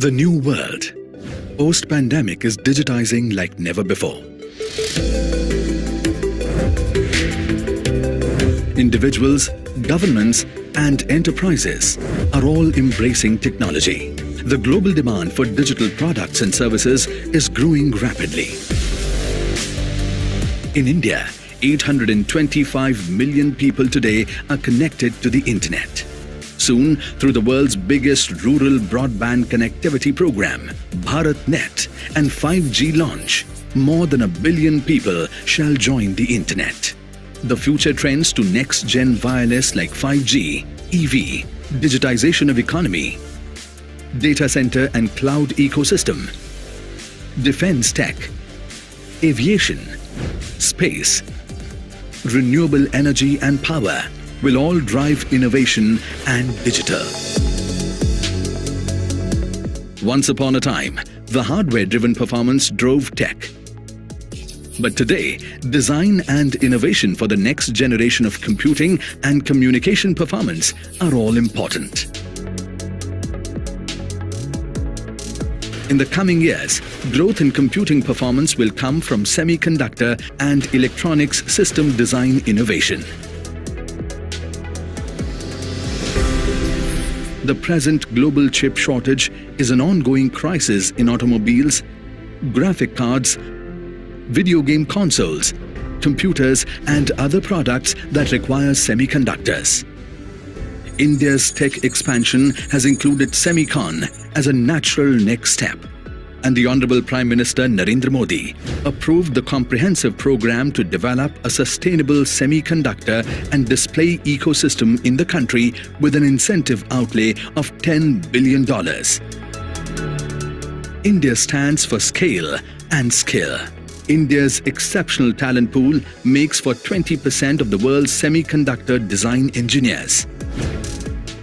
The new world, post-pandemic, is digitizing like never before. Individuals, governments, and enterprises are all embracing technology. The global demand for digital products and services is growing rapidly. In India, 825 million people today are connected to the internet. Soon, through the world's biggest rural broadband connectivity program, BharatNet, and 5G launch, more than 1 billion people shall join the internet. The future trends to next-gen wireless like 5G, EV, digitization of economy, data center and cloud ecosystem, defense tech, aviation, space, renewable energy and power will all drive innovation and digital. Once upon a time, the hardware-driven performance drove tech. But today, design and innovation for the next generation of computing and communication performance are all important. In the coming years, growth in computing performance will come from semiconductor and electronics system design innovation. The present global chip shortage is an ongoing crisis in automobiles, graphic cards, video game consoles, computers, and other products that require semiconductors. India's tech expansion has included Semicon as a natural next step, and the Honorable Prime Minister Narendra Modi approved the comprehensive program to develop a sustainable semiconductor and display ecosystem in the country with an incentive outlay of $10 billion. India stands for scale and skill. India's exceptional talent pool makes for 20% of the world's semiconductor design engineers.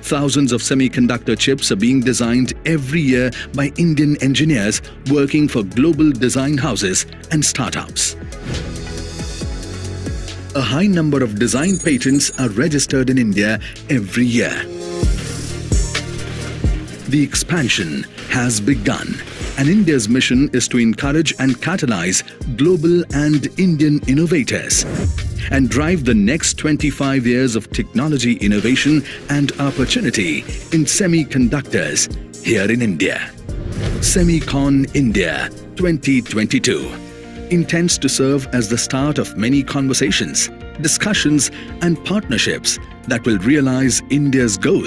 Thousands of semiconductor chips are being designed every year by Indian engineers working for global design houses and startups. A high number of design patents are registered in India every year. The expansion has begun, and India's mission is to encourage and catalyze global and Indian innovators and drive the next 25 years of technology innovation and opportunity in semiconductors here in India. Semicon India 2022 intends to serve as the start of many conversations, discussions, and partnerships that will realize India's goal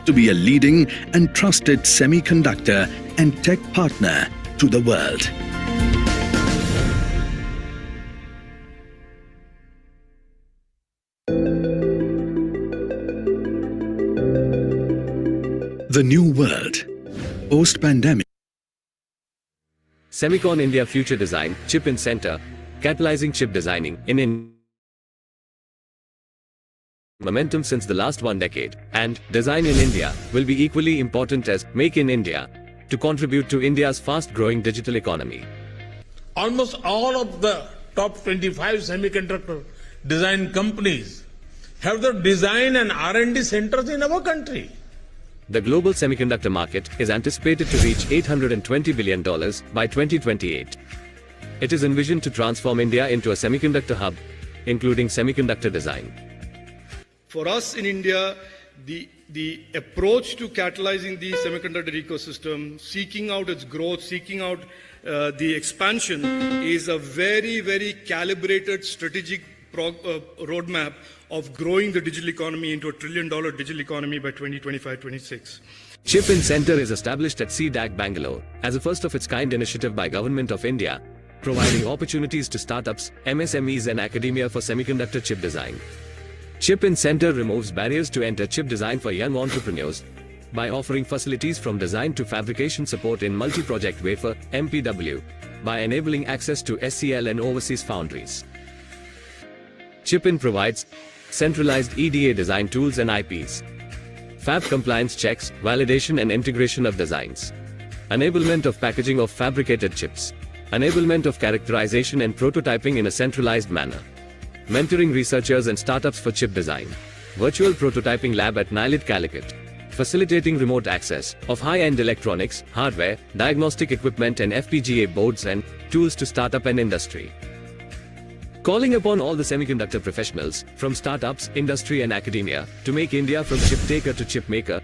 to be a leading and trusted semiconductor and tech partner to the world. The new world, post-pandemic. Semicon India Future Design, Chip in Center, catalyzing chip designing in India. Momentum since the last 1 decade, and design in India will be equally important as Make in India to contribute to India's fast-growing digital economy. Almost all of the top 25 semiconductor design companies have their design and R&D centers in our country. The global semiconductor market is anticipated to reach $820 billion by 2028. It is envisioned to transform India into a semiconductor hub, including semiconductor design. For us in India, the approach to catalyzing the semiconductor ecosystem, seeking out its growth, seeking out the expansion is a very, very calibrated strategic roadmap of growing the digital economy into a $1 trillion digital economy by 2025-26. Chip in Center is established at CDAC Bangalore as a first-of-its-kind initiative by Government of India, providing opportunities to startups, MSMEs and academia for semiconductor chip design. Chip in Center removes barriers to enter chip design for young entrepreneurs by offering facilities from design to fabrication support in multi-project wafer (MPW), by enabling access to SCL and overseas foundries. Chip in provides centralized EDA design tools and IPs, fab compliance checks, validation and integration of designs, enablement of packaging of fabricated chips, enablement of characterization and prototyping in a centralized manner, mentoring researchers and startups for chip design, virtual prototyping lab at IIT Calicut, facilitating remote access of high-end electronics, hardware, diagnostic equipment and FPGA boards and tools to startup and industry. Calling upon all the semiconductor professionals, from startups, industry and academia, to make India from chip taker to chip maker,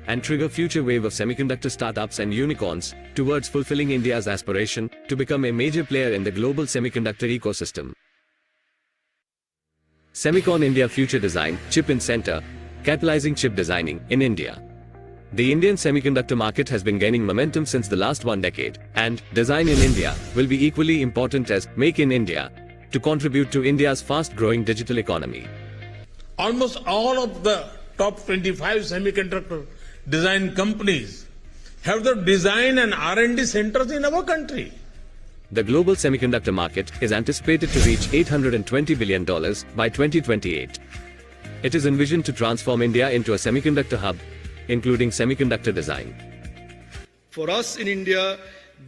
and trigger future wave of semiconductor startups and unicorns, towards fulfilling India's aspiration to become a major player in the global semiconductor ecosystem. Semicon India Future Design, Chip in Center, catalyzing chip designing in India. The Indian semiconductor market has been gaining momentum since the last 1 decade, and design in India will be equally important as Make in India to contribute to India's fast-growing digital economy. Almost all of the top 25 semiconductor design companies have their design and R&D centers in our country. The global semiconductor market is anticipated to reach $820 billion by 2028. It is envisioned to transform India into a semiconductor hub, including semiconductor design. For us in India,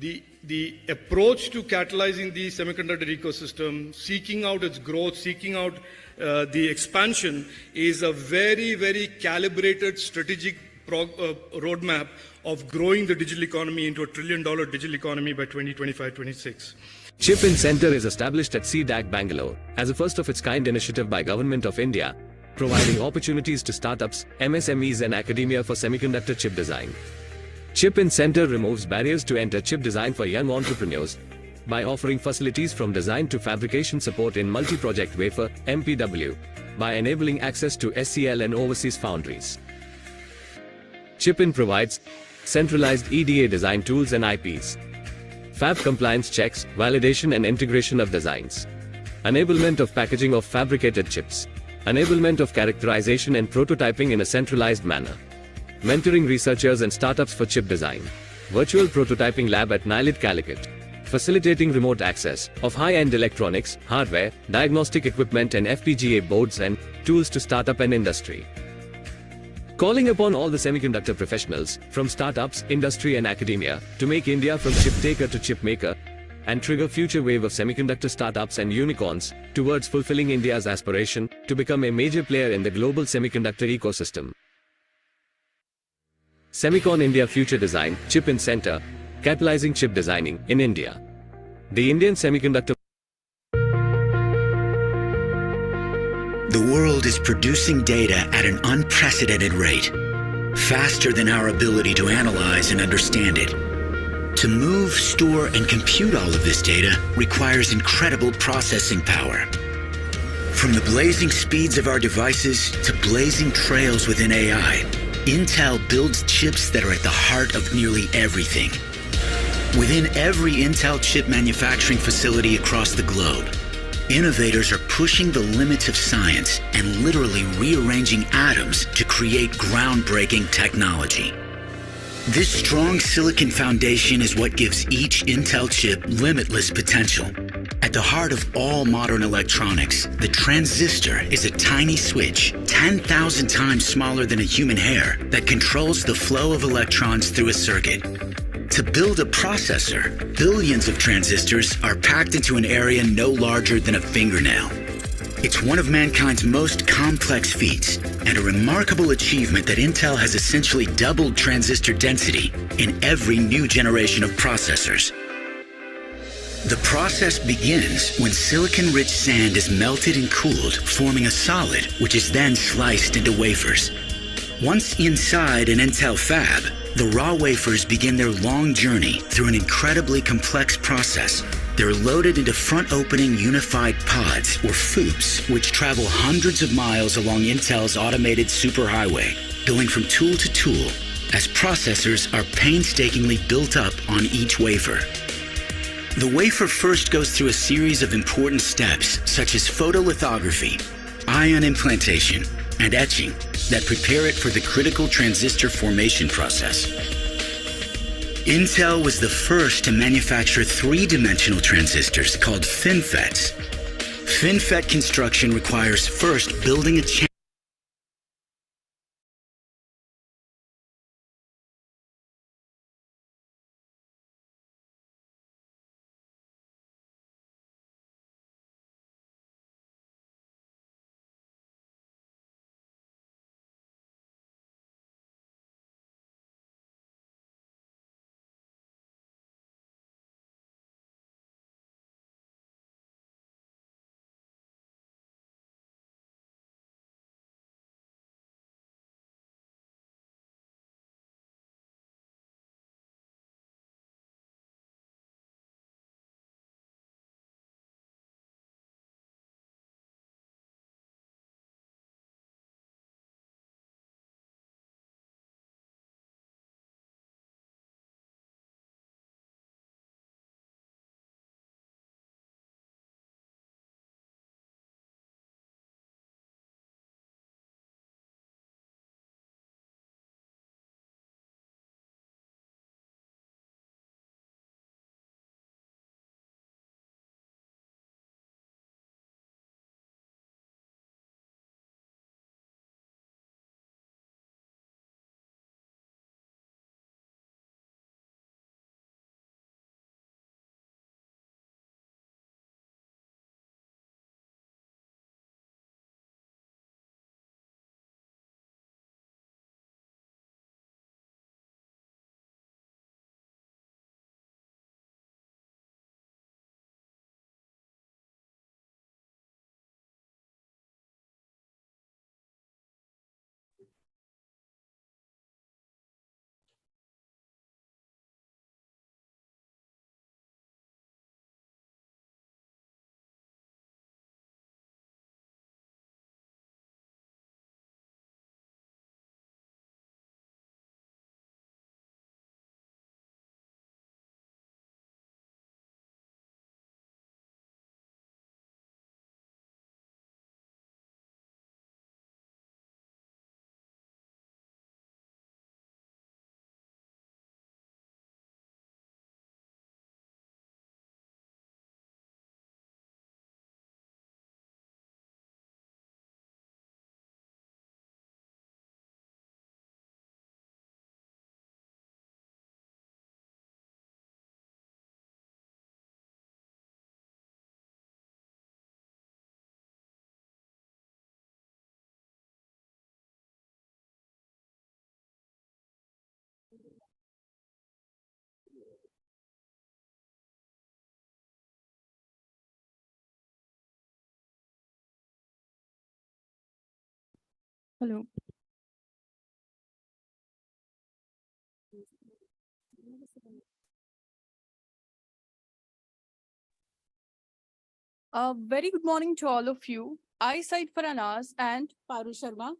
the approach to catalyzing the semiconductor ecosystem, seeking out its growth, seeking out the expansion, is a very, very calibrated strategic roadmap of growing the digital economy into a $1 trillion digital economy by 2025-26. Chip in Center is established at CDAC Bangalore as a first-of-its-kind initiative by Government of India, providing opportunities to startups, MSMEs and academia for semiconductor chip design. Chip in Center removes barriers to enter chip design for young entrepreneurs by offering facilities from design to fabrication support in multi-project wafer (MPW), by enabling access to SCL and overseas foundries. Chip in provides centralized EDA design tools and IPs, fab compliance checks, validation and integration of designs, enablement of packaging of fabricated chips, enablement of characterization and prototyping in a centralized manner, mentoring researchers and startups for chip design, virtual prototyping lab at IIT Calicut, facilitating remote access of high-end electronics, hardware, diagnostic equipment and FPGA boards and tools to startup and industry. Calling upon all the semiconductor professionals, from startups, industry and academia, to make India from chip taker to chip maker, and trigger future wave of semiconductor startups and unicorns, towards fulfilling India's aspiration to become a major player in the global semiconductor ecosystem. Semicon India Future Design, Chip in Center, catalyzing chip designing in India. The Indian semiconductor The world is producing data at an unprecedented rate, faster than our ability to analyze and understand it. To move, store, and compute all of this data requires incredible processing power. From the blazing speeds of our devices to blazing trails within AI, Intel builds chips that are at the heart of nearly everything. Within every Intel chip manufacturing facility across the globe, innovators are pushing the limits of science and literally rearranging atoms to create groundbreaking technology. This strong silicon foundation is what gives each Intel chip limitless potential. At the heart of all modern electronics, the transistor is a tiny switch, 10,000 times smaller than a human hair, that controls the flow of electrons through a circuit. To build a processor, billions of transistors are packed into an area no larger than a fingernail. It's one of mankind's most complex feats, and a remarkable achievement that Intel has essentially doubled transistor density in every new generation of processors. The process begins when silicon-rich sand is melted and cooled, forming a solid, which is then sliced into wafers. Once inside an Intel fab, the raw wafers begin their long journey through an incredibly complex process. They're loaded into front-opening unified pods, or FOUPs, which travel hundreds of miles along Intel's automated superhighway, going from tool to tool, as processors are painstakingly built up on each wafer. The wafer first goes through a series of important steps, such as photolithography, ion implantation, and etching, that prepare it for the critical transistor formation process. Intel was the first to manufacture three-dimensional transistors called FinFETs. FinFET construction requires first building a channel Hello. Very good morning to all of you. I, Said Faranas and Paru Sharma,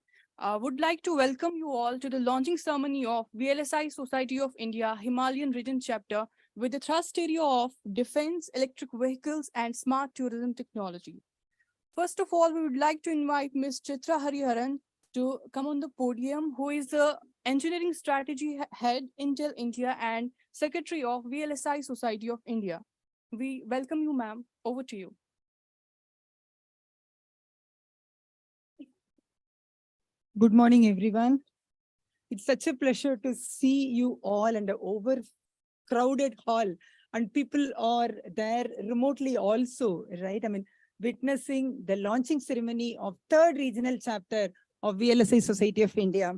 would like to welcome you all to the launching ceremony of VLSI Society of India Himalayan Region Chapter with the thrust area of Defense, Electric Vehicles and Smart Tourism Technology. First of all, we would like to invite Ms. Chitra Hariharan to come on the podium, who is the Engineering Strategy Head, Intel India and Secretary of VLSI Society of India. We welcome you, ma'am. Over to you. Good morning, everyone. It's such a pleasure to see you all in the overcrowded hall, and people are there remotely also, right? I mean, witnessing the launching ceremony of third regional chapter of VLSI Society of India.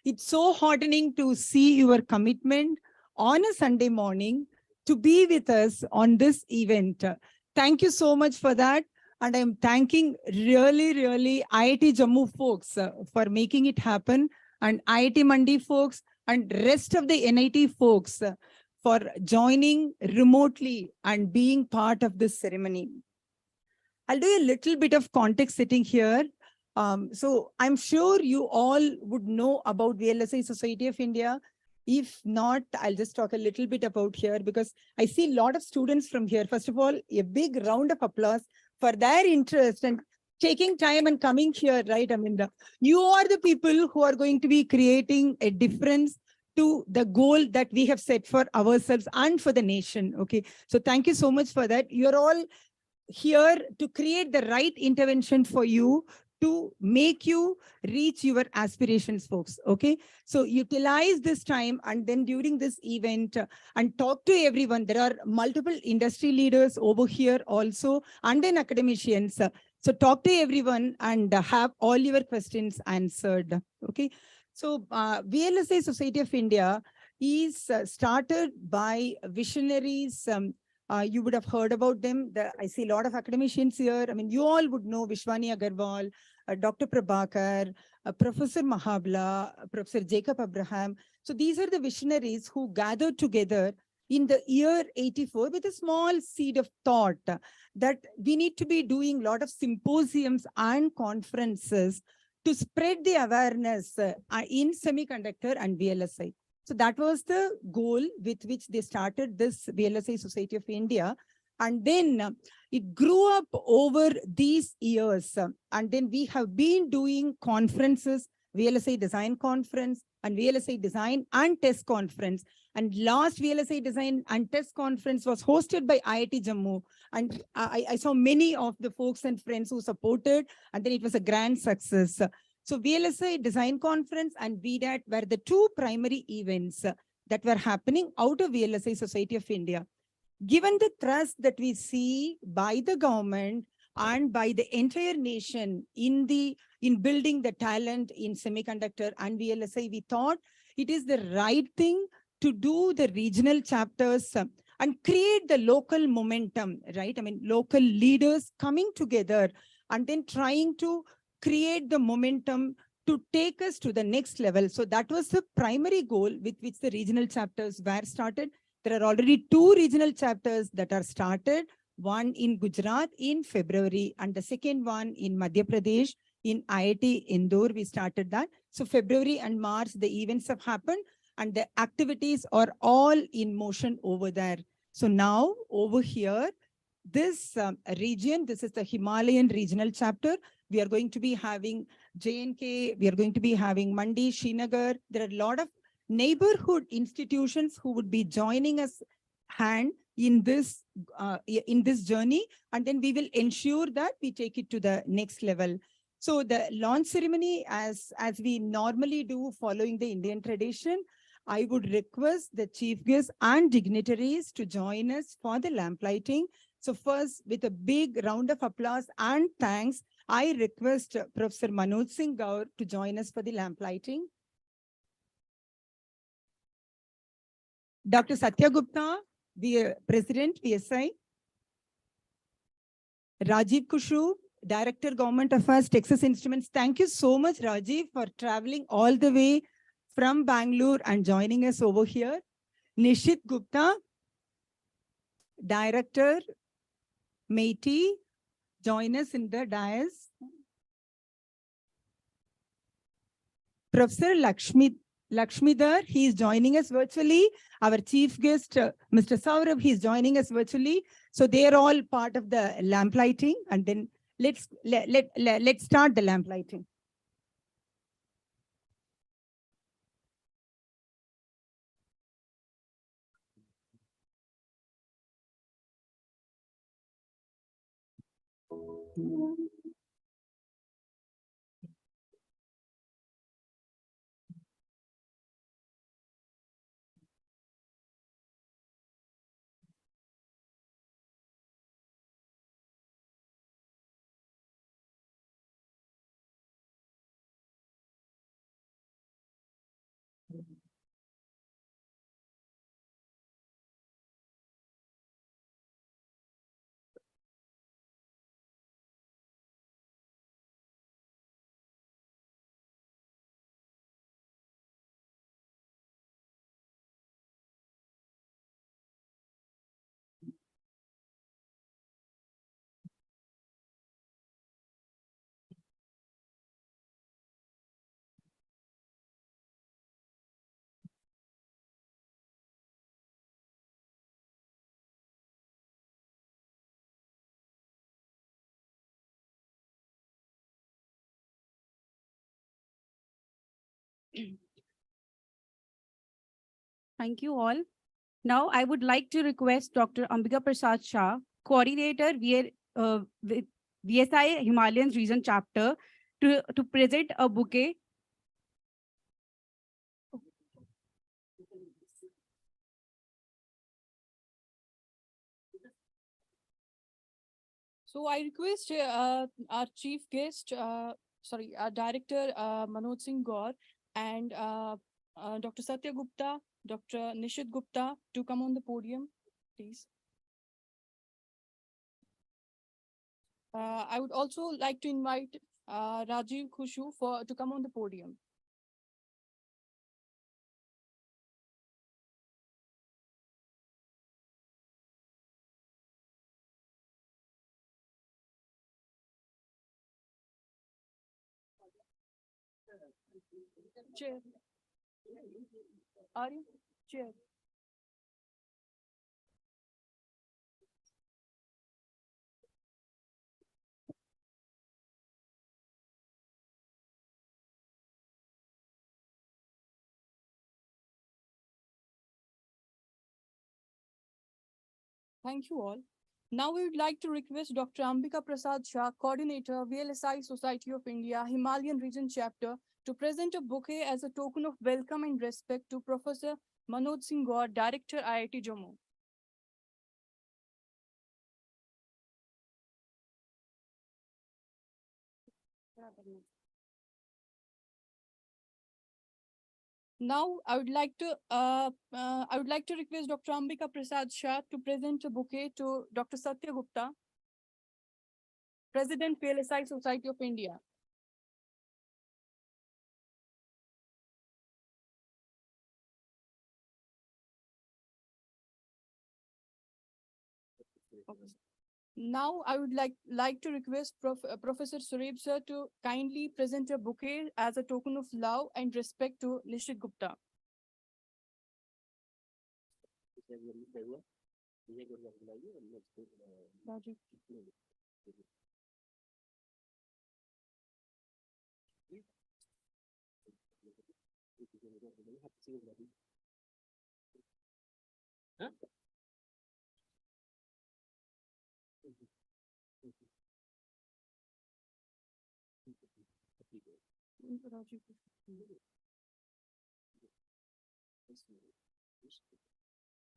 It's so heartening to see your commitment on a Sunday morning to be with us on this event. Thank you so much for that. And I'm thanking really IIT Jammu folks for making it happen, and IIT Mandi folks and rest of the NIT folks for joining remotely and being part of this ceremony. I'll do a little bit of context setting here. So I'm sure you all would know about VLSI Society of India. If not, I'll just talk a little bit about here because I see a lot of students from here. First of all, a big round of applause for their interest and taking time and coming here, right? I mean, you are the people who are going to be creating a difference to the goal that we have set for ourselves and for the nation, okay? So thank you so much for that. You're all here to create the right intervention for you to make you reach your aspirations, folks, okay? So utilize this time and then during this event and talk to everyone. There are multiple industry leaders over here also and then academicians. So talk to everyone and have all your questions answered, okay? So VLSI Society of India is started by visionaries. You would have heard about them. I see a lot of academicians here. I mean, you all would know Vishwani Agarwal, Dr. Prabhakar, Professor Mahabla, Professor Jacob Abraham. So these are the visionaries who gathered together in the year 84 with a small seed of thought that we need to be doing a lot of symposiums and conferences to spread the awareness in semiconductor and VLSI. So that was the goal with which they started this VLSI Society of India. And then it grew up over these years. And then we have been doing conferences, VLSI Design Conference and VLSI Design and Test Conference. And last VLSI Design and Test Conference was hosted by IIT Jammu. And I saw many of the folks and friends who supported, and then it was a grand success. So VLSI Design Conference and VDAT were the two primary events that were happening out of VLSI Society of India. Given the thrust that we see by the government and by the entire nation in building the talent in semiconductor and VLSI, we thought it is the right thing to do the regional chapters and create the local momentum, right? I mean, local leaders coming together and then trying to create the momentum to take us to the next level. So that was the primary goal with which the regional chapters were started. There are already 2 regional chapters that are started, one in Gujarat in February and the second one in Madhya Pradesh in IIT Indore. We started that. So February and March, the events have happened and the activities are all in motion over there. So now over here, this region, this is the Himalayan regional chapter. We are going to be having J&K, we are going to be having Mandi, Srinagar. There are a lot of neighborhood institutions who would be joining us hand in this journey, and then we will ensure that we take it to the next level. So the launch ceremony, as we normally do following the Indian tradition, I would request the chief guests and dignitaries to join us for the lamp lighting. So first, with a big round of applause and thanks, I request Professor Manoj Singh Gaur to join us for the lamp lighting. Dr. Satya Gupta, the President, VSI. Rajiv Kushu, Director, Government Affairs, Texas Instruments. Thank you so much, Rajiv, for traveling all the way from Bangalore and joining us over here. Nishit Gupta, Director, MATI, join us in the dais. Professor Lakshmidhar, he is joining us virtually. Our chief guest, Mr. Saurabh, he is joining us virtually. So they are all part of the lamp lighting. And then let's start the lamp lighting. Thank you all. Now, I would like to request Dr. Ambika Prasad Shah, Coordinator, with VSI Himalayan Region Chapter, to present a bouquet. So I request our chief guest, our director, Manoj Singh Gaur, and Dr. Satya Gupta, Dr. Nishit Gupta to come on the podium, please. I would also like to invite Rajiv Khushu to come on the podium. Chair. Are you? Chair. Thank you all. Now we would like to request Dr. Ambika Prasad Shah, Coordinator, VLSI Society of India, Himalayan Region Chapter, to present a bouquet as a token of welcome and respect to Professor Manoj Singh Gaur, Director, IIT Jammu. Now I would like to request Dr. Ambika Prasad Shah to present a bouquet to Dr. Satya Gupta, President, VLSI Society of India. Now I would like to request Professor Sureb sir to kindly present a bouquet as a token of love and respect to Nishit Gupta. Rajiv.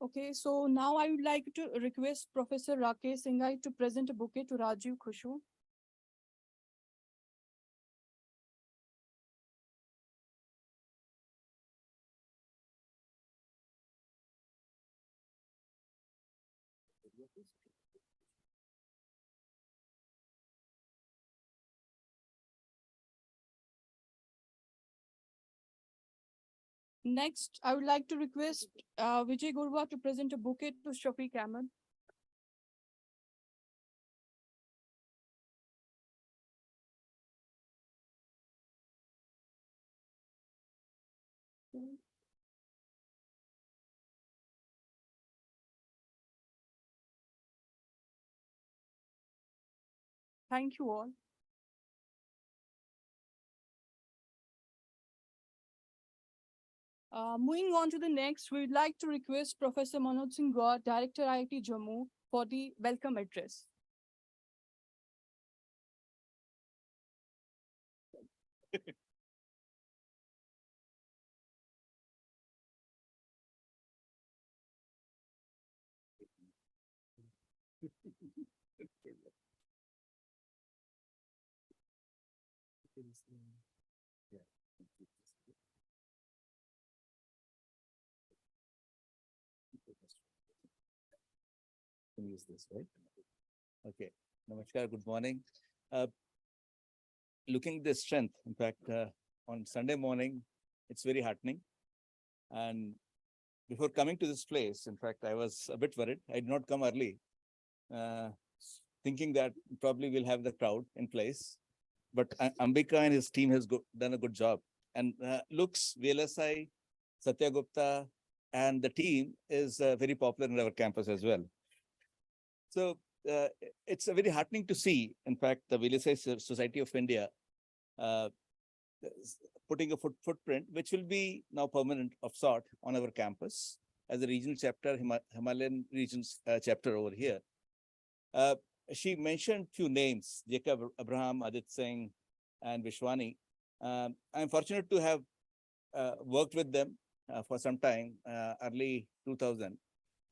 Okay, so now I would like to request Professor Rakesh Singhai to present a bouquet to Rajiv Khushu. Next, I would like to request Vijay Gurwa to present a bouquet to Shafiq Ahmed. Thank you all. Moving on to the next, we would like to request Professor Manoj Singh Gaur, Director IIT Jammu, for the welcome address. Can use this, right? Okay. Namaskar, good morning. Looking at the strength, in fact, on Sunday morning, it's very heartening. And before coming to this place, in fact, I was a bit worried. I did not come early, thinking that probably we'll have the crowd in place. But Ambika and his team has done a good job. And looks, VLSI, Satya Gupta, and the team is very popular in our campus as well. So it's very heartening to see, in fact, the VLSI Society of India putting a footprint, which will be now permanent of sort on our campus as a regional chapter, Himalayan regions chapter over here. She mentioned few names, Jacob Abraham, Adit Singh, and Vishwani. I'm fortunate to have worked with them for some time, early 2000.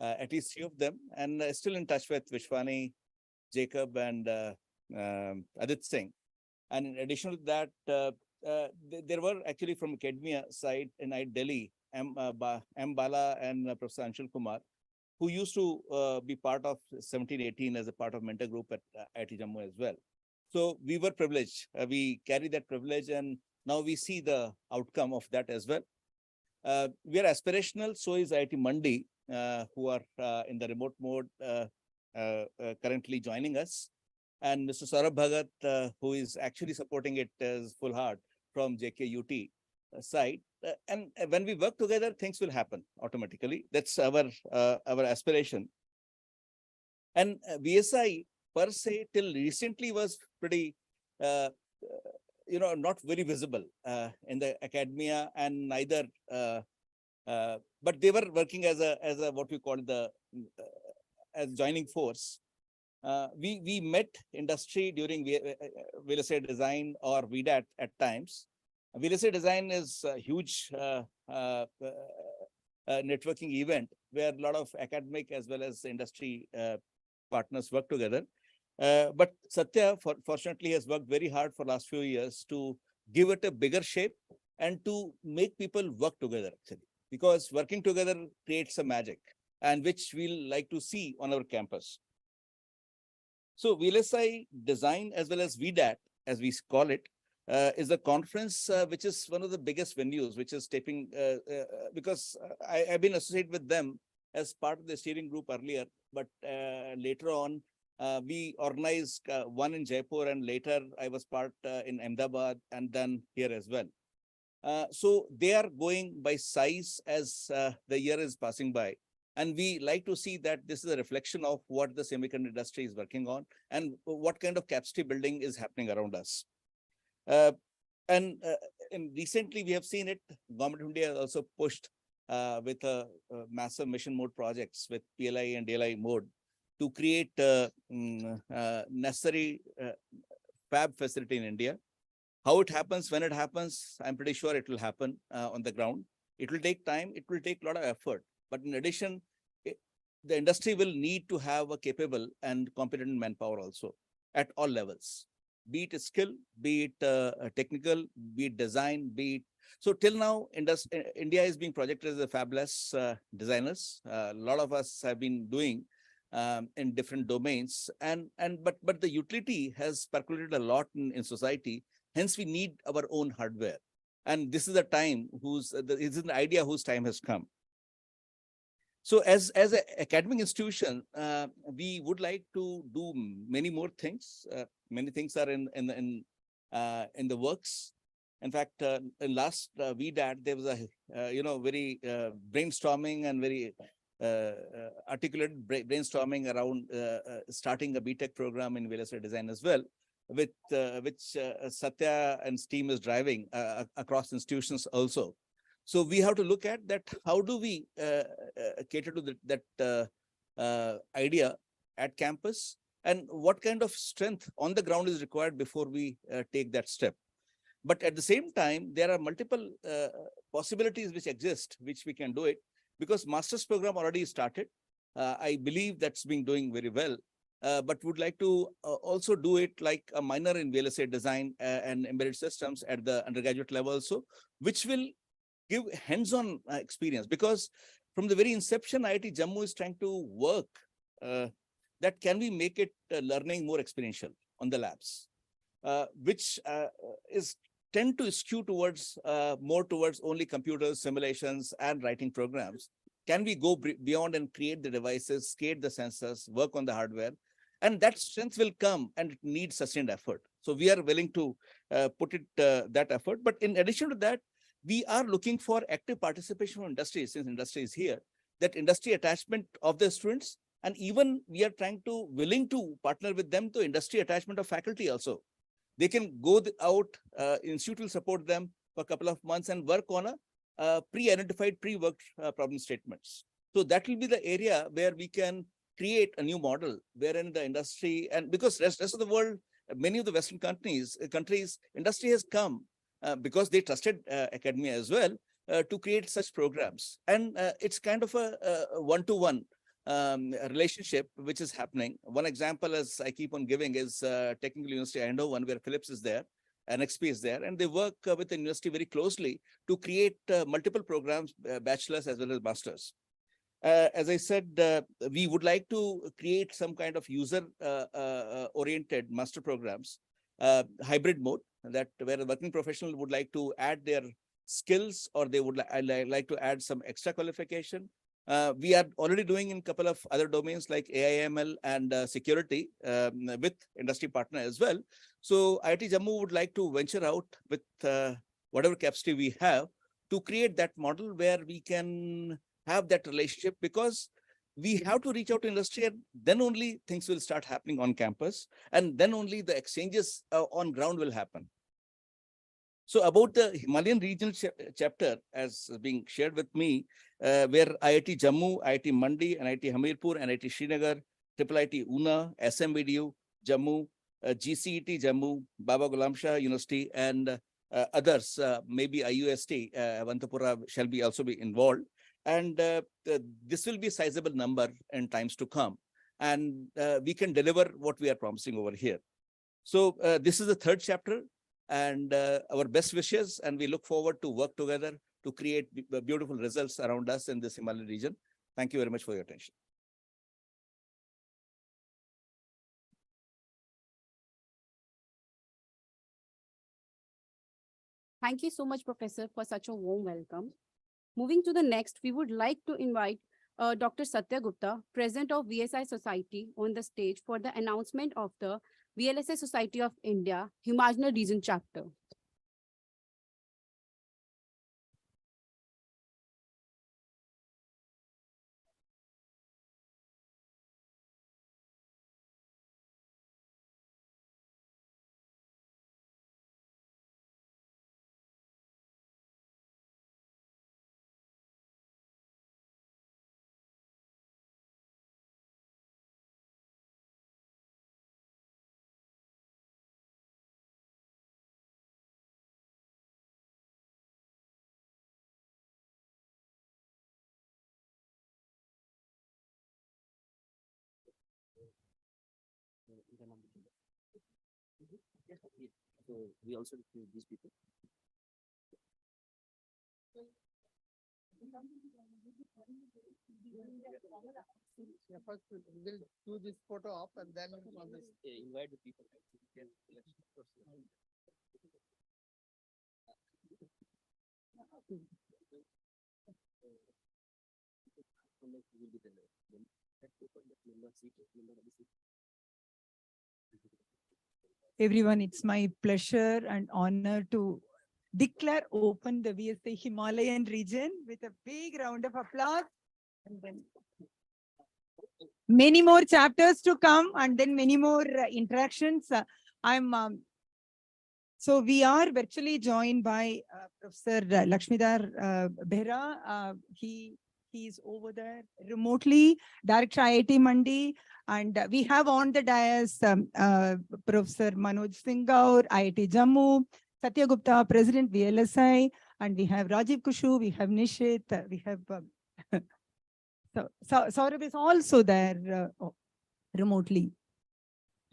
At least few of them, and still in touch with Vishwani, Jacob, and Adit Singh. And in addition to that, there were actually from academia side in Delhi, M. Bala and Professor Anshul Kumar, who used to be part of 1718 as a part of mentor group at IIT Jammu as well. So we were privileged. We carry that privilege, and now we see the outcome of that as well. We are aspirational, so is IIT Mandi, who are in the remote mode currently joining us. And Mr. Saurabh Bhagat, who is actually supporting it as full heart from JKUT side. And when we work together, things will happen automatically. That's our aspiration. And VSI per se till recently was pretty, not very visible in the academia, and neither, but they were working as a what we call the as joining force. We met industry during VLSI Design or VDAT at times. VLSI Design is a huge networking event where a lot of academic as well as industry partners work together. But Satya, fortunately, has worked very hard for last few years to give it a bigger shape and to make people work together, actually, because working together creates a magic, and which we'll like to see on our campus. So VLSI Design as well as VDAT, as we call it, is a conference which is one of the biggest venues, which is taping, because I've been associated with them as part of the steering group earlier, but later on, we organized one in Jaipur, and later I was part in Ahmedabad, and then here as well. So they are going by size as the year is passing by. And we like to see that this is a reflection of what the semiconductor industry is working on and what kind of capacity building is happening around us. And recently we have seen it, Government of India has also pushed with a massive mission mode projects with PLI and DLI mode to create necessary fab facility in India. How it happens, when it happens, I'm pretty sure it will happen on the ground. It will take time, it will take a lot of effort. But in addition, the industry will need to have a capable and competent manpower also at all levels, be it skill, be it technical, be it design, be it. So till now, India is being projected as a fabulous designers. A lot of us have been doing in different domains, but the utility has percolated a lot in society. Hence, we need our own hardware. And this is the time this is the idea whose time has come. So as an academic institution, we would like to do many more things. Many things are in the works. In fact, in last VDAT, there was a very brainstorming and very articulate brainstorming around starting a BTech program in VLSI design as well, with which Satya and his team is driving across institutions also. So we have to look at that. How do we cater to that idea at campus, and what kind of strength on the ground is required before we take that step? But at the same time, there are multiple possibilities which exist, which we can do it, because master's program already started. I believe that's been doing very well, but would like to also do it like a minor in VLSI design and embedded systems at the undergraduate level also, which will give hands-on experience. Because from the very inception, IIT Jammu is trying to work that can we make it learning more experiential on the labs, which is tend to skew towards more towards only computers, simulations, and writing programs. Can we go beyond and create the devices, scale the sensors, work on the hardware? And that strength will come, and it needs sustained effort. So we are willing to put it that effort. But in addition to that, we are looking for active participation from industry, since industry is here, that industry attachment of the students, and even we are willing to partner with them to industry attachment of faculty also. They can go out, institute will support them for a couple of months and work on a pre-identified, pre-worked problem statements. So that will be the area where we can create a new model wherein the industry, and because rest of the world, many of the Western countries, industry has come because they trusted academia as well to create such programs. And it's kind of a one-to-one relationship which is happening. One example, as I keep on giving, is Technical University Eindhoven, where Philips is there, NXP is there, and they work with the university very closely to create multiple programs, bachelor's as well as master's. As I said, we would like to create some kind of user-oriented master programs, hybrid mode, that where a working professional would like to add their skills, or they would like to add some extra qualification. We are already doing in a couple of other domains like AI/ML and security with industry partner as well. So IIT Jammu would like to venture out with whatever capacity we have to create that model where we can have that relationship, because we have to reach out to industry, and then only things will start happening on campus, and then only the exchanges on ground will happen. So about the Himalayan regional chapter, as being shared with me, where IIT Jammu, IIT Mandi, and IIT Hamirpur, and IIT Srinagar, IIT Una, SMVDU, Jammu, GCET Jammu, Baba Ghulam Shah University, and others, maybe IUST, Avantapura shall be also be involved. And this will be a sizable number in times to come. And we can deliver what we are promising over here. So this is the third chapter, and our best wishes, and we look forward to work together to create beautiful results around us in this Himalayan region. Thank you very much for your attention. Thank you so much, Professor, for such a warm welcome. Moving to the next, we would like to invite Dr. Satya Gupta, President of VLSI Society, on the stage for the announcement of the VLSI Society of India Himalayan Region Chapter. So we also recruit these people. Yeah, first we'll do this photo up, and then Invite the people. Everyone, it's my pleasure and honor to declare open the VLSI Himalayan region with a big round of applause. And then many more chapters to come, and then many more interactions. So we are virtually joined by Professor Lakshmidhar Behra. He is over there remotely, Director IIT Mandi. And we have on the dais Professor Manoj Singh Gaur, IIT Jammu, Satya Gupta, President VLSI, and we have Rajiv Kushu, we have Nishit, we have so Saurabh is also there remotely.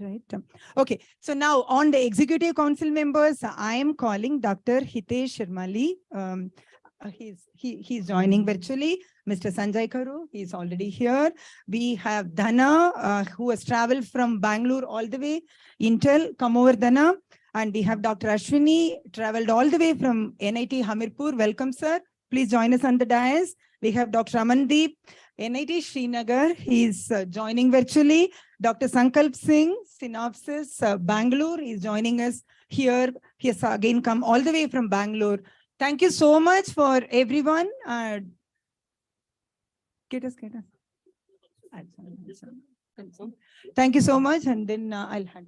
Right. Okay. So now on the executive council members, I am calling Dr. Hitesh Sharmali. He's joining virtually. Mr. Sanjay Karu, he's already here. We have Dana, who has traveled from Bangalore all the way. Intel, come over Dana. And we have Dr. Ashwini, traveled all the way from NIT Hamirpur. Welcome, sir. Please join us on the dais. We have Dr. Amandeep, NIT Srinagar. He's joining virtually. Dr. Sankalp Singh, Synopsis, Bangalore. He's joining us here. He has again come all the way from Bangalore. Thank you so much for everyone. Get us. Thank you so much. And then I'll hand.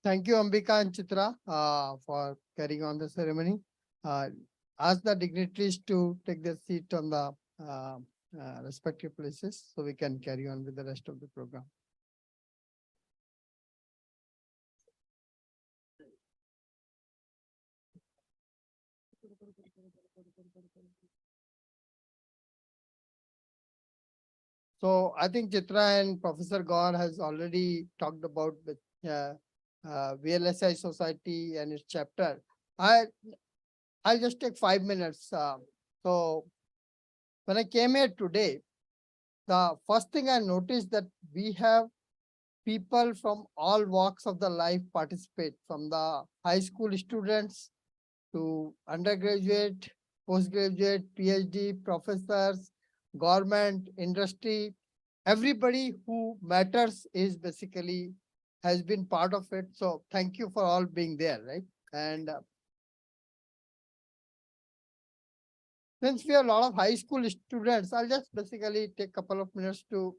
Thank you, Ambika and Chitra, for carrying on the ceremony. Ask the dignitaries to take their seat on the respective places so we can carry on with the rest of the program. So I think Chitra and Professor Gaur has already talked about the VLSI Society and its chapter. I'll just take 5 minutes. So when I came here today, the first thing I noticed that we have people from all walks of the life participate, from the high school students to undergraduate, postgraduate, PhD, professors, government, industry, everybody who matters is basically has been part of it. So thank you for all being there, right? And since we have a lot of high school students, I'll just basically take a couple of minutes to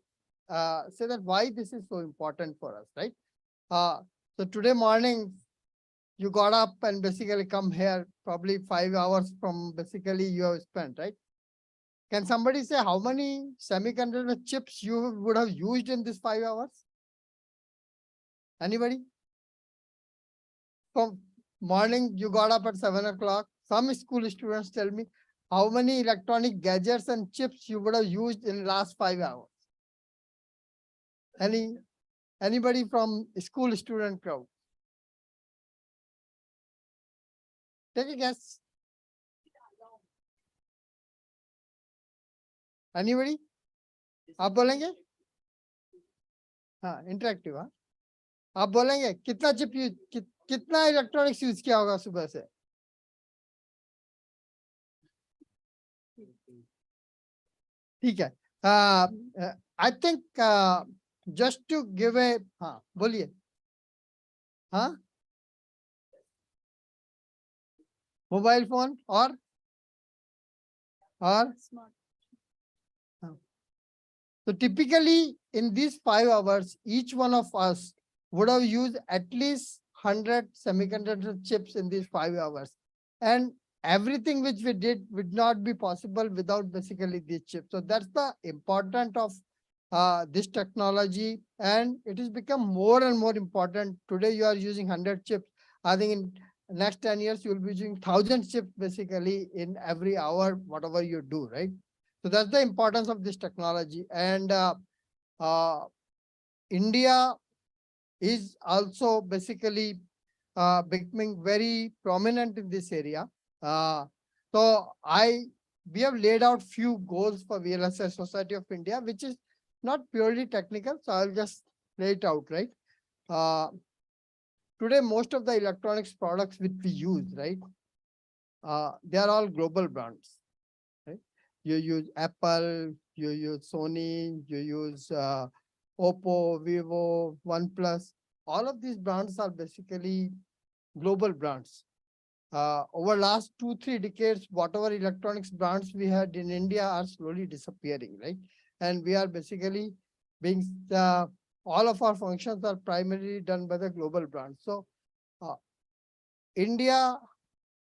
say that why this is so important for us, right? So today morning, you got up and basically come here, probably 5 hours from basically you have spent, right? Can somebody say how many semiconductor chips you would have used in this 5 hours? Anybody? From morning, you got up at 7 o'clock. Some school students tell me how many electronic gadgets and chips you would have used in the last 5 hours. Anybody from school student crowd? Take a guess. Anybody? आप बोलेंगे? हाँ, interactive हाँ. आप बोलेंगे कितना chip कितना electronics use किया होगा सुबह से? ठीक है. I think just to give a हाँ बोलिए. हाँ Mobile phone or Smart. so typically in these 5 hours, each one of us would have used at least 100 semiconductor chips in these 5 hours. And everything which we did would not be possible without basically these chips. So that's the importance of this technology, and it has become more and more important. Today you are using 100 chips. I think in next 10 years, you will be using 1,000 chips basically in every hour, whatever you do, right? So that's the importance of this technology. And India is also basically becoming very prominent in this area. So we have laid out few goals for VLSI Society of India, which is not purely technical. So I'll just lay it out, right? Today, most of the electronics products which we use, right? They are all global brands. You use Apple, you use Sony, you use Oppo, Vivo, OnePlus. All of these brands are basically global brands. Over last 2-3 decades, whatever electronics brands we had in India are slowly disappearing, right? And we are basically being, all of our functions are primarily done by the global brands. So India,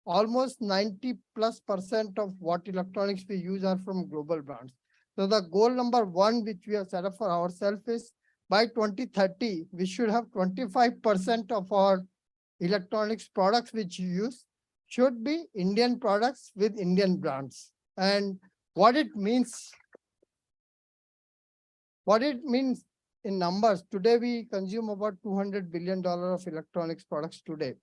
almost 90+% of what electronics we use are from global brands. So the goal number 1, which we have set up for ourselves, is by 2030, we should have 25% of our electronics products which you use should be Indian products with Indian brands. And what it means in numbers, today we consume about $200 billion of electronics products today.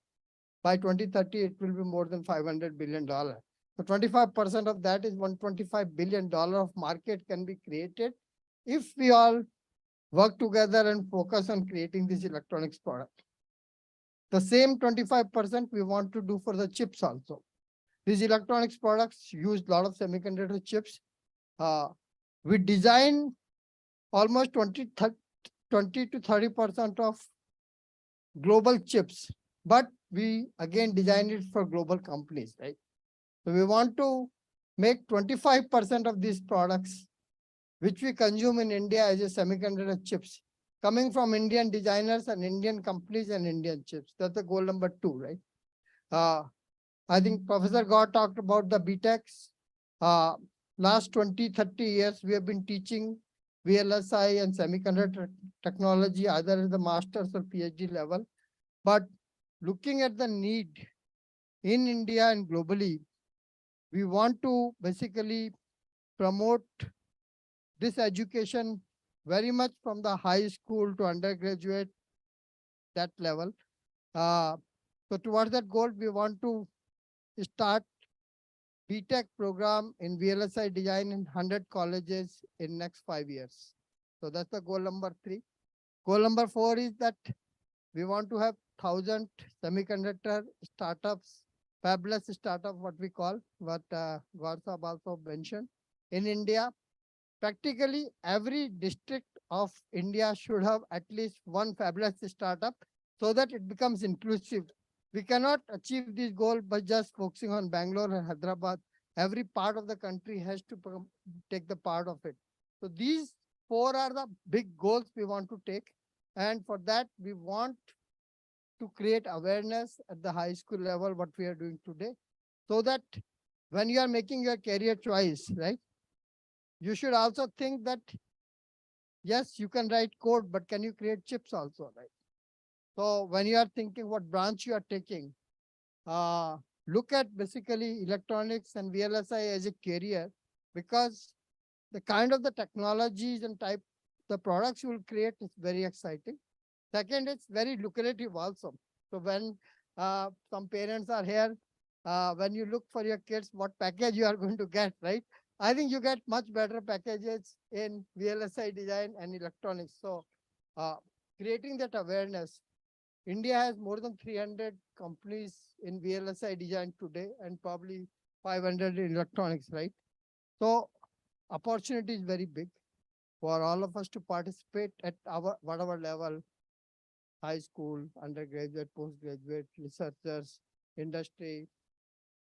By 2030, it will be more than $500 billion. So 25% of that is $125 billion of market can be created if we all work together and focus on creating this electronics product. The same 25% we want to do for the chips also. These electronics products use a lot of semiconductor chips. We design almost 20 to 30% of global chips, but we again design it for global companies, right? So we want to make 25% of these products which we consume in India as a semiconductor chips coming from Indian designers and Indian companies and Indian chips. That's the goal number 2, right? I think Professor Gaur talked about the BTECs. Last 20-30 years, we have been teaching VLSI and semiconductor technology either at the master's or PhD level. But looking at the need in India and globally, we want to basically promote this education very much from the high school to undergraduate, that level. So towards that goal, we want to start BTech program in VLSI design in 100 colleges in next 5 years. So that's the goal number 3. Goal number 4 is that we want to have 1,000 semiconductor startups, fabless startup, what we call, what Garsab also mentioned. In India, practically every district of India should have at least one fabless startup so that it becomes inclusive. We cannot achieve this goal by just focusing on Bangalore and Hyderabad. Every part of the country has to take the part of it. So these 4 are the big goals we want to take. And for that, we want to create awareness at the high school level, what we are doing today, so that when you are making your career choice, right, you should also think that, yes, you can write code, but can you create chips also, right? So when you are thinking what branch you are taking, look at basically electronics and VLSI as a career, because the kind of the technologies and type the products you will create is very exciting. Second, it's very lucrative also. So when some parents are here, when you look for your kids, what package you are going to get, right? I think you get much better packages in VLSI design and electronics. So creating that awareness, India has more than 300 companies in VLSI design today and probably 500 in electronics, right? So opportunity is very big for all of us to participate at our whatever level, high school, undergraduate, postgraduate, researchers, industry.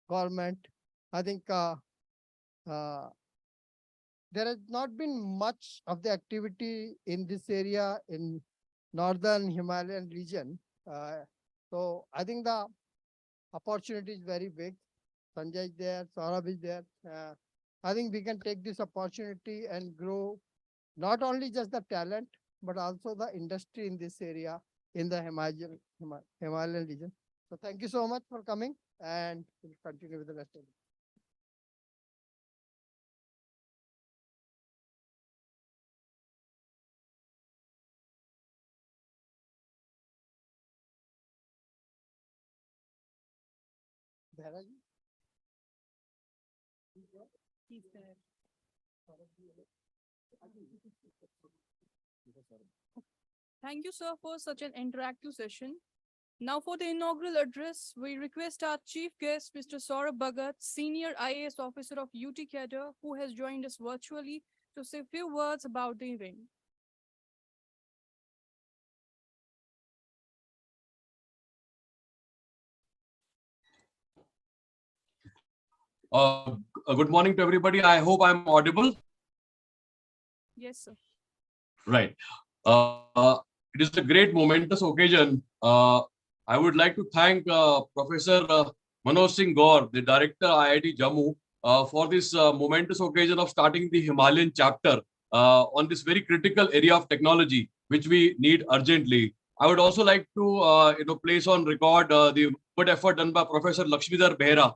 government. I think there has not been much of the activity in this area in northern Himalayan region. So I think the opportunity is very big. Sanjay is there, Saurabh is there. I think we can take this opportunity and grow not only just the talent, but also the industry in this area in the Himalayan region. So thank you so much for coming, and we'll continue with the rest of it. Behra ji? Thank you, sir, for such an interactive session. Now for the inaugural address, we request our chief guest, Mr. Saurabh Bhagat, Senior IAS Officer of UT Cadre, who has joined us virtually to say a few words about the event. Good morning to everybody. I hope I'm audible. Yes, sir. Right. It is a great momentous occasion. I would like to thank Professor Manoj Singh Gaur, the Director IIT Jammu, for this momentous occasion of starting the Himalayan chapter on this very critical area of technology, which we need urgently. I would also like to place on record the good effort done by Professor Lakshmidhar Behera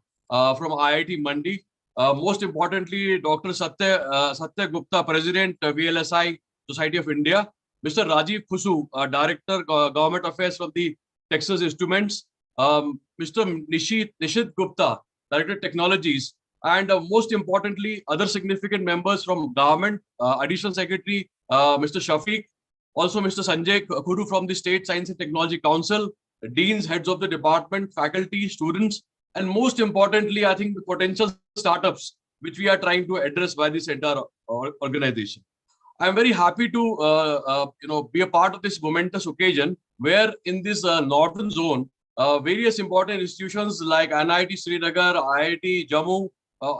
from IIT Mandi. Most importantly, Dr. Satya Gupta, President, VLSI Society of India, Mr. Rajiv Khusu, Director, Government Affairs from the Texas Instruments, Mr. Nishit Gupta, Director Technologies, and most importantly, other significant members from government, Additional Secretary, Mr. Shafiq, also Mr. Sanjay Kuru from the State Science and Technology Council, deans, heads of the department, faculty, students, and most importantly, I think the potential startups which we are trying to address by this entire organization. I'm very happy to be a part of this momentous occasion where in this northern zone, various important institutions like NIT Srinagar, IIT Jammu,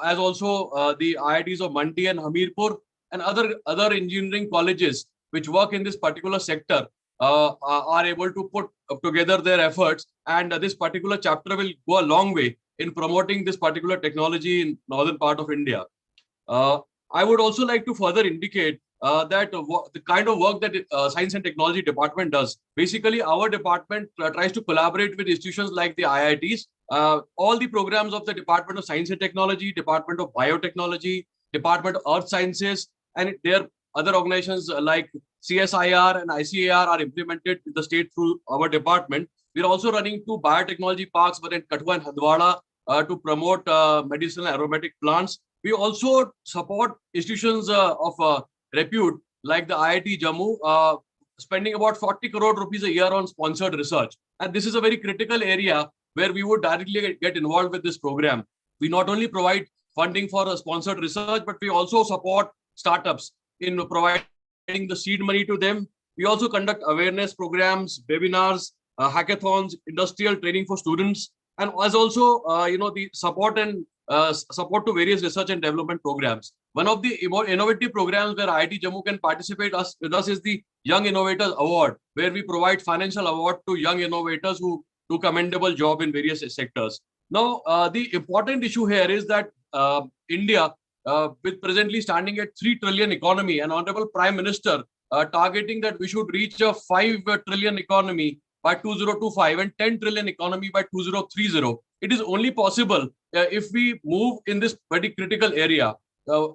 as also the IITs of Mandi and Hamirpur, and other engineering colleges which work in this particular sector are able to put together their efforts, and this particular chapter will go a long way in promoting this particular technology in northern part of India. I would also like to further indicate that the kind of work that Science and Technology Department does. Basically, our department tries to collaborate with institutions like the IITs. All the programs of the Department of Science and Technology, Department of Biotechnology, Department of Earth Sciences, and their other organizations like CSIR and ICAR are implemented in the state through our department. We are also running two biotechnology parks, one in Kathua and Hadwara, to promote medicinal aromatic plants. We also support institutions of repute like the IIT Jammu, spending about 40 crore rupees a year on sponsored research. And this is a very critical area where we would directly get involved with this program. We not only provide funding for sponsored research, but we also support startups in providing the seed money to them. We also conduct awareness programs, webinars, hackathons, industrial training for students, and as also the support and support to various research and development programs. One of the innovative programs where IIT Jammu can participate with us is the Young Innovators Award, where we provide financial award to young innovators who do commendable job in various sectors. Now, the important issue here is that India, with presently standing at 3 trillion economy, and Honorable Prime Minister targeting that we should reach a 5 trillion economy by 2025 and 10 trillion economy by 2030. It is only possible if we move in this very critical area.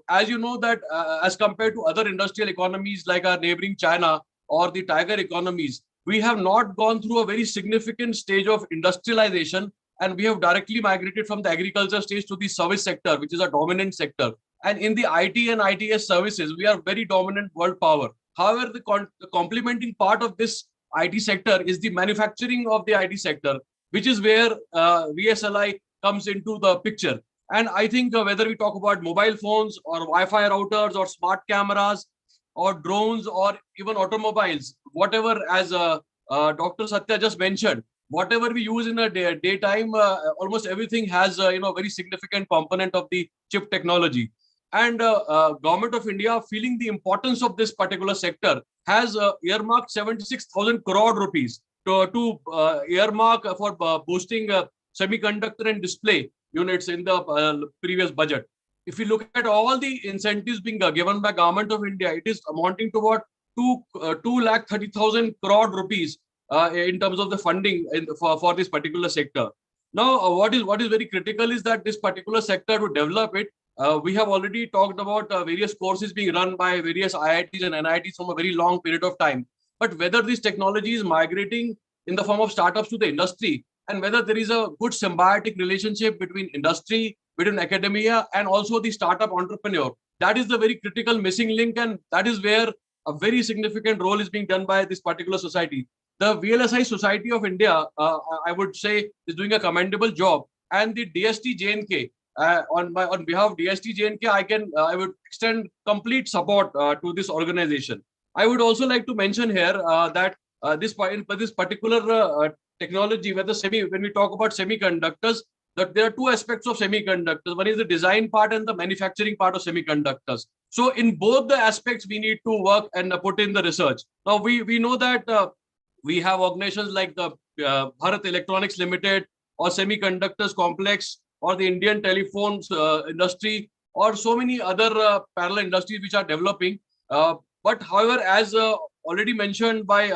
As you know that as compared to other industrial economies like our neighboring China or the tiger economies, we have not gone through a very significant stage of industrialization, and we have directly migrated from the agriculture stage to the service sector, which is a dominant sector. And in the IT and ITS services, we are very dominant world power. However, the complementing part of this IT sector is the manufacturing of the IT sector, which is where VSLI comes into the picture. And I think whether we talk about mobile phones or Wi-Fi routers or smart cameras or drones or even automobiles, whatever as Dr. Satya just mentioned, whatever we use in a daytime, almost everything has very significant component of the chip technology. And Government of India, feeling the importance of this particular sector, has earmarked 76,000 crore rupees to earmark for boosting semiconductor and display units in the previous budget. If you look at all the incentives being given by Government of India, it is amounting to what 2,30,000 crore rupees in terms of the funding for this particular sector. Now, what is very critical is that this particular sector, to develop it, we have already talked about various courses being run by various IITs and NITs from a very long period of time. But whether this technology is migrating in the form of startups to the industry, and whether there is a good symbiotic relationship between industry, between academia, and also the startup entrepreneur, that is the very critical missing link, and that is where a very significant role is being done by this particular society. The VLSI Society of India, I would say, is doing a commendable job, and the DST JNK, on behalf of DST JNK, I would extend complete support to this organization. I would also like to mention here that this particular technology, when we talk about semiconductors, that there are two aspects of semiconductors. One is the design part and the manufacturing part of semiconductors. So in both the aspects, we need to work and put in the research. Now, we know that we have organizations like the Bharat Electronics Limited, or Semiconductors Complex, or the Indian Telephones industry, or so many other parallel industries which are developing. But however, as already mentioned by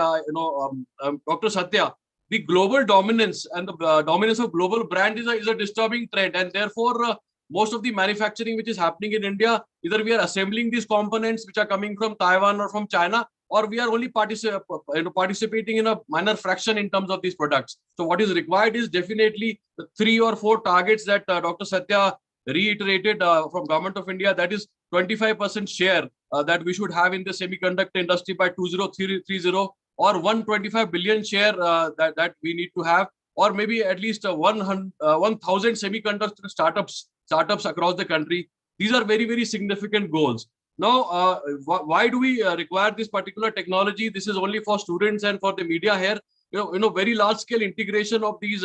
Dr. Satya, the global dominance and the dominance of global brand is a disturbing trend, and therefore most of the manufacturing which is happening in India, either we are assembling these components which are coming from Taiwan or from China, or we are only participating in a minor fraction in terms of these products. So what is required is definitely the 3 or 4 targets that Dr. Satya reiterated from Government of India, that is 25% share that we should have in the semiconductor industry by 2030, or 125 billion share that we need to have, or maybe at least 1,000 semiconductor startups across the country. These are very, very significant goals. Now, why do we require this particular technology? This is only for students and for the media here. Very large scale integration of these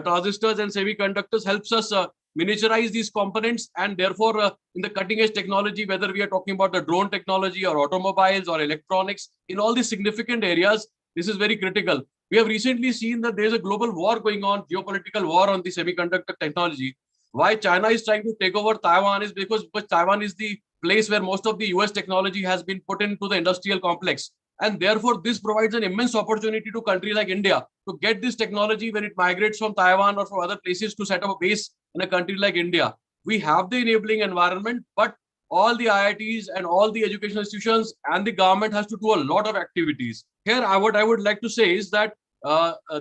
transistors and semiconductors helps us miniaturize these components, and therefore in the cutting edge technology, whether we are talking about the drone technology or automobiles or electronics, in all these significant areas, this is very critical. We have recently seen that there is a global war going on, geopolitical war on the semiconductor technology. Why China is trying to take over Taiwan is because Taiwan is the place where most of the US technology has been put into the industrial complex. And therefore, this provides an immense opportunity to countries like India to get this technology when it migrates from Taiwan or from other places to set up a base in a country like India. We have the enabling environment, but all the IITs and all the educational institutions and the government has to do a lot of activities. Here, what I would like to say is that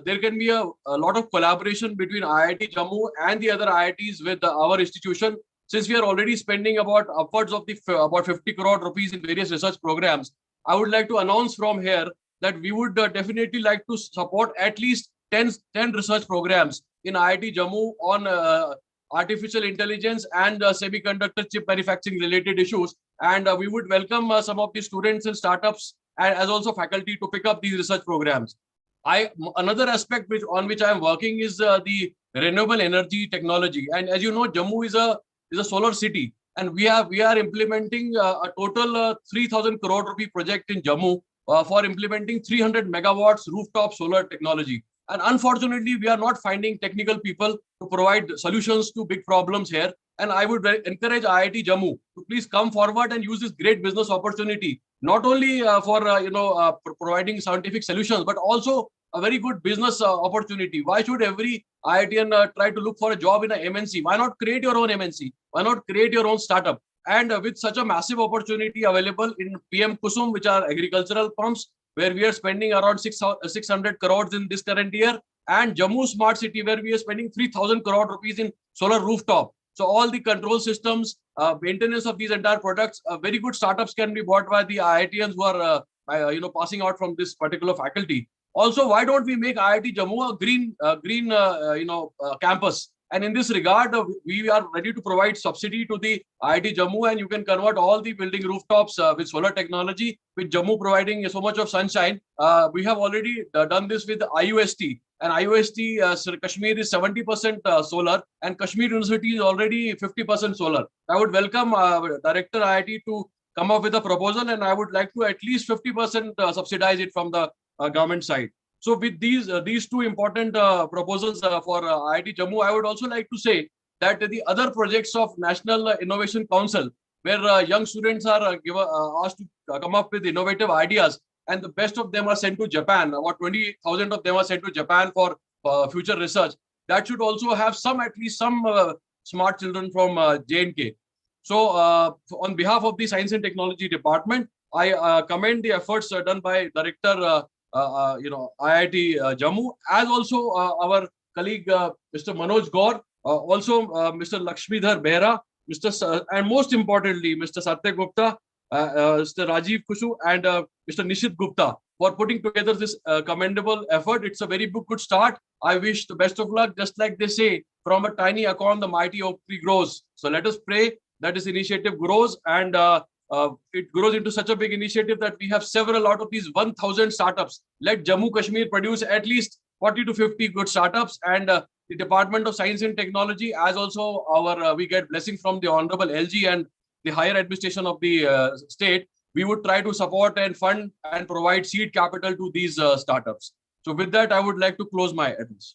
there can be a lot of collaboration between IIT Jammu and the other IITs with our institution. Since we are already spending upwards of about 50 crore rupees in various research programs, I would like to announce from here that we would definitely like to support at least 10 research programs in IIT Jammu on artificial intelligence and semiconductor chip manufacturing related issues. And we would welcome some of the students and startups as also faculty to pick up these research programs. Another aspect on which I am working is the renewable energy technology. And as you know, Jammu is a solar city, and we are implementing a total 3,000 crore rupee project in Jammu for implementing 300 megawatts rooftop solar technology. And unfortunately, we are not finding technical people to provide solutions to big problems here. And I would encourage IIT Jammu to please come forward and use this great business opportunity, not only for providing scientific solutions, but also a very good business opportunity. Why should every IITian try to look for a job in an MNC? Why not create your own MNC? Why not create your own startup? And with such a massive opportunity available in PM Kusum, which are agricultural pumps, where we are spending around 600 crores in this current year, and Jammu Smart City, where we are spending 3,000 crore rupees in solar rooftop. So all the control systems, maintenance of these entire products, very good startups can be bought by the IITians who are passing out from this particular faculty. Also, why don't we make IIT Jammu a green campus? And in this regard, we are ready to provide subsidy to the IIT Jammu, and you can convert all the building rooftops with solar technology, with Jammu providing so much of sunshine. We have already done this with IUST, and IUST Kashmir is 70% solar, and Kashmir University is already 50% solar. I would welcome Director IIT to come up with a proposal, and I would like to at least 50% subsidize it from the government side. So with these two important proposals for IIT Jammu, I would also like to say that the other projects of National Innovation Council, where young students are asked to come up with innovative ideas, and the best of them are sent to Japan. About 20,000 of them are sent to Japan for future research. That should also have at least some smart children from J&K. So on behalf of the Science and Technology Department, I commend the efforts done by Director IIT Jammu, as also our colleague Mr. Manoj Gaur, also Mr. Lakshmidhar Behra, and most importantly, Mr. Satya Gupta, Mr. Rajiv Kushu, and Mr. Nishit Gupta for putting together this commendable effort. It's a very good start. I wish the best of luck. Just like they say, from a tiny acorn, the mighty oak tree grows. So let us pray that this initiative grows, and it grows into such a big initiative that we have several out of these 1,000 startups. Let Jammu Kashmir produce at least 40 to 50 good startups, and the Department of Science and Technology, as also our we get blessing from the Honorable LG and the higher administration of the state. We would try to support and fund and provide seed capital to these startups. So with that, I would like to close my address.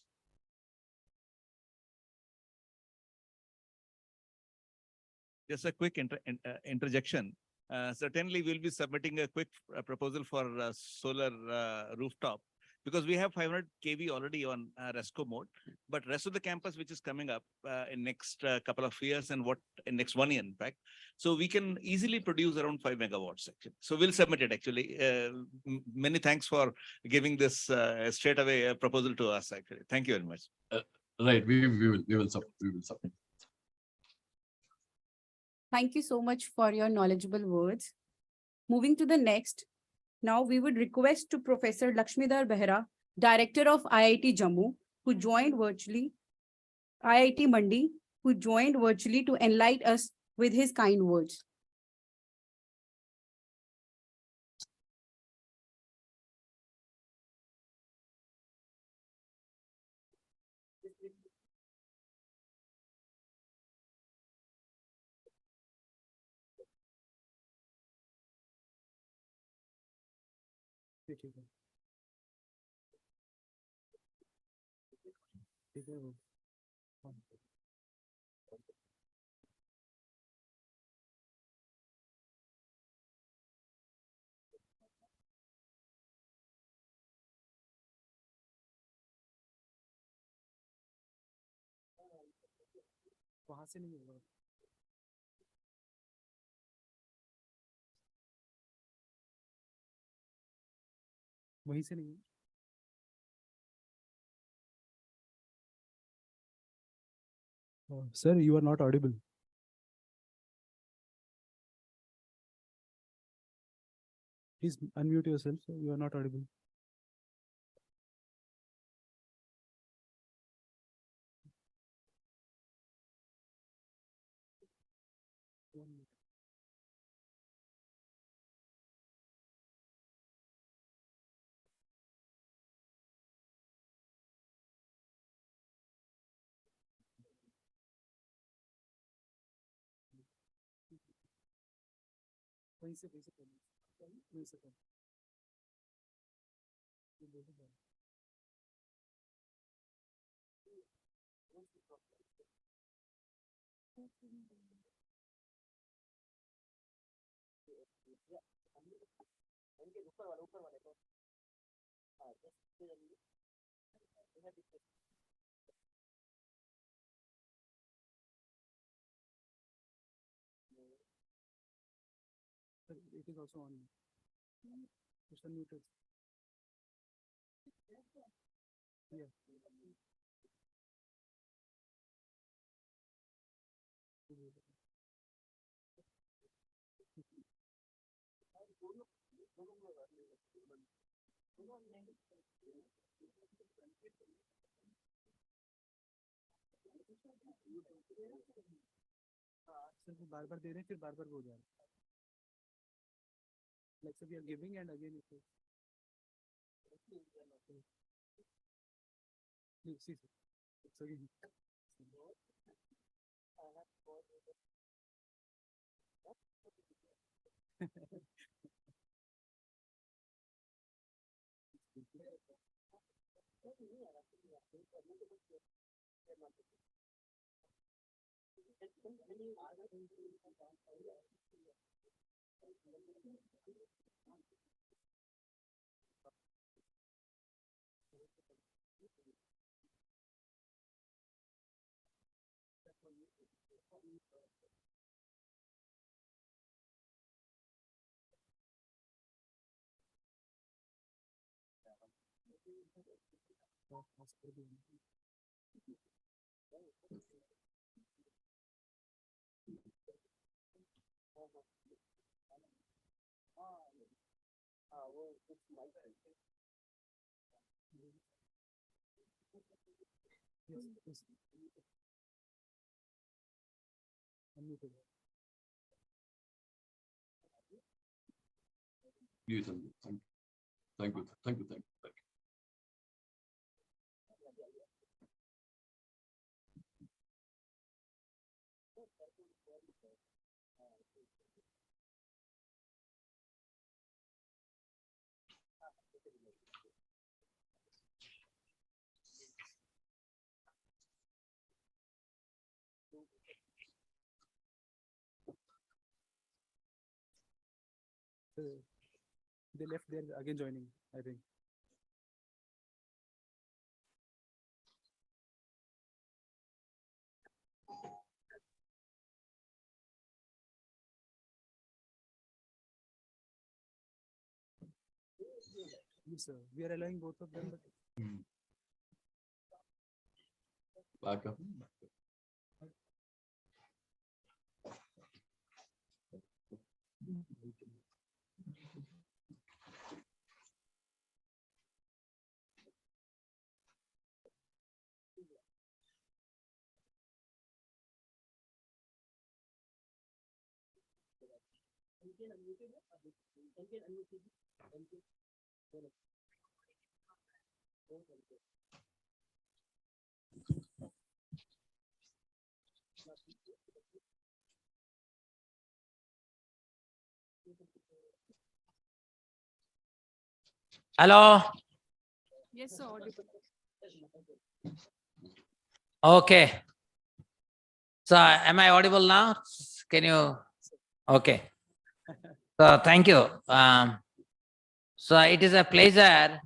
Just a quick interjection. Certainly, we'll be submitting a quick proposal for solar rooftop, because we have 500 kV already on RESCO mode, but rest of the campus which is coming up in next couple of years, and in next 1 year, in fact, so we can easily produce around 5 megawatts actually. So we'll submit it actually. Many thanks for giving this straight away proposal to us actually. Thank you very much. Right, we will submit. Thank you so much for your knowledgeable words. Moving to the next, now we would request to Professor Lakshmidhar Behra, Director of IIT Jammu, who joined virtually, IIT Mandi, who joined virtually to enlighten us with his kind words. वहां से नहीं होगा वहीं से नहीं sir, you are not audible. Please unmute yourself, sir. You are not audible. वहीं से वहीं से It is also on. It's unmuted. Yeah. Sir, वो बार-बार दे रहे हैं, फिर बार-बार वो हो जा रहा है. Like, so we are giving and again it is. Please, see, sir. It's again. Yes, yes. Unmuted. Please, thank you. Thank you. Thank you. Thank you. Thank you. They left there again joining, I think. Yes, sir. We are allowing both of them, but Back up. Hello. Yes, sir. Audible. Okay. So am I audible now? Can you? Okay. So thank you. So it is a pleasure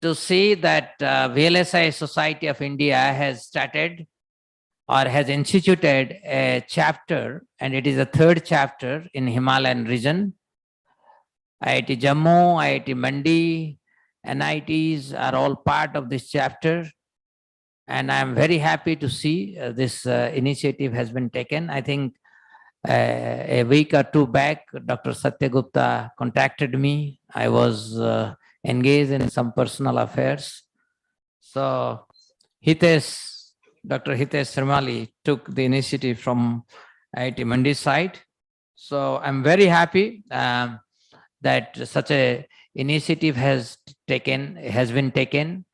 to see that VLSI Society of India has started or has instituted a chapter, and it is the third chapter in Himalayan region. IIT Jammu, IIT Mandi, NITs are all part of this chapter. And I'm very happy to see this initiative has been taken. I think a week or two back, Dr. Satya Gupta contacted me. I was engaged in some personal affairs. So Dr. Hitesh Sharmali took the initiative from IIT Mandi side. So I'm very happy that such a initiative has been taken,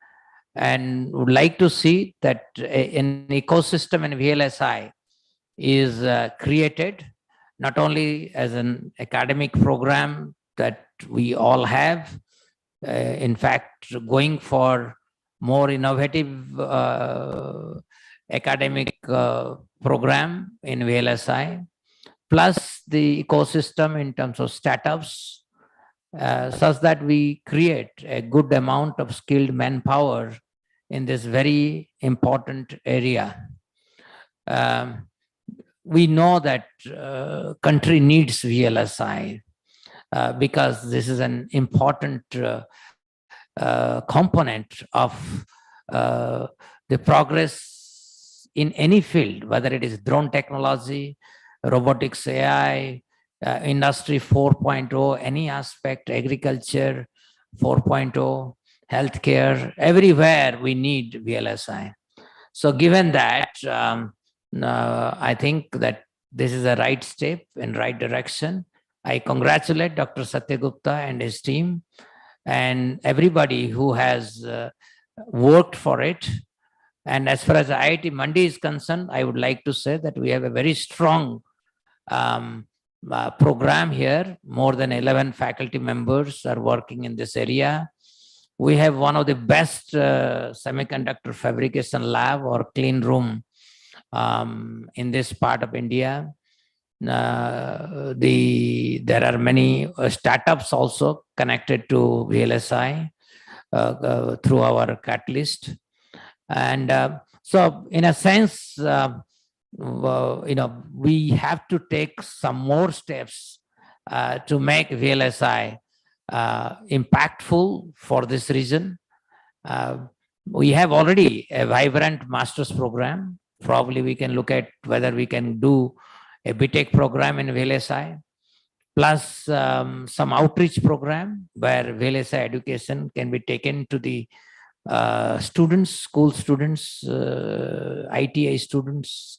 and would like to see that an ecosystem in VLSI is created, not only as an academic program that we all have, in fact, going for more innovative academic program in VLSI, plus the ecosystem in terms of startups, such that we create a good amount of skilled manpower in this very important area. We know that country needs VLSI because this is an important component of the progress in any field, whether it is drone technology, robotics, AI, industry 4.0, any aspect, agriculture 4.0, healthcare, everywhere we need VLSI. So given that, I think that this is a right step in right direction. I congratulate Dr. Satya Gupta and his team and everybody who has worked for it. And as far as IIT Mandi is concerned, I would like to say that we have a very strong program here. More than 11 faculty members are working in this area. We have one of the best semiconductor fabrication lab or clean room in this part of India. There are many startups also connected to VLSI through our catalyst. And so in a sense, we have to take some more steps to make VLSI impactful for this region. We have already a vibrant master's program. Probably we can look at whether we can do a BTech program in VLSI, plus some outreach program where VLSI education can be taken to the students, school students, ITI students,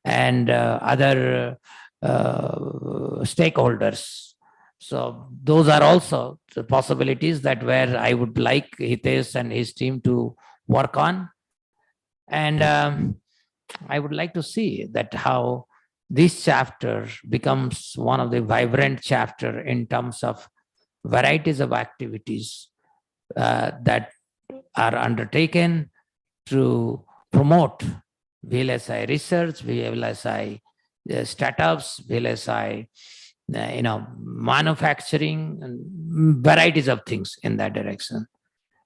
and other stakeholders. So those are also the possibilities that where I would like Hitesh and his team to work on. And I would like to see that how this chapter becomes one of the vibrant chapter in terms of varieties of activities that are undertaken to promote VLSI research, VLSI startups, VLSI, manufacturing, and varieties of things in that direction.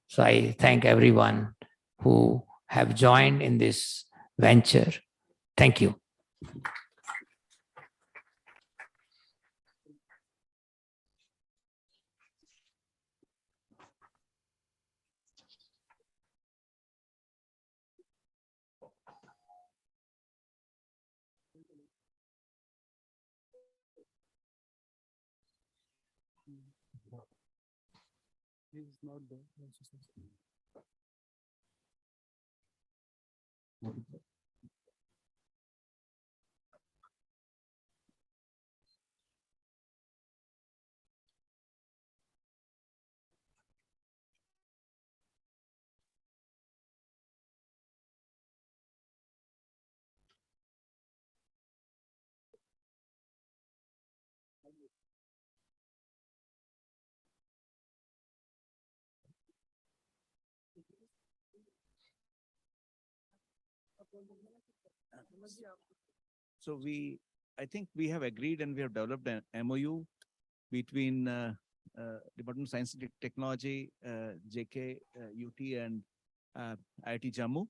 So I thank everyone who have joined in this venture. Thank you. He is not there. So I think we have agreed and we have developed an MOU between Department of Science and Technology, JK, UT, and IIT Jammu.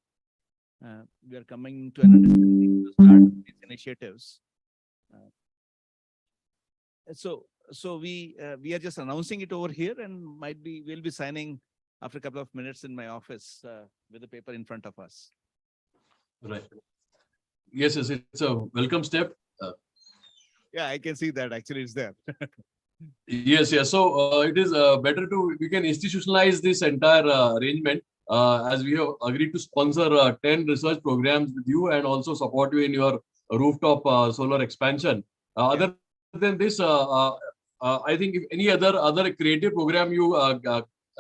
We are coming to an understanding to start these initiatives. So we are just announcing it over here, and we'll be signing after a couple of minutes in my office with the paper in front of us. Right. Yes, it's a welcome step. Yeah, I can see that actually it's there. Yes. So it is better we can institutionalize this entire arrangement as we have agreed to sponsor 10 research programs with you and also support you in your rooftop solar expansion. Other than this, I think if any other creative program you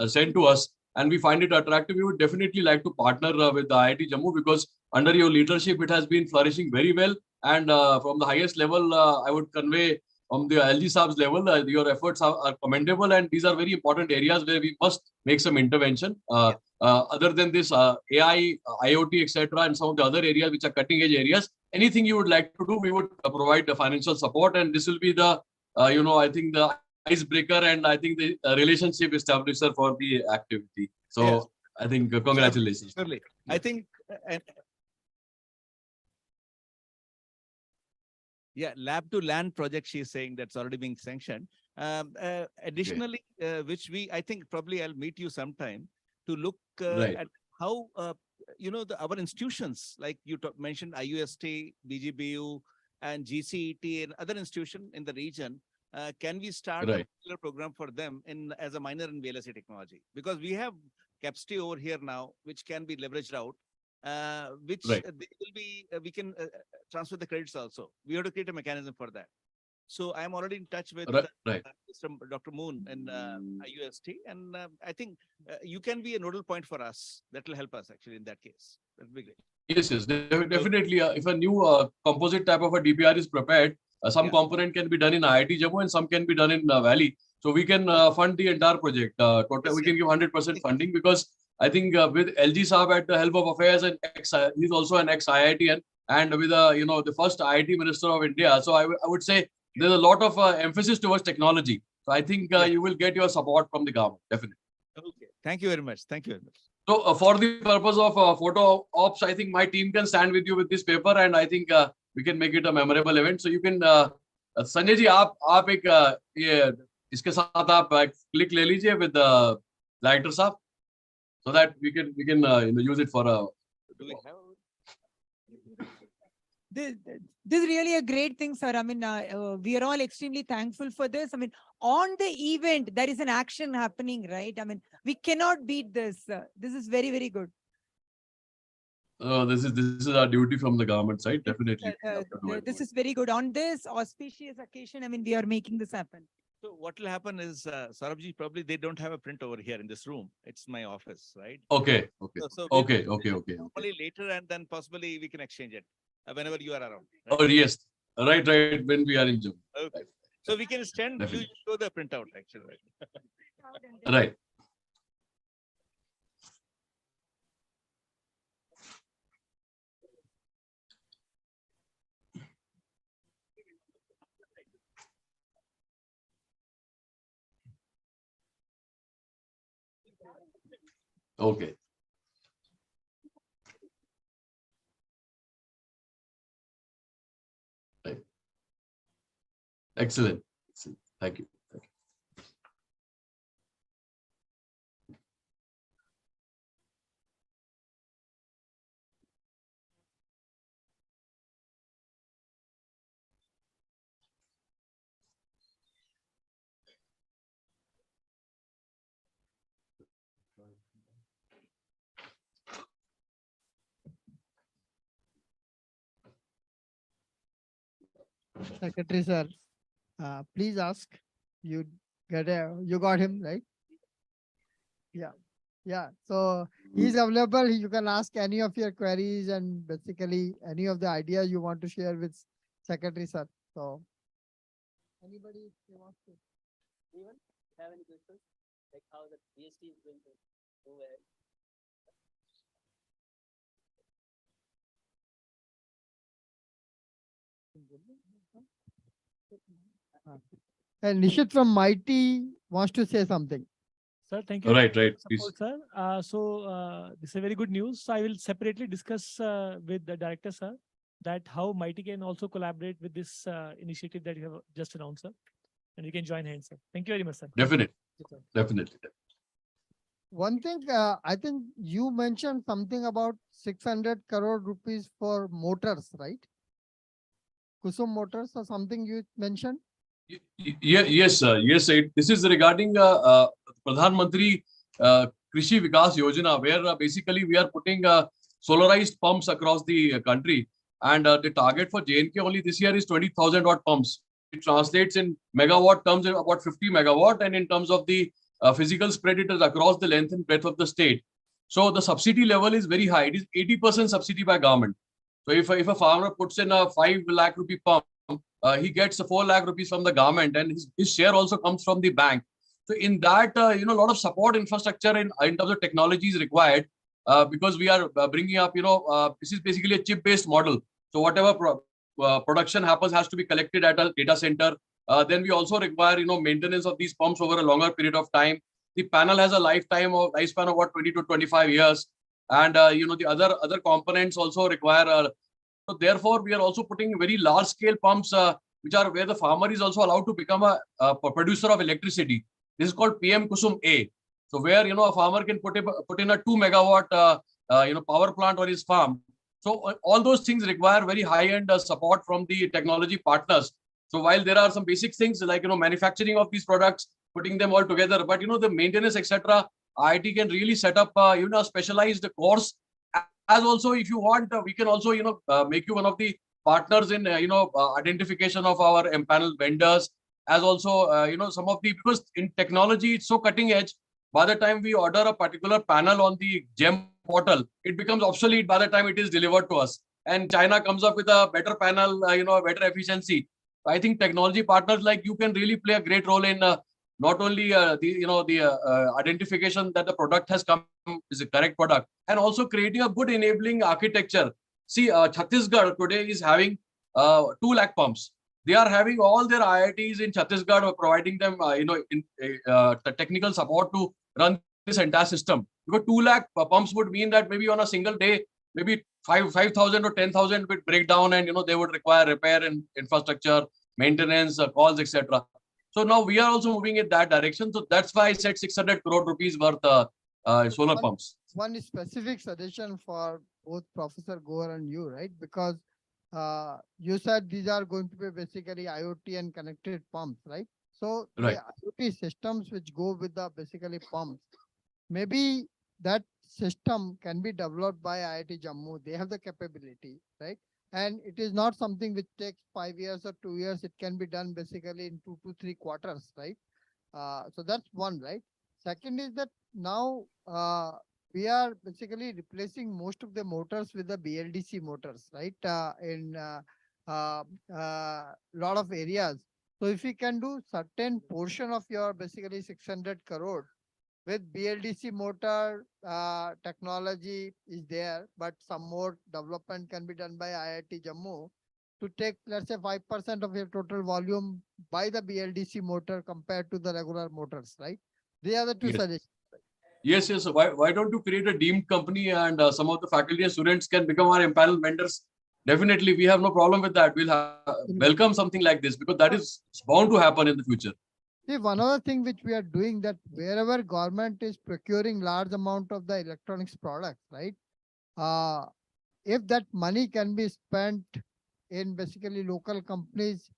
send to us and we find it attractive, we would definitely like to partner with the IIT Jammu, because under your leadership, it has been flourishing very well. And from the highest level, I would convey from the LG Saab's level, your efforts are commendable, and these are very important areas where we must make some intervention. Other than this, AI, IoT, etc., and some of the other areas which are cutting edge areas, anything you would like to do, we would provide the financial support, and this will be the, I think the icebreaker and I think the relationship establisher for the activity. So yes. I think congratulations. Surely. I think. Yeah, lab to land project, she's saying that's already being sanctioned. Additionally, which I think probably I'll meet you sometime to look at how, our institutions, like you mentioned IUST, BGBU, and GCET and other institutions in the region, can we start a particular program for them as a minor in VLSI technology? Because we have capacity over here now, which can be leveraged out. which Right. they will be, we can transfer the credits also. We have to create a mechanism for that. So I'm already in touch with Right. Mr. Dr. Moon and IUST, and I think you can be a nodal point for us. That will help us actually in that case. That will be great. Yes, definitely. If a new composite type of a DPR is prepared, some component can be done in IIT Jammu and some can be done in Valley. So we can fund the entire project. Total, we can give 100% funding, because I think with LG Saab at the help of affairs, and he's also an ex-IITian, and with the first IIT Minister of India. So I would say there's a lot of emphasis towards technology. So I think you will get your support from the government, definitely. Okay. Thank you very much. Thank you very much. So for the purpose of photo ops, I think my team can stand with you with this paper, and I think we can make it a memorable event. So you can, Sanjay ji, आप एक ये इसके साथ आप click ले लीजिए with the lighter साहब, so that we can use it for a. Do we have? This is really a great thing, sir. I mean, we are all extremely thankful for this. I mean, on the event, there is an action happening, right? I mean, we cannot beat this. This is very, very good. This is our duty from the government side, definitely. This is very good. On this auspicious occasion, I mean, we are making this happen. So what will happen is, Saurabhji, probably they don't have a print over here in this room. It's my office, right? Okay. So Okay. Only later, and then possibly we can exchange it whenever you are around. Right? Oh yes, right. When we are in Jammu. Okay. So we can stand. You show the printout actually. Right. Okay. Right. Excellent. Thank you. Secretary sir, please ask. You got him, right? Yeah. So he's available. You can ask any of your queries and basically any of the ideas you want to share with Secretary sir. So anybody wants to Anyone have any questions? Like how the GST is going to move ahead? And Nishit from Mighty wants to say something. Sir, thank you. Right. Support, Please. sir. This is very good news. So I will separately discuss with the director, sir, that how Mighty can also collaborate with this initiative that you have just announced, sir. And we can join hands, sir. Thank you very much, sir. Definitely. Yes, sir. Definitely. One thing, I think you mentioned something about 600 crore rupees for motors, right? Kusum motors or something you mentioned? Yes, sir. Yes, this is regarding Pradhan Mantri Krishi Vikas Yojana, where basically we are putting solarized pumps across the country, and the target for J&K only this year is 20,000 watt pumps. It translates in megawatt terms in about 50 megawatt, and in terms of the physical spread, it is across the length and breadth of the state. So the subsidy level is very high. It is 80% subsidy by government. So if a farmer puts in a 5 lakh rupee pump, he gets 4 lakh rupees from the government, and his share also comes from the bank. So in that, a lot of support infrastructure in terms of technology is required, because we are bringing up, this is basically a chip-based model. So whatever production happens has to be collected at a data center. Then we also require, maintenance of these pumps over a longer period of time. The panel has a lifespan of about 20 to 25 years. And, the other components also require, so therefore, we are also putting very large scale pumps, which are where the farmer is also allowed to become a producer of electricity. This is called PM Kusum A. So where, a farmer can put in a 2 megawatt, power plant on his farm. So all those things require very high-end support from the technology partners. So while there are some basic things like, manufacturing of these products, putting them all together, but, the maintenance, etc., IIT can really set up, a specialized course as also, if you want, we can also, make you one of the partners in, identification of our empaneled vendors, as also, some of the, because in technology, it's so cutting edge. By the time we order a particular panel on the GEM portal, it becomes obsolete by the time it is delivered to us. And China comes up with a better panel, better efficiency. I think technology partners like you can really play a great role in not only the identification that the product has come is a correct product, and also creating a good enabling architecture. See, Chhattisgarh today is having 2 lakh pumps. They are having all their IITs in Chhattisgarh providing them, the technical support to run this entire system. Because 2 lakh pumps would mean that maybe on a single day, maybe 5,000 or 10,000 would break down, and they would require repair and infrastructure, maintenance, calls, etc. So now we are also moving in that direction. So that's why I said 600 crore rupees worth solar pumps. One specific suggestion for both Professor Gohar and you, right? Because you said these are going to be basically IoT and connected pumps, right? So right. The IoT systems which go with the basically pumps, maybe that system can be developed by IIT Jammu. They have the capability, right? And it is not something which takes 5 years or 2 years. It can be done basically in 2 to 3 quarters, right? So that's one, right? Second is that now we are basically replacing most of the motors with the BLDC motors, right? In lot of areas. So if you can do certain portion of your basically 600 crore with BLDC motor technology is there, but some more development can be done by IIT Jammu to take, let's say, 5% of your total volume by the BLDC motor compared to the regular motors, right? They are the two suggestions. Yes. So why don't you create a deemed company, and some of the faculty and students can become our empanel vendors? Definitely, we have no problem with that. We'll welcome something like this, because that is bound to happen in the future. See, one other thing which we are doing, that wherever government is procuring large amount of the electronics products, right? If that money can be spent in basically local companies,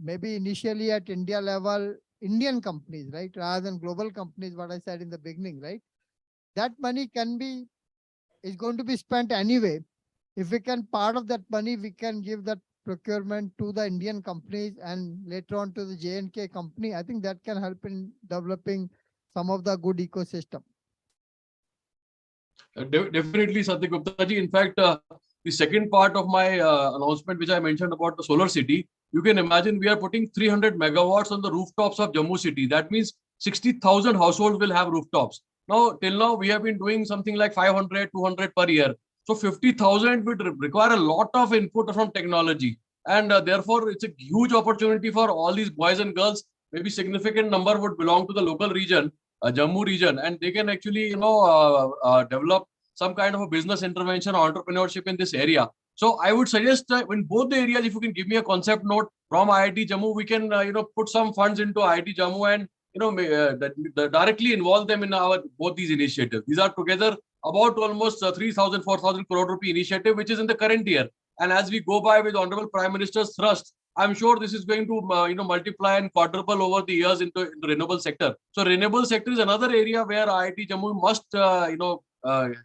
maybe initially at India level, Indian companies, right? Rather than global companies, what I said in the beginning, right? That money is going to be spent anyway. If we can, part of that money, we can give that procurement to the Indian companies and later on to the J&K company. I think that can help in developing some of the good ecosystem. Definitely, Satya Gupta ji. In fact, the second part of my announcement, which I mentioned about the solar city, you can imagine we are putting 300 megawatts on the rooftops of Jammu city. That means 60,000 households will have rooftops. Now, till now, we have been doing something like 500, 200 per year. So 50,000 would require a lot of input from technology. And therefore, it's a huge opportunity for all these boys and girls. Maybe significant number would belong to the local region, Jammu region, and they can actually, develop some kind of a business intervention or entrepreneurship in this area. So I would suggest in both the areas, if you can give me a concept note from IIT Jammu, we can, put some funds into IIT Jammu and, directly involve them in both these initiatives. These are together about almost 3,000, 4,000 crore rupee initiative, which is in the current year. And as we go by with Honorable Prime Minister's thrust, I'm sure this is going to multiply and quadruple over the years into the renewable sector. So renewable sector is another area where IIT Jammu must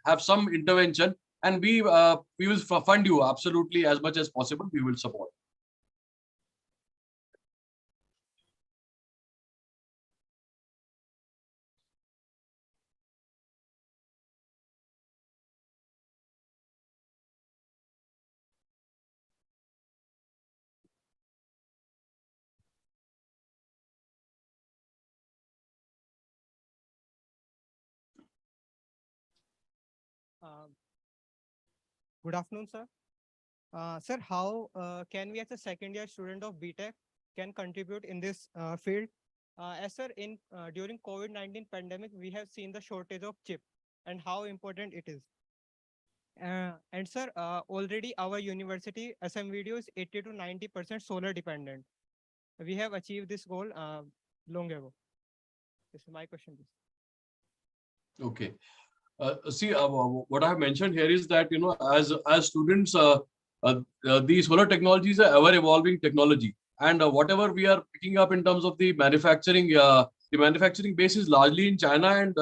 have some intervention, and we will fund you absolutely as much as possible. We will support. Good afternoon, sir. Sir, how can we as a second year student of BTech can contribute in this field? As sir, during COVID-19 pandemic, we have seen the shortage of chip and how important it is. And sir, already our university SM video is 80 to 90% solar dependent. We have achieved this goal long ago. This is my question. Okay. See, what I have mentioned here is that, as students, the solar technology is an ever-evolving technology. And whatever we are picking up in terms of the manufacturing base is largely in China, and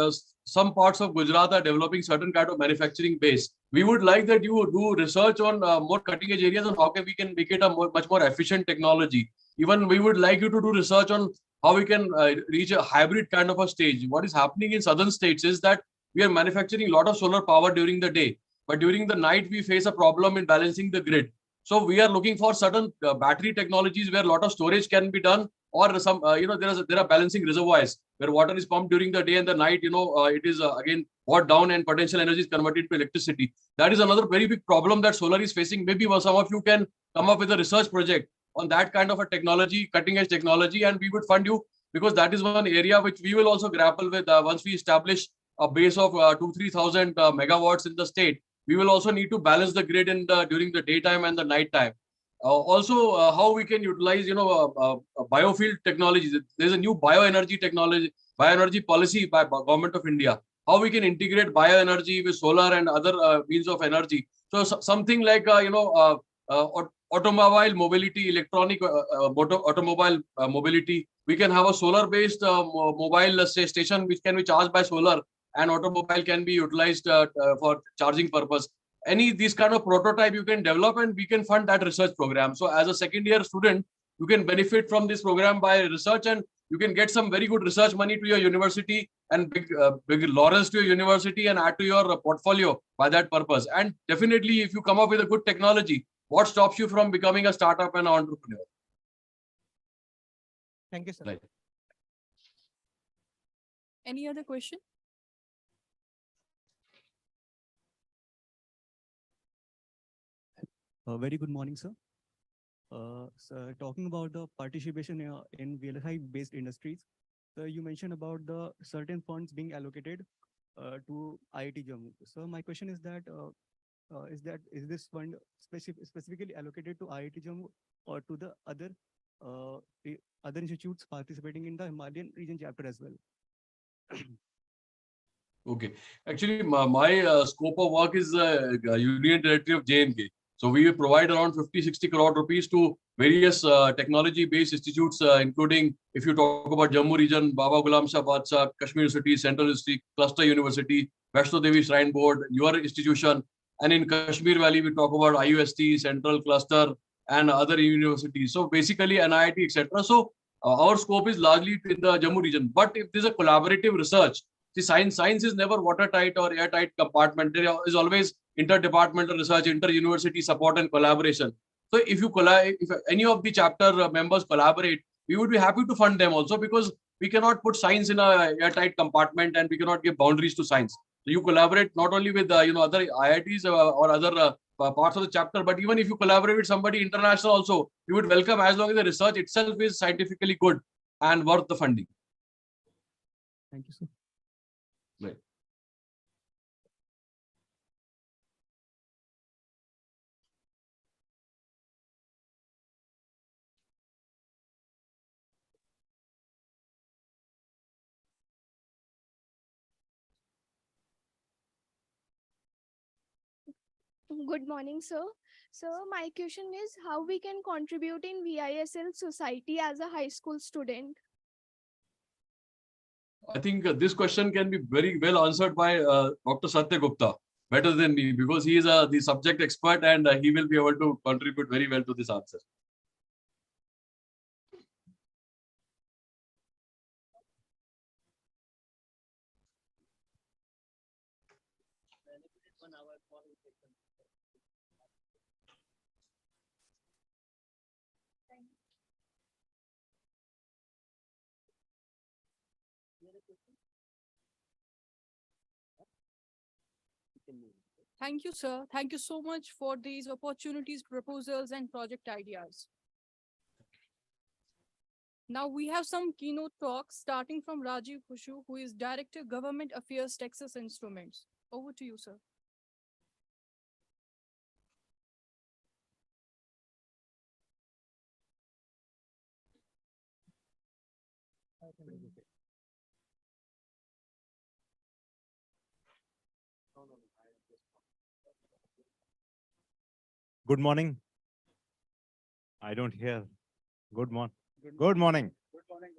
some parts of Gujarat are developing certain kind of manufacturing base. We would like that you do research on more cutting edge areas on how we can make it a much more efficient technology. Even we would like you to do research on how we can reach a hybrid kind of a stage. What is happening in southern states is that we are manufacturing a lot of solar power during the day, but during the night we face a problem in balancing the grid. So we are looking for certain battery technologies where a lot of storage can be done, or some there are balancing reservoirs where water is pumped during the day and the night. It is again brought down and potential energy is converted to electricity. That is another very big problem that solar is facing. Maybe some of you can come up with a research project on that kind of a technology, cutting edge technology, and we would fund you, because that is one area which we will also grapple with once we establish a base of 2,000-3,000 megawatts in the state. We will also need to balance the grid during the daytime and the night time. Also, how we can utilize, biofield technologies. There's a new bioenergy policy by Government of India. How we can integrate bioenergy with solar and other means of energy. So something like, automobile mobility, electronic automobile mobility. We can have a solar-based mobile station which can be charged by solar, and automobile can be utilized for charging purpose. These kind of prototype you can develop, and we can fund that research program. So as a second year student, you can benefit from this program by research, and you can get some very good research money to your university and big laurels to your university and add to your portfolio by that purpose. And definitely, if you come up with a good technology, what stops you from becoming a startup and an entrepreneur? Thank you, sir. Right. Any other question? Very good morning, sir. So talking about the participation in VLSI-based industries, you mentioned about the certain funds being allocated to IIT Jammu. So my question is that is this fund specifically allocated to IIT Jammu or to the other institutes participating in the Himalayan region chapter as well? Okay. Actually, my scope of work is Union Directory of J&K. So we provide around 50-60 crore rupees to various technology-based institutes, including, if you talk about Jammu region, Baba Ghulam Shah Badshah, Kashmir University, Central University, Cluster University, Vaishno Devi Shrine Board, your institution. And in Kashmir Valley, we talk about IUST, Central Cluster, and other universities. So basically NIIT, etc. So our scope is largely in the Jammu region. But if there's a collaborative research, see, science is never watertight or airtight compartment. There is always interdepartmental research, inter-university support and collaboration. So if any of the chapter members collaborate, we would be happy to fund them also, because we cannot put science in a airtight compartment and we cannot give boundaries to science. So you collaborate not only with other IITs or other parts of the chapter, but even if you collaborate with somebody international also, we would welcome, as long as the research itself is scientifically good and worth the funding. Thank you, sir. Right. Good morning, sir. So my question is how we can contribute in VISL society as a high school student? I think this question can be very well answered by Dr. Satya Gupta, better than me, because he is the subject expert, and he will be able to contribute very well to this answer. Thank you, sir. Thank you so much for these opportunities, proposals, and project ideas. Now we have some keynote talks starting from Rajiv Khushu, who is Director Government Affairs Texas Instruments. Over to you, sir. Good morning. I don't hear. Good morning. Good morning. Good morning.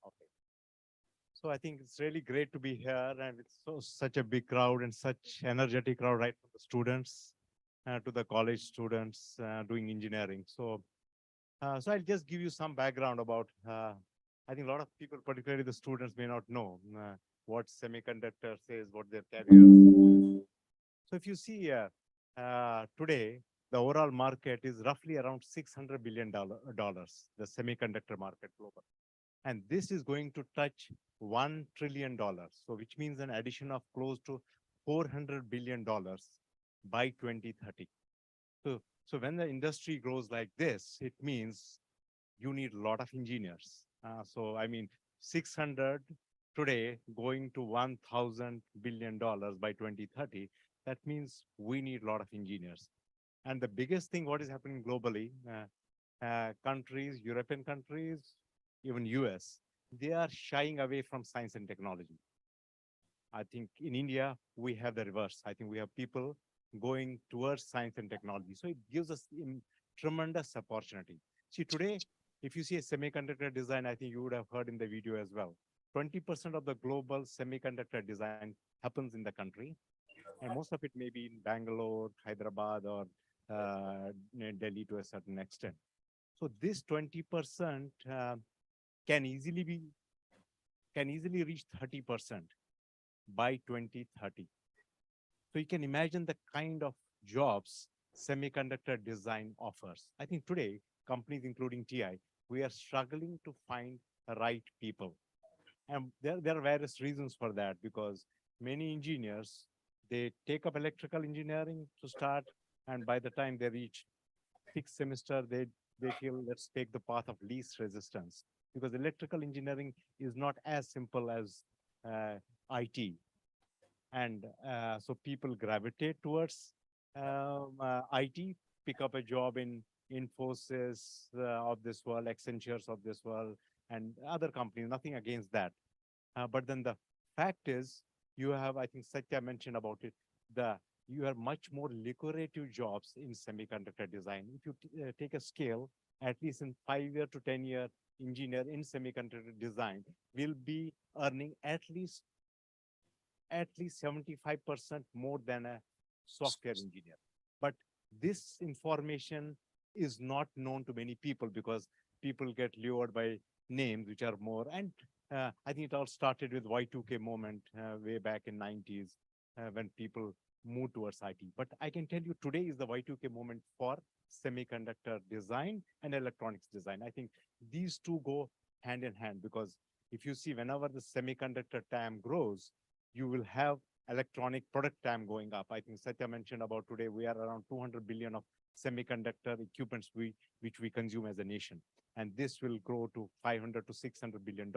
Okay. So I think it's really great to be here, and it's such a big crowd and such energetic crowd, right from the students to the college students doing engineering. So I'll just give you some background about, I think a lot of people, particularly the students, may not know what semiconductors is, what their careers. So if you see today, the overall market is roughly around $600 billion, the semiconductor market global. And this is going to touch $1 trillion. So which means an addition of close to $400 billion by 2030. So when the industry grows like this, it means you need a lot of engineers. So I mean, 600 today going to $1,000 billion by 2030. That means we need a lot of engineers. And the biggest thing, what is happening globally, countries, European countries, even US, they are shying away from science and technology. I think in India, we have the reverse. I think we have people going towards science and technology. So it gives us tremendous opportunity. See, today, if you see a semiconductor design, I think you would have heard in the video as well. 20% of the global semiconductor design happens in the country. And most of it may be in Bangalore, Hyderabad, or Delhi to a certain extent. So this 20% can easily reach 30% by 2030. So you can imagine the kind of jobs semiconductor design offers. I think today, companies including TI, we are struggling to find the right people. And there are various reasons for that, because many engineers, they take up electrical engineering to start, and by the time they reach 6th semester, they feel, let's take the path of least resistance, because electrical engineering is not as simple as IT. And so people gravitate towards IT, pick up a job in Infosys of this world, Accentures of this world, and other companies, nothing against that. But then the fact is, you have, I think Satya mentioned about it, you have much more lucrative jobs in semiconductor design. If you take a scale, at least in 5-year to 10-year engineer in semiconductor design will be earning at least 75% more than a software engineer. But this information is not known to many people, because people get lured by names which are more. And I think it all started with Y2K moment way back in 90s when people moved towards IT. But I can tell you today is the Y2K moment for semiconductor design and electronics design. I think these two go hand in hand, because if you see, whenever the semiconductor TAM grows, you will have electronic product TAM going up. I think Satya mentioned about today, we are around 200 billion of semiconductor equipments which we consume as a nation. And this will grow to $500 to $600 billion.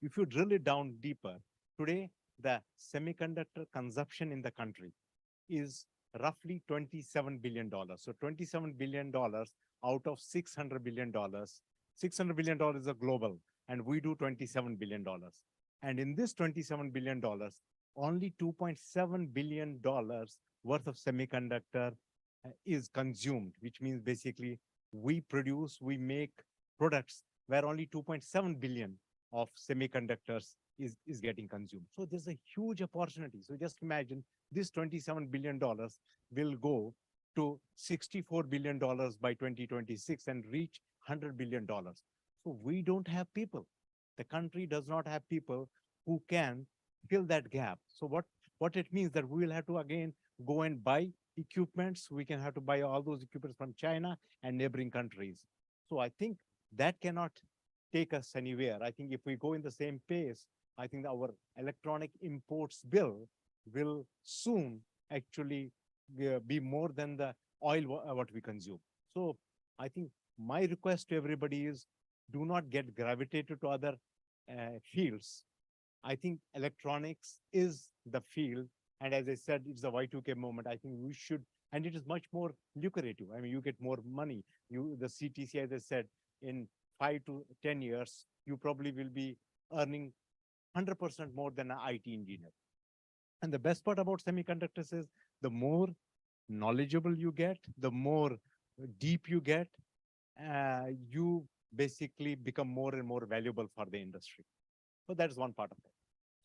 If you drill it down deeper, today, the semiconductor consumption in the country is roughly $27 billion. So $27 billion out of $600 billion. $600 billion is a global, and we do $27 billion. And in this $27 billion, only $2.7 billion worth of semiconductor is consumed, which means basically we make products where only 2.7 billion of semiconductors is getting consumed. So there's a huge opportunity. So just imagine this $27 billion will go to $64 billion by 2026 and reach $100 billion. So we don't have people. The country does not have people who can fill that gap. So what it means that we will have to again go and buy equipments. We can have to buy all those equipments from China and neighboring countries. So I think that cannot take us anywhere. I think if we go in the same pace, I think our electronic imports bill will soon actually be more than the oil what we consume. So I think my request to everybody is, do not get gravitated to other fields. I think electronics is the field. And as I said, it's the Y2K moment. I think we should, and it is much more lucrative. I mean, you get more money. The CTC, as I said, in 5 to 10 years, you probably will be earning 100% more than an IT engineer. And the best part about semiconductors is the more knowledgeable you get, the more deep you get, you basically become more and more valuable for the industry. So that's one part of it.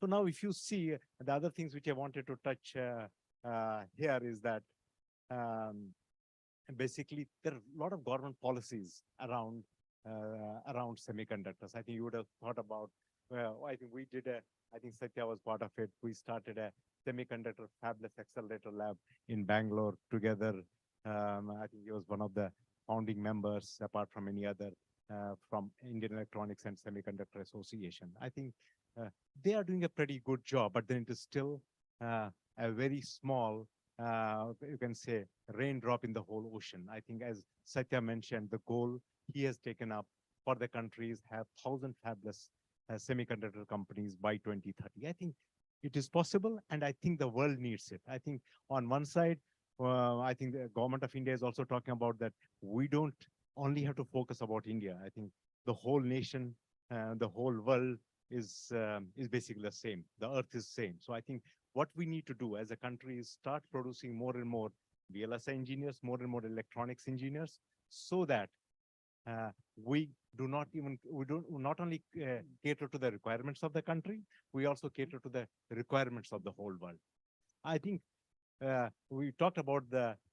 So now if you see the other things which I wanted to touch here is that basically there are a lot of government policies around around semiconductors. I think you would have thought about, well, I think we did I think Satya was part of it. We started a semiconductor fabless accelerator lab in Bangalore together. I think he was one of the founding members, apart from any other, from Indian Electronics and Semiconductor Association. I think they are doing a pretty good job, but then it is still a very small, you can say, raindrop in the whole ocean. I think as Satya mentioned, the goal he has taken up for the countries have 1,000 fabless semiconductor companies by 2030. I think it is possible, and I think the world needs it. I think on one side, I think the government of India is also talking about that we don't only have to focus about India. I think the whole nation, the whole world is basically the same. The earth is same. So I think what we need to do as a country is start producing more and more VLSI engineers, more and more electronics engineers, so that we not only cater to the requirements of the country, we also cater to the requirements of the whole world. I think we talked about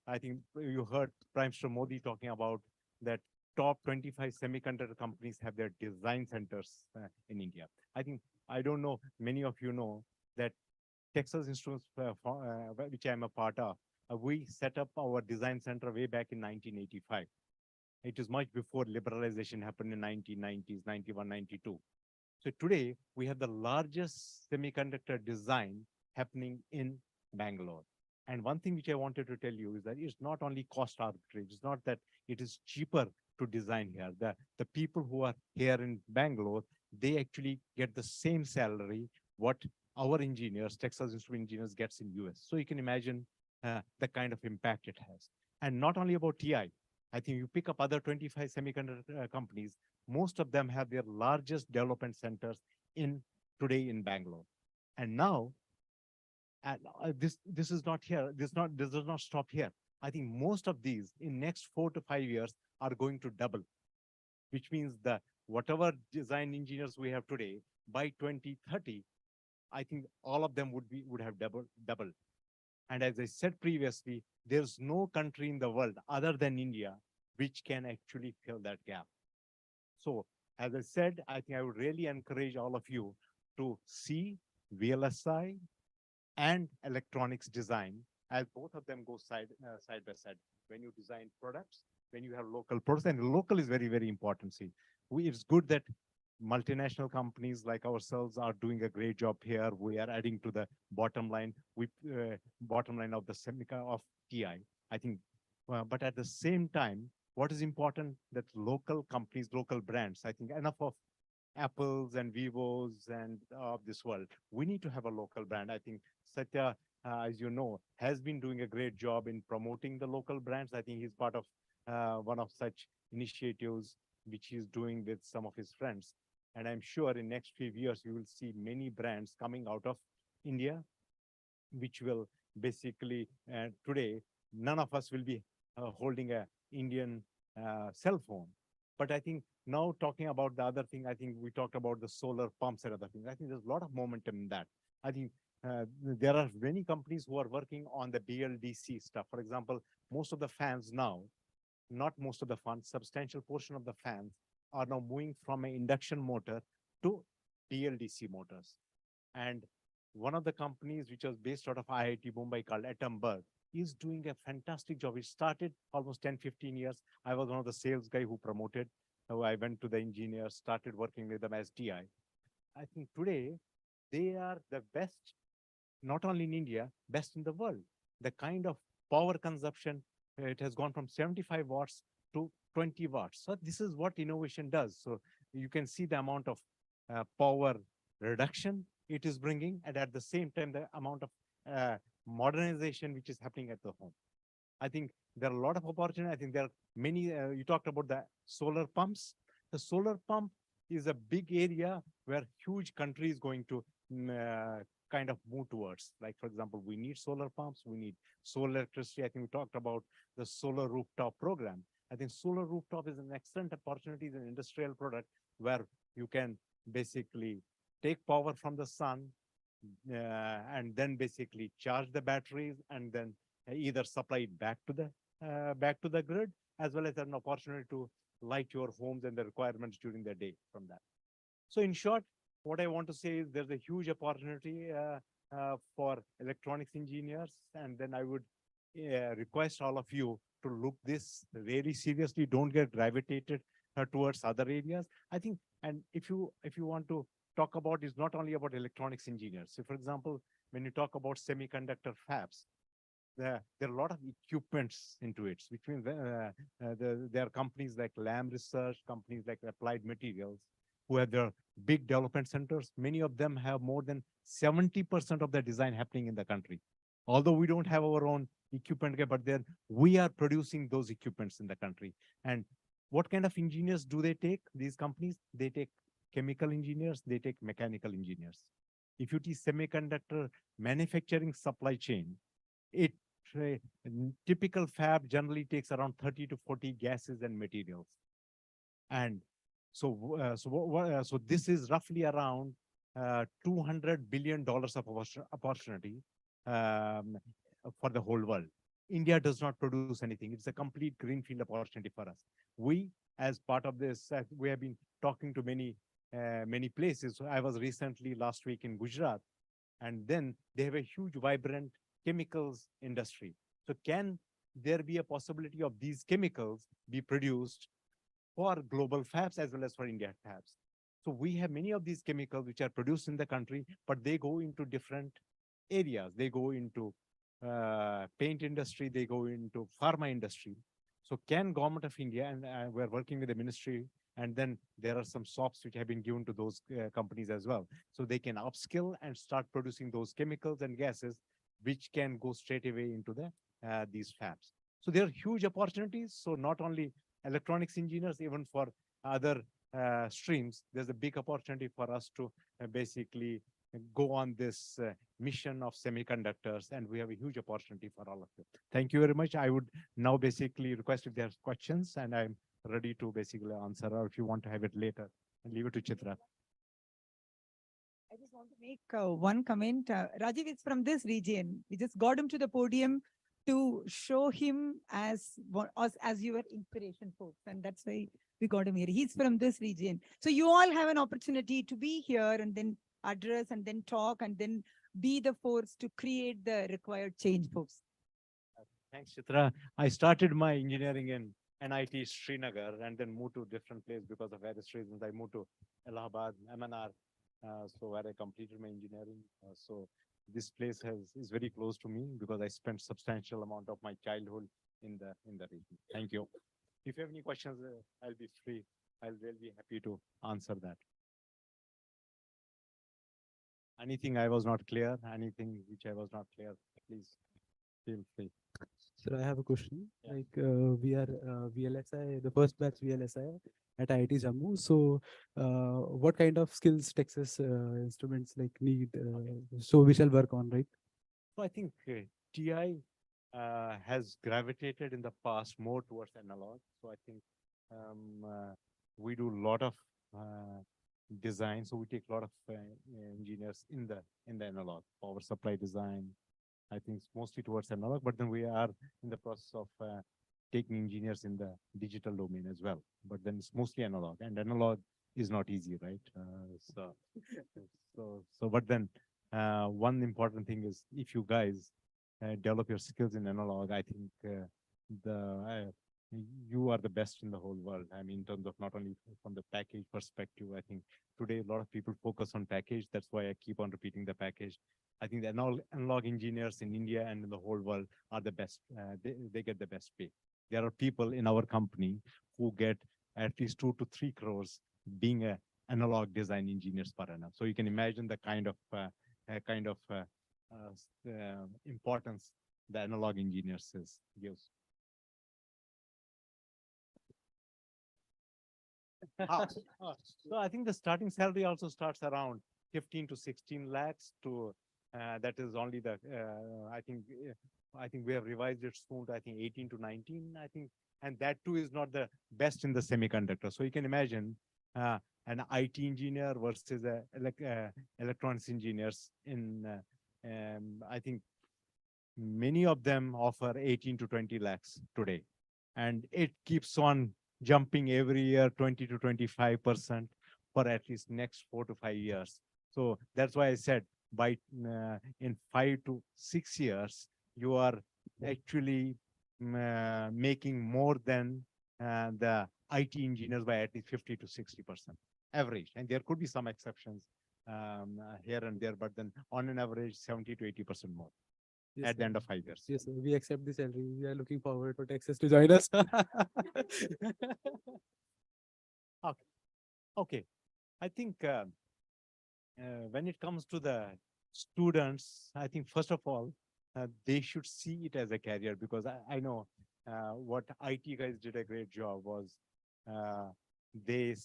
I think you heard Prime Minister Modi talking about that top 25 semiconductor companies have their design centers in India. I think, I don't know, many of you know that Texas Instruments, which I'm a part of, we set up our design center way back in 1985. It is much before liberalization happened in 1990s, 91, 92. So today we have the largest semiconductor design happening in Bangalore. And one thing which I wanted to tell you is that it's not only cost arbitrage. It's not that it is cheaper to design here. The people who are here in Bangalore, they actually get the same salary what our engineers, Texas Instrument engineers, gets in US. So you can imagine the kind of impact it has. And not only about TI. I think you pick up other 25 semiconductor companies, most of them have their largest development centers today in Bangalore. And now, this is not here. This does not stop here. I think most of these in next 4 to 5 years are going to double, which means that whatever design engineers we have today, by 2030, I think all of them would have doubled. And as I said previously, there's no country in the world other than India which can actually fill that gap. So as I said, I think I would really encourage all of you to see VLSI and electronics design as both of them go side by side. When you design products, when you have local products, and local is very, very important. See, it's good that multinational companies like ourselves are doing a great job here. We are adding to the bottom line, bottom line of the of TI. I think, but at the same time, what is important that local companies, local brands, I think enough of Apples and Vivos and of this world. We need to have a local brand. I think Satya, as you know, has been doing a great job in promoting the local brands. I think he's part of one of such initiatives which he's doing with some of his friends. And I'm sure in next few years, you will see many brands coming out of India, which will basically, today, none of us will be holding a Indian cell phone. But I think now talking about the other thing, I think we talked about the solar pumps and other things. I think there's a lot of momentum in that. I think there are many companies who are working on the BLDC stuff. For example, most of the fans now, not most of the fans, substantial portion of the fans are now moving from an induction motor to BLDC motors. And one of the companies which was based out of IIT Mumbai called Atomberg is doing a fantastic job. It started almost 10, 15 years. I was one of the sales guy who promoted. So I went to the engineers, started working with them as TI. I think today they are the best, not only in India, best in the world. The kind of power consumption, it has gone from 75 watts to 20 watts. So this is what innovation does. So you can see the amount of power reduction it is bringing, and at the same time, the amount of modernization which is happening at the home. I think there are a lot of opportunity. I think there are many, you talked about the solar pumps. The solar pump is a big area where huge country is going to kind of move towards. Like, for example, we need solar pumps, we need solar electricity. I think we talked about the solar rooftop program. I think solar rooftop is an excellent opportunity, is an industrial product where you can basically take power from the sun, and then basically charge the batteries and then either supply it back to the grid, as well as an opportunity to light your homes and the requirements during the day from that. So in short, what I want to say is there's a huge opportunity for electronics engineers, and then I would request all of you to look this very seriously. Don't get gravitated towards other areas. I think, and if you want to talk about, it's not only about electronics engineers. So for example, when you talk about semiconductor fabs, there are a lot of equipments into it, which means there are companies like Lam Research, companies like Applied Materials, who have their big development centers. Many of them have more than 70% of the design happening in the country. Although we don't have our own equipment, but then we are producing those equipments in the country. And what kind of engineers do they take, these companies? They take chemical engineers, they take mechanical engineers. If you teach semiconductor manufacturing supply chain, typical fab generally takes around 30 to 40 gases and materials. And so this is roughly around $200 billion of opportunity for the whole world. India does not produce anything. It's a complete greenfield opportunity for us. We, as part of this, we have been talking to many places. So I was recently last week in Gujarat, and then they have a huge, vibrant chemicals industry. So can there be a possibility of these chemicals be produced for global fabs as well as for India fabs? So we have many of these chemicals which are produced in the country, but they go into different areas. They go into paint industry, they go into pharma industry. So can government of India, and we're working with the ministry, and then there are some SOPs which have been given to those companies as well. So they can upskill and start producing those chemicals and gases which can go straight away into these fabs. So there are huge opportunities. So not only electronics engineers, even for other streams, there's a big opportunity for us to basically go on this mission of semiconductors, and we have a huge opportunity for all of you. Thank you very much. I would now basically request if there's questions, and I'm ready to basically answer, or if you want to have it later, and leave it to Chitra. I just want to make one comment. Rajiv is from this region. We just got him to the podium to show him as your inspiration folks, and that's why we got him here. He's from this region. So you all have an opportunity to be here and then address and then talk and then be the force to create the required change, folks. Thanks, Chitra. I started my engineering in NIT Srinagar and then moved to different place because of various reasons. I moved to Allahabad, MNR, so where I completed my engineering. So this place is very close to me because I spent substantial amount of my childhood in the region. Thank you. If you have any questions, I'll be free. I'll really be happy to answer that. Anything I was not clear, anything which I was not clear, please feel free. Sir, I have a question. Yeah. Like we are VLSI, the first batch VLSI at IIT Jammu. So what kind of skills Texas instruments like need? So we shall work on, right? So I think TI has gravitated in the past more towards analog. So I think we do a lot of design. So we take a lot of engineers in the analog power supply design. I think it's mostly towards analog, but then we are in the process of taking engineers in the digital domain as well. But then it's mostly analog, and analog is not easy, right? But then one important thing is if you guys develop your skills in analog, I think you are the best in the whole world. I mean, in terms of not only from the package perspective, I think today a lot of people focus on package. That's why I keep on repeating the package. I think the analog engineers in India and in the whole world are the best. They get the best pay. There are people in our company who get at least 2 to 3 crores being an analog design engineers per annum. So you can imagine the kind of importance the analog engineers gives. So I think the starting salary also starts around 15 to 16 lakhs to that is only the I think we have revised it soon to I think 18 to 19 I think, and that too is not the best in the semiconductor. So you can imagine an IT engineer versus electronics engineers I think many of them offer 18 to 20 lakhs today. And it keeps on jumping every year, 20 to 25% for at least next 4 to 5 years. So that's why I said by in 5 to 6 years, you are actually making more than the IT engineers by at least 50 to 60% average. And there could be some exceptions here and there, but then on an average, 70 to 80% more. Yes, At the end of 5 years. Yes, sir. We accept the salary. We are looking forward for Texas to join us. Okay. Okay. I think when it comes to the students, I think first of all, they should see it as a career, because I know what IT guys did a great job was there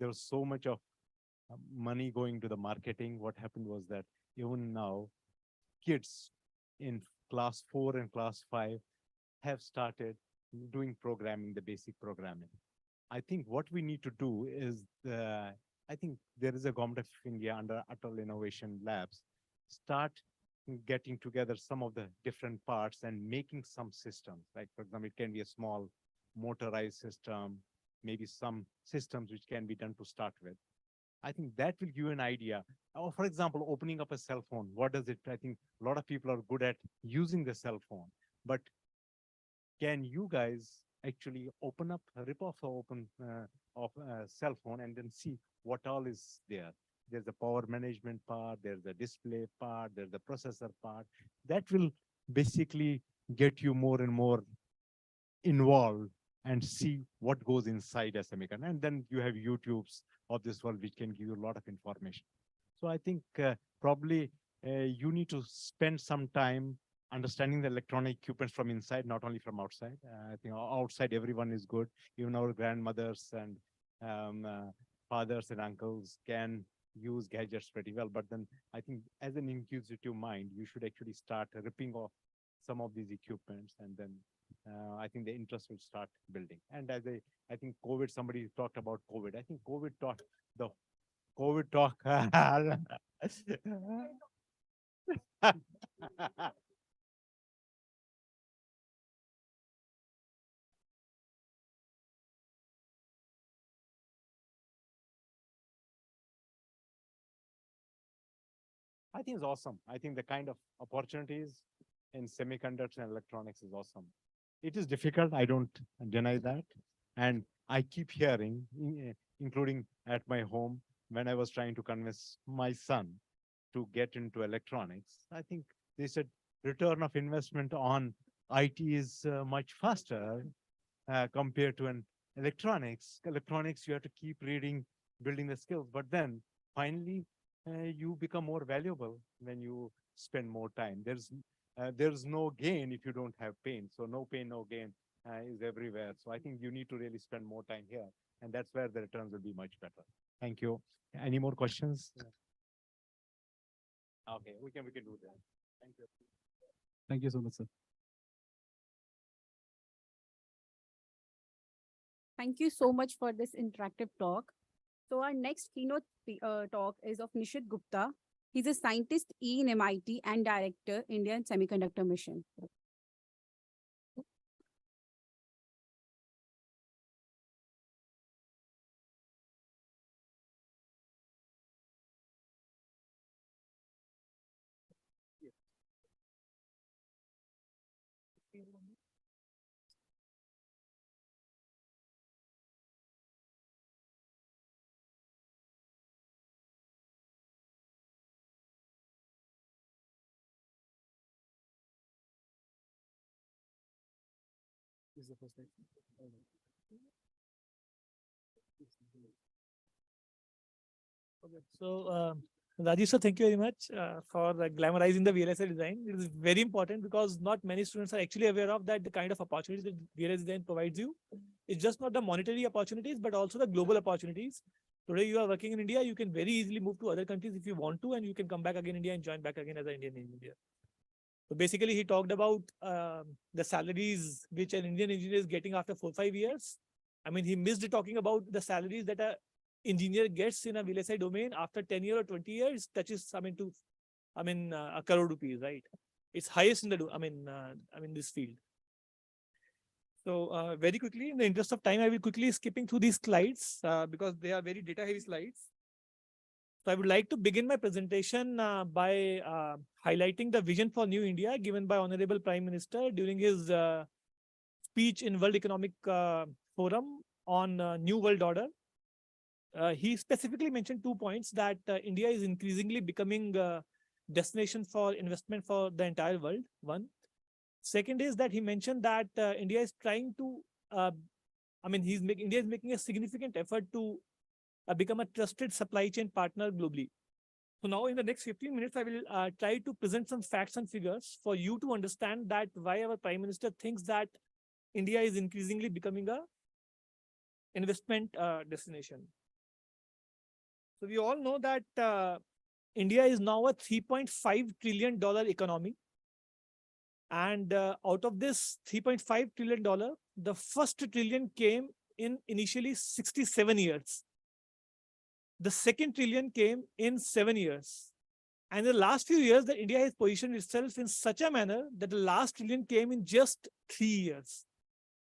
was so much of money going to the marketing. What happened was that even now, kids in class 4 and class 5 have started doing programming, the basic programming. I think what we need to do is, I think there is a Government of India under Atal Innovation Labs, start getting together some of the different parts and making some systems. Like, for example, it can be a small motorized system, maybe some systems which can be done to start with. I think that will give you an idea. Or, for example, opening up a cell phone. What does it? I think a lot of people are good at using the cell phone, but can you guys actually open up, rip off the open of a cell phone and then see what all is there? There's the power management part, there's the display part, there's the processor part. That will basically get you more and more involved and see what goes inside a semiconductor. And then you have YouTubes of this world, which can give you a lot of information. So I think probably you need to spend some time understanding the electronic equipment from inside, not only from outside. I think outside everyone is good. Even our grandmothers and fathers and uncles can use gadgets pretty well. But then I think as an inquisitive mind, you should actually start ripping off some of these equipments, and then I think the interest will start building. And as I think COVID, somebody talked about COVID. I think COVID talk. I think it's awesome. I think the kind of opportunities in semiconductors and electronics is awesome. It is difficult, I don't deny that. And I keep hearing, including at my home, when I was trying to convince my son to get into electronics, I think they said return of investment on IT is much faster compared to an electronics. Electronics, you have to keep reading, building the skills, but then finally you become more valuable when you spend more time. There's no gain if you don't have pain. So no pain, no gain is everywhere. So I think you need to really spend more time here, and that's where the returns will be much better. Thank you. Any more questions? Okay, we can do that. Thank you. Thank you so much, sir. Thank you so much for this interactive talk. So our next keynote talk is of Nishit Gupta. He's a scientist in MIT and director, Indian Semiconductor Mission. This is the first time. Okay. So, Rajesh sir, thank you very much for glamorizing the VLSI design. It is very important because not many students are actually aware of that the kind of opportunities that VLSI design provides you. It's just not the monetary opportunities, but also the global opportunities. Today you are working in India, you can very easily move to other countries if you want to, and you can come back again in India and join back again as an Indian engineer. So basically, he talked about the salaries which an Indian engineer is getting after 4 or 5 years, I mean, he missed talking about the salaries that a engineer gets in a VLSI domain after 10 years or 20 years, touches, a crore rupees, right? It's highest in the, this field. So very quickly, in the interest of time, I will quickly skipping through these slides because they are very data heavy slides. So I would like to begin my presentation by highlighting the vision for New India given by Honorable Prime Minister during his speech in World Economic Forum on New World Order. He specifically mentioned 2 points that India is increasingly becoming a destination for investment for the entire world. One. Second is that he mentioned that India is trying to, India is making a significant effort to become a trusted supply chain partner globally. So now in the next 15 minutes, I will try to present some facts and figures for you to understand that why our Prime Minister thinks that India is increasingly becoming a investment destination. So we all know that India is now a $3.5 trillion economy. And out of this $3.5 trillion, the first trillion came in initially 67 years. The second trillion came in 7 years. And in the last few years, that India has positioned itself in such a manner that the last trillion came in just 3 years.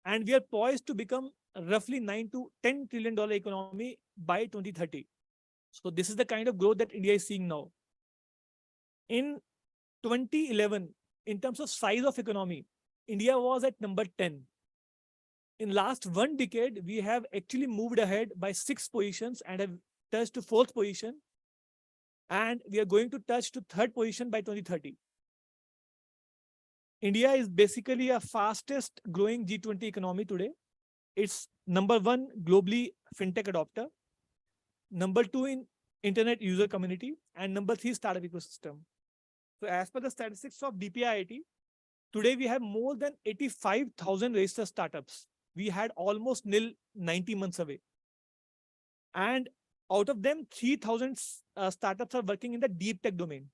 And we are poised to become roughly $9 to $10 trillion economy by 2030. So this is the kind of growth that India is seeing now. In 2011, in terms of size of economy, India was at number 10. In last 1 decade, we have actually moved ahead by 6 positions and have touched to 4th position. And we are going to touch to 3rd position by 2030. India is basically a fastest growing G20 economy today. It's number 1 globally fintech adopter, number 2 in internet user community, and number 3 startup ecosystem. So as per the statistics of DPIIT, today we have more than 85,000 registered startups. We had almost nil 90 months away. And out of them, 3,000 startups are working in the deep tech domain,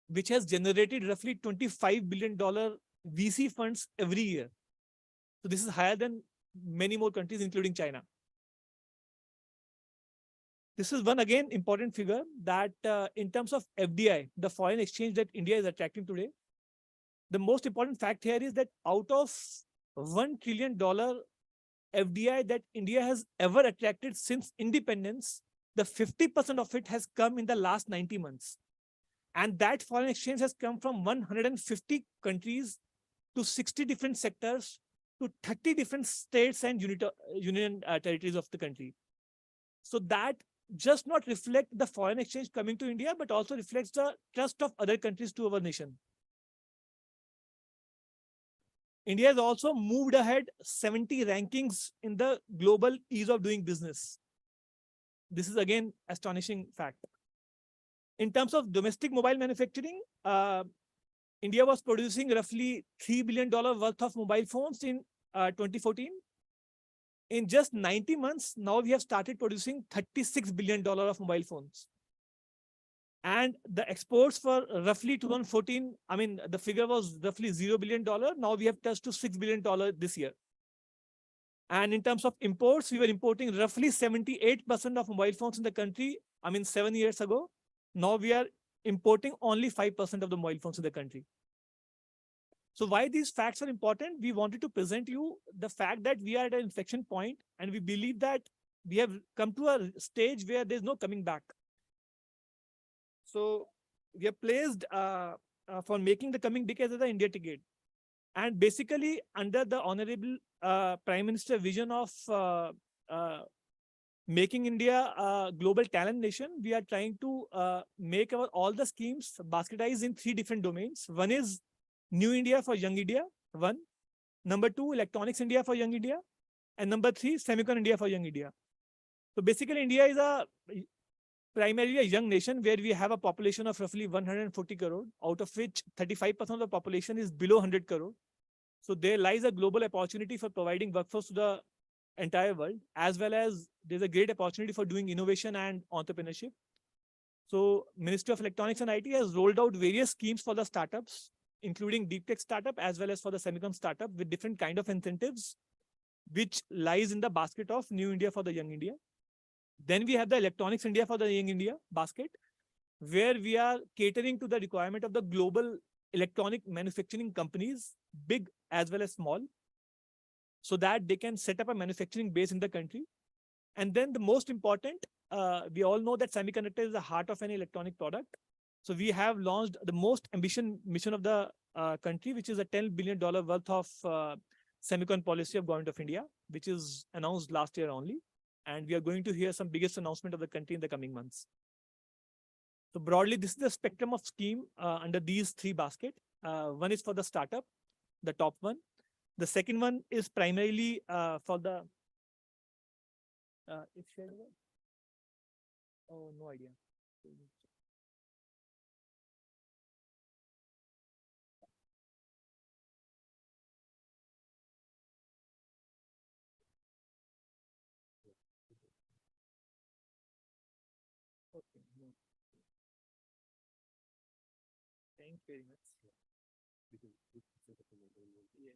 which has generated roughly $25 billion VC funds every year. So this is higher than many more countries, including China. This is one, again, important figure that in terms of FDI, the foreign exchange that India is attracting today, the most important fact here is that out of $1 trillion FDI that India has ever attracted since independence, the 50% of it has come in the last 90 months. And that foreign exchange has come from 150 countries to 60 different sectors to 30 different states and union territories of the country. So that just not reflect the foreign exchange coming to India, but also reflects the trust of other countries to our nation. India has also moved ahead 70 rankings in the global ease of doing business. This is again astonishing fact. In terms of domestic mobile manufacturing, India was producing roughly $3 billion worth of mobile phones in 2014. In just 90 months, now we have started producing $36 billion of mobile phones. And the exports for roughly 2014, the figure was roughly $0 billion. Now we have touched to $6 billion this year. And in terms of imports, we were importing roughly 78% of mobile phones in the country, 7 years ago. Now we are importing only 5% of the mobile phones in the country. So why these facts are important? We wanted to present you the fact that we are at an inflection point, and we believe that we have come to a stage where there's no coming back. So we are placed for making the coming decade as the India ticket. And basically under the Honorable Prime Minister vision of making India a global talent nation, we are trying to make all the schemes basketized in 3 different domains. One is New India for Young India, 1. Number 2, Electronics India for Young India. And number 3, Semiconductor India for Young India. So basically India is primarily a young nation where we have a population of roughly 140 crore, out of which 35% of the population is below 100 crore. So there lies a global opportunity for providing workforce to the entire world, as well as there's a great opportunity for doing innovation and entrepreneurship. So Ministry of Electronics and IT has rolled out various schemes for the startups, including deep tech startup, as well as for the semiconductor startup with different kind of incentives. which lies in the basket of New India for the Young India. Then we have the Electronics India for the Young India basket, where we are catering to the requirement of the global electronic manufacturing companies, big as well as small, so that they can set up a manufacturing base in the country. And then the most important, we all know that semiconductor is the heart of any electronic product. So we have launched the most ambitious mission of the country, which is a $10 billion worth of semicon policy of Government of India, which is announced last year only. And we are going to hear some biggest announcement of the country in the coming months. So broadly, this is the spectrum of scheme under these three baskets. One is for the startup, the top one. The second one is primarily for the if shared over? Oh, no idea. Okay. No. Thank you very much. Yes.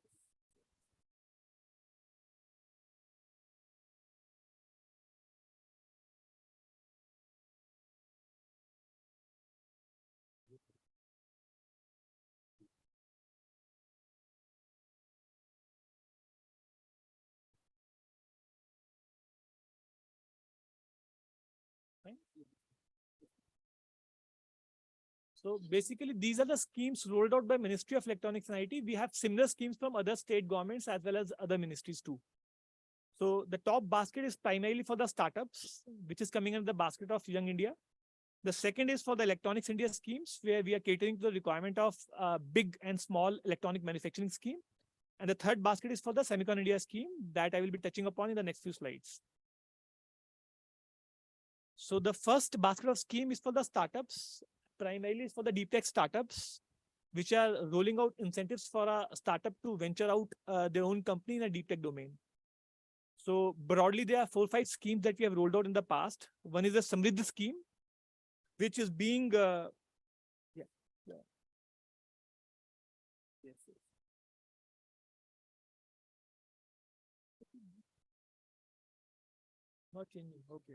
Fine. So basically, these are the schemes rolled out by Ministry of Electronics and IT. We have similar schemes from other state governments as well as other ministries too. So the top basket is primarily for the startups, which is coming in the basket of Young India. The second is for the Electronics India schemes, where we are catering to the requirement of big and small electronic manufacturing scheme. And the third basket is for the Semicon India scheme that I will be touching upon in the next few slides. So the first basket of scheme is for the startups, primarily is for the deep tech startups, which are rolling out incentives for a startup to venture out their own company in a deep tech domain. So broadly, there are 4 or 5 schemes that we have rolled out in the past. One is the Samriddhi scheme, which is being yes. Not changing. Okay.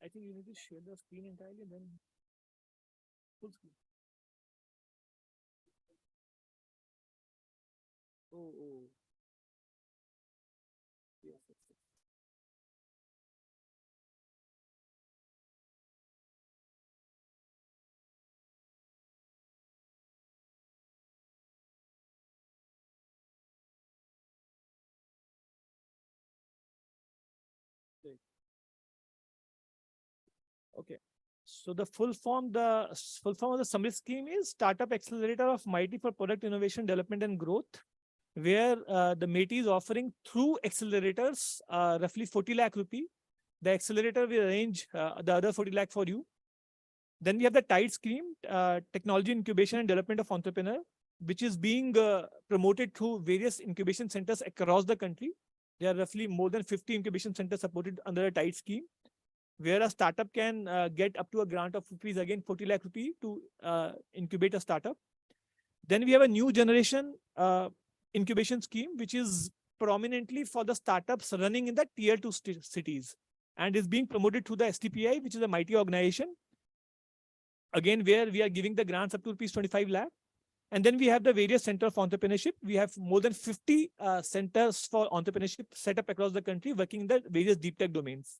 I think you need to share the screen entirely and then full screen. Oh. Yes. Okay. So the full form of the Samriddhi scheme is Startup Accelerator of MIT for Product Innovation, Development and Growth, where the MIT is offering through accelerators roughly 40 lakh rupee. The accelerator will arrange the other 40 lakh for you. Then we have the TIDE scheme, Technology Incubation and Development of Entrepreneur, which is being promoted through various incubation centers across the country. There are roughly more than 50 incubation centers supported under a TIDE scheme, where a startup can get up to a grant of rupees, again 40 lakh rupee to incubate a startup. Then we have a new generation incubation scheme, which is prominently for the startups running in the tier 2 cities and is being promoted through the STPI, which is a mighty organization. Again, where we are giving the grants up to rupees 25 lakh. And then we have the various centers for entrepreneurship. We have more than 50 centers for entrepreneurship set up across the country, working in the various deep tech domains.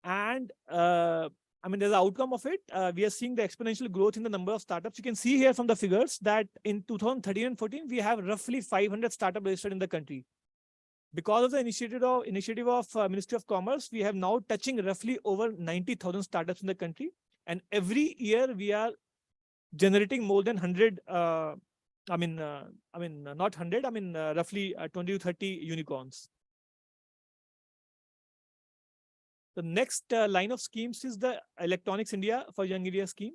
And there's an outcome of it. We are seeing the exponential growth in the number of startups. You can see here from the figures that in 2013 and 14, we have roughly 500 startups registered in the country. Because of the initiative of Ministry of Commerce, we have now touching roughly over 90,000 startups in the country. And every year we are generating more than 100, roughly 20 to 30 unicorns. The next line of schemes is the Electronics India for Young India scheme.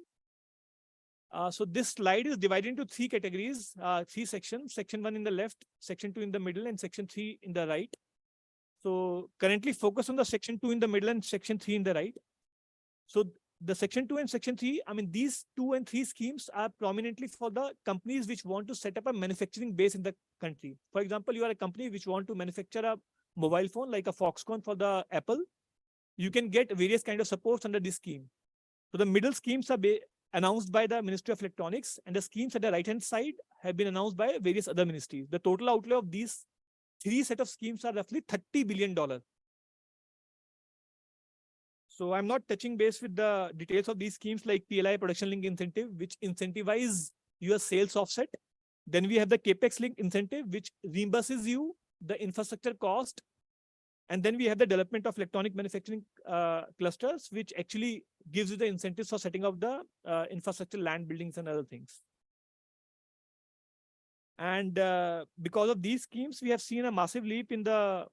So this slide is divided into 3 categories, 3 sections. Section 1 in the left, section 2 in the middle, and section 3 in the right. So currently focus on the section 2 in the middle and section 3 in the right. So the section 2 and section 3, I mean, these 2 and 3 schemes are prominently for the companies which want to set up a manufacturing base in the country. For example, you are a company which want to manufacture a mobile phone like a Foxconn for the Apple. You can get various kind of supports under this scheme. So the middle schemes are announced by the Ministry of Electronics, and the schemes at the right-hand side have been announced by various other ministries. The total outlay of these 3 set of schemes are roughly $30 billion. So I'm not touching base with the details of these schemes like PLI production link incentive, which incentivize your sales offset. Then we have the capex link incentive, which reimburses you the infrastructure cost. And then we have the development of electronic manufacturing clusters, which actually gives you the incentives for setting up the infrastructure, land, buildings, and other things. And because of these schemes, we have seen a massive leap in the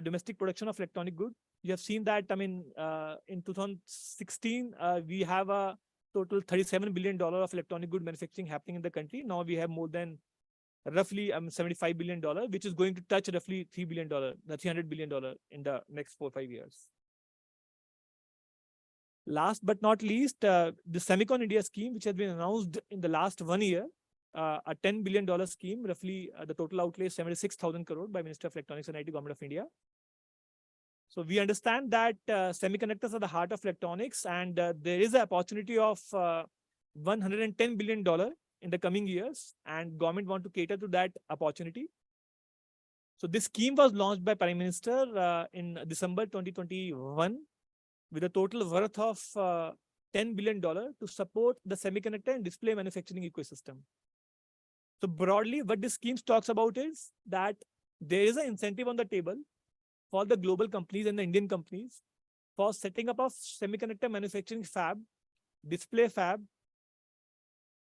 domestic production of electronic goods. You have seen that, I mean, in 2016, we have a total $37 billion of electronic good manufacturing happening in the country. Now we have more than roughly $75 billion, which is going to touch roughly $300 billion in the next 4 or 5 years. Last but not least, the Semicon India scheme, which has been announced in the last 1 year, a $10 billion scheme, roughly the total outlay is 76,000 crore by Ministry of Electronics and IT, Government of India. So we understand that semiconductors are the heart of electronics, and there is an opportunity of $110 billion in the coming years, and government want to cater to that opportunity. So this scheme was launched by Prime Minister in December 2021 with a total worth of $10 billion to support the semiconductor and display manufacturing ecosystem. So broadly, what this scheme talks about is that there is an incentive on the table for the global companies and the Indian companies for setting up of semiconductor manufacturing fab, display fab,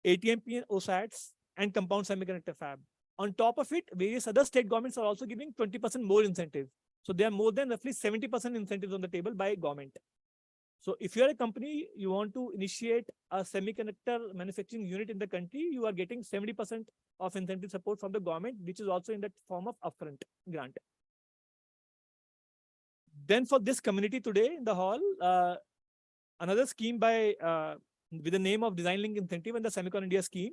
ATMP and OSATs, and compound semiconductor fab. On top of it, various other state governments are also giving 20% more incentive. So there are more than roughly 70% incentives on the table by government. So if you're a company, you want to initiate a semiconductor manufacturing unit in the country, you are getting 70% of incentive support from the government, which is also in the form of upfront grant. Then for this community today in the hall, another scheme by with the name of Design Link Incentive and the Semicon India scheme.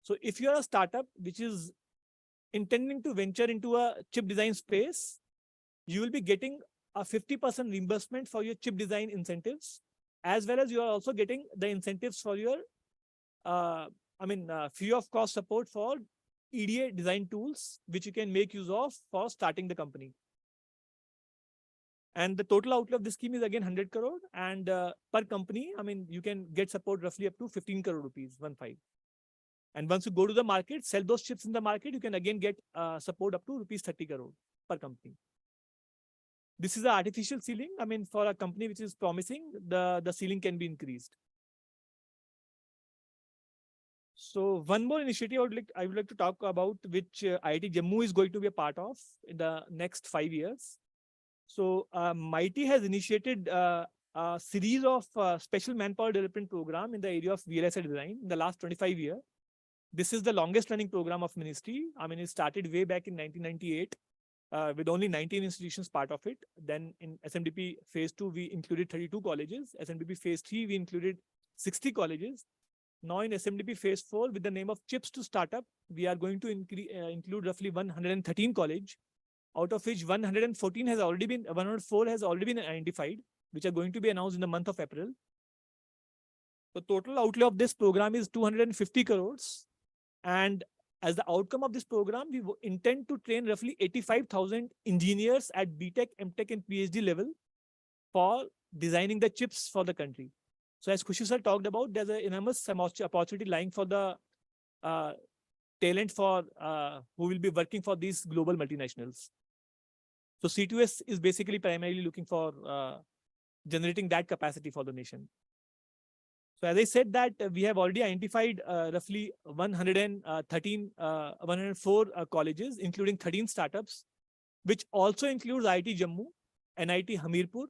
So if you are a startup which is intending to venture into a chip design space, you will be getting a 50% reimbursement for your chip design incentives, as well as you are also getting the incentives for your, free of cost support for EDA design tools, which you can make use of for starting the company. And the total outlay of this scheme is again 100 crore, and per company, I mean, you can get support roughly up to 15 crore rupees, 15. And once you go to the market, sell those chips in the market, you can again get support up to rupees 30 crore per company. This is the artificial ceiling. I mean, for a company which is promising, the ceiling can be increased. So one more initiative I would like to talk about, which IIT Jammu is going to be a part of in the next 5 years. So MIT has initiated a series of special manpower development program in the area of VLSI design in the last 25 years. This is the longest running program of ministry. I mean, it started way back in 1998 with only 19 institutions part of it. Then in SMDP phase 2, we included 32 colleges. SMDP phase 3, we included 60 colleges. Now in SMDP phase 4, with the name of Chips to Startup, we are going to include roughly 113 colleges, out of which 104 has already been identified, which are going to be announced in the month of April. The total outlay of this program is 250 crores. And as the outcome of this program, we intend to train roughly 85,000 engineers at BTech, MTech, and PhD level for designing the chips for the country. So as Khushi sir talked about, there's an enormous opportunity lying for the talent for who will be working for these global multinationals. So C2S is basically primarily looking for generating that capacity for the nation. So as I said that we have already identified roughly 104 colleges, including 13 startups, which also includes IIT Jammu, NIT Hamirpur,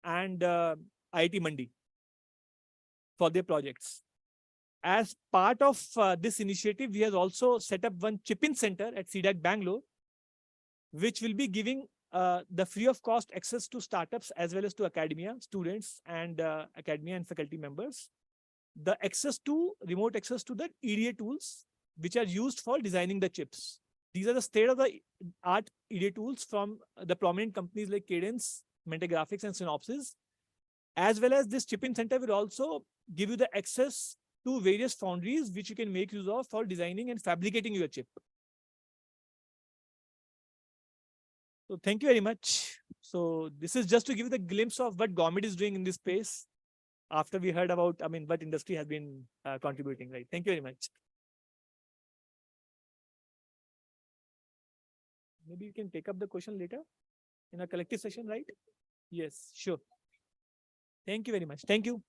and IIT Mandi for their projects. As part of this initiative, we have also set up one chip-in center at CDAC Bangalore, which will be giving the free of cost access to startups as well as to academia, students and academia and faculty members. The access to remote access to the EDA tools, which are used for designing the chips. These are the state-of-the-art EDA tools from the prominent companies like Cadence, Mentor Graphics, and Synopsys. As well as this chipping center will also give you the access to various foundries which you can make use of for designing and fabricating your chip. So thank you very much. So this is just to give you the glimpse of what government is doing in this space after we heard about, what industry has been contributing, right? Thank you very much. Maybe you can take up the question later in a collective session, right? Yes, sure. Thank you very much. Thank you.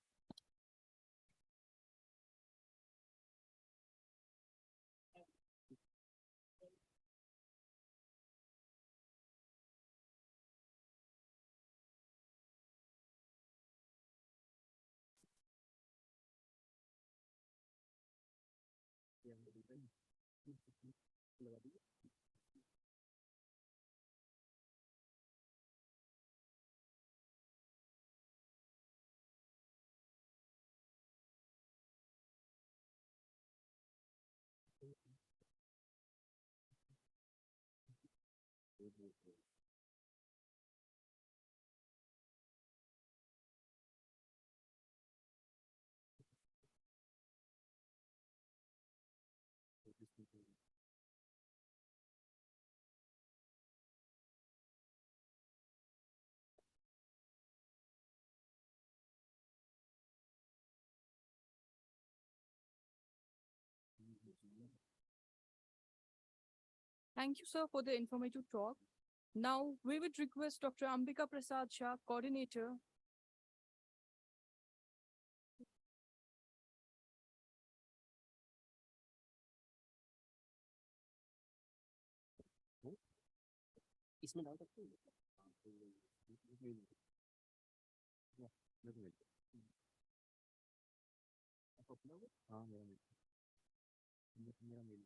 Thank you, sir, for the informative talk. Now, we would request Dr. Ambika Prasad Shah, coordinator. इसमें डाल सकते हैं? हाँ, मेरा mail.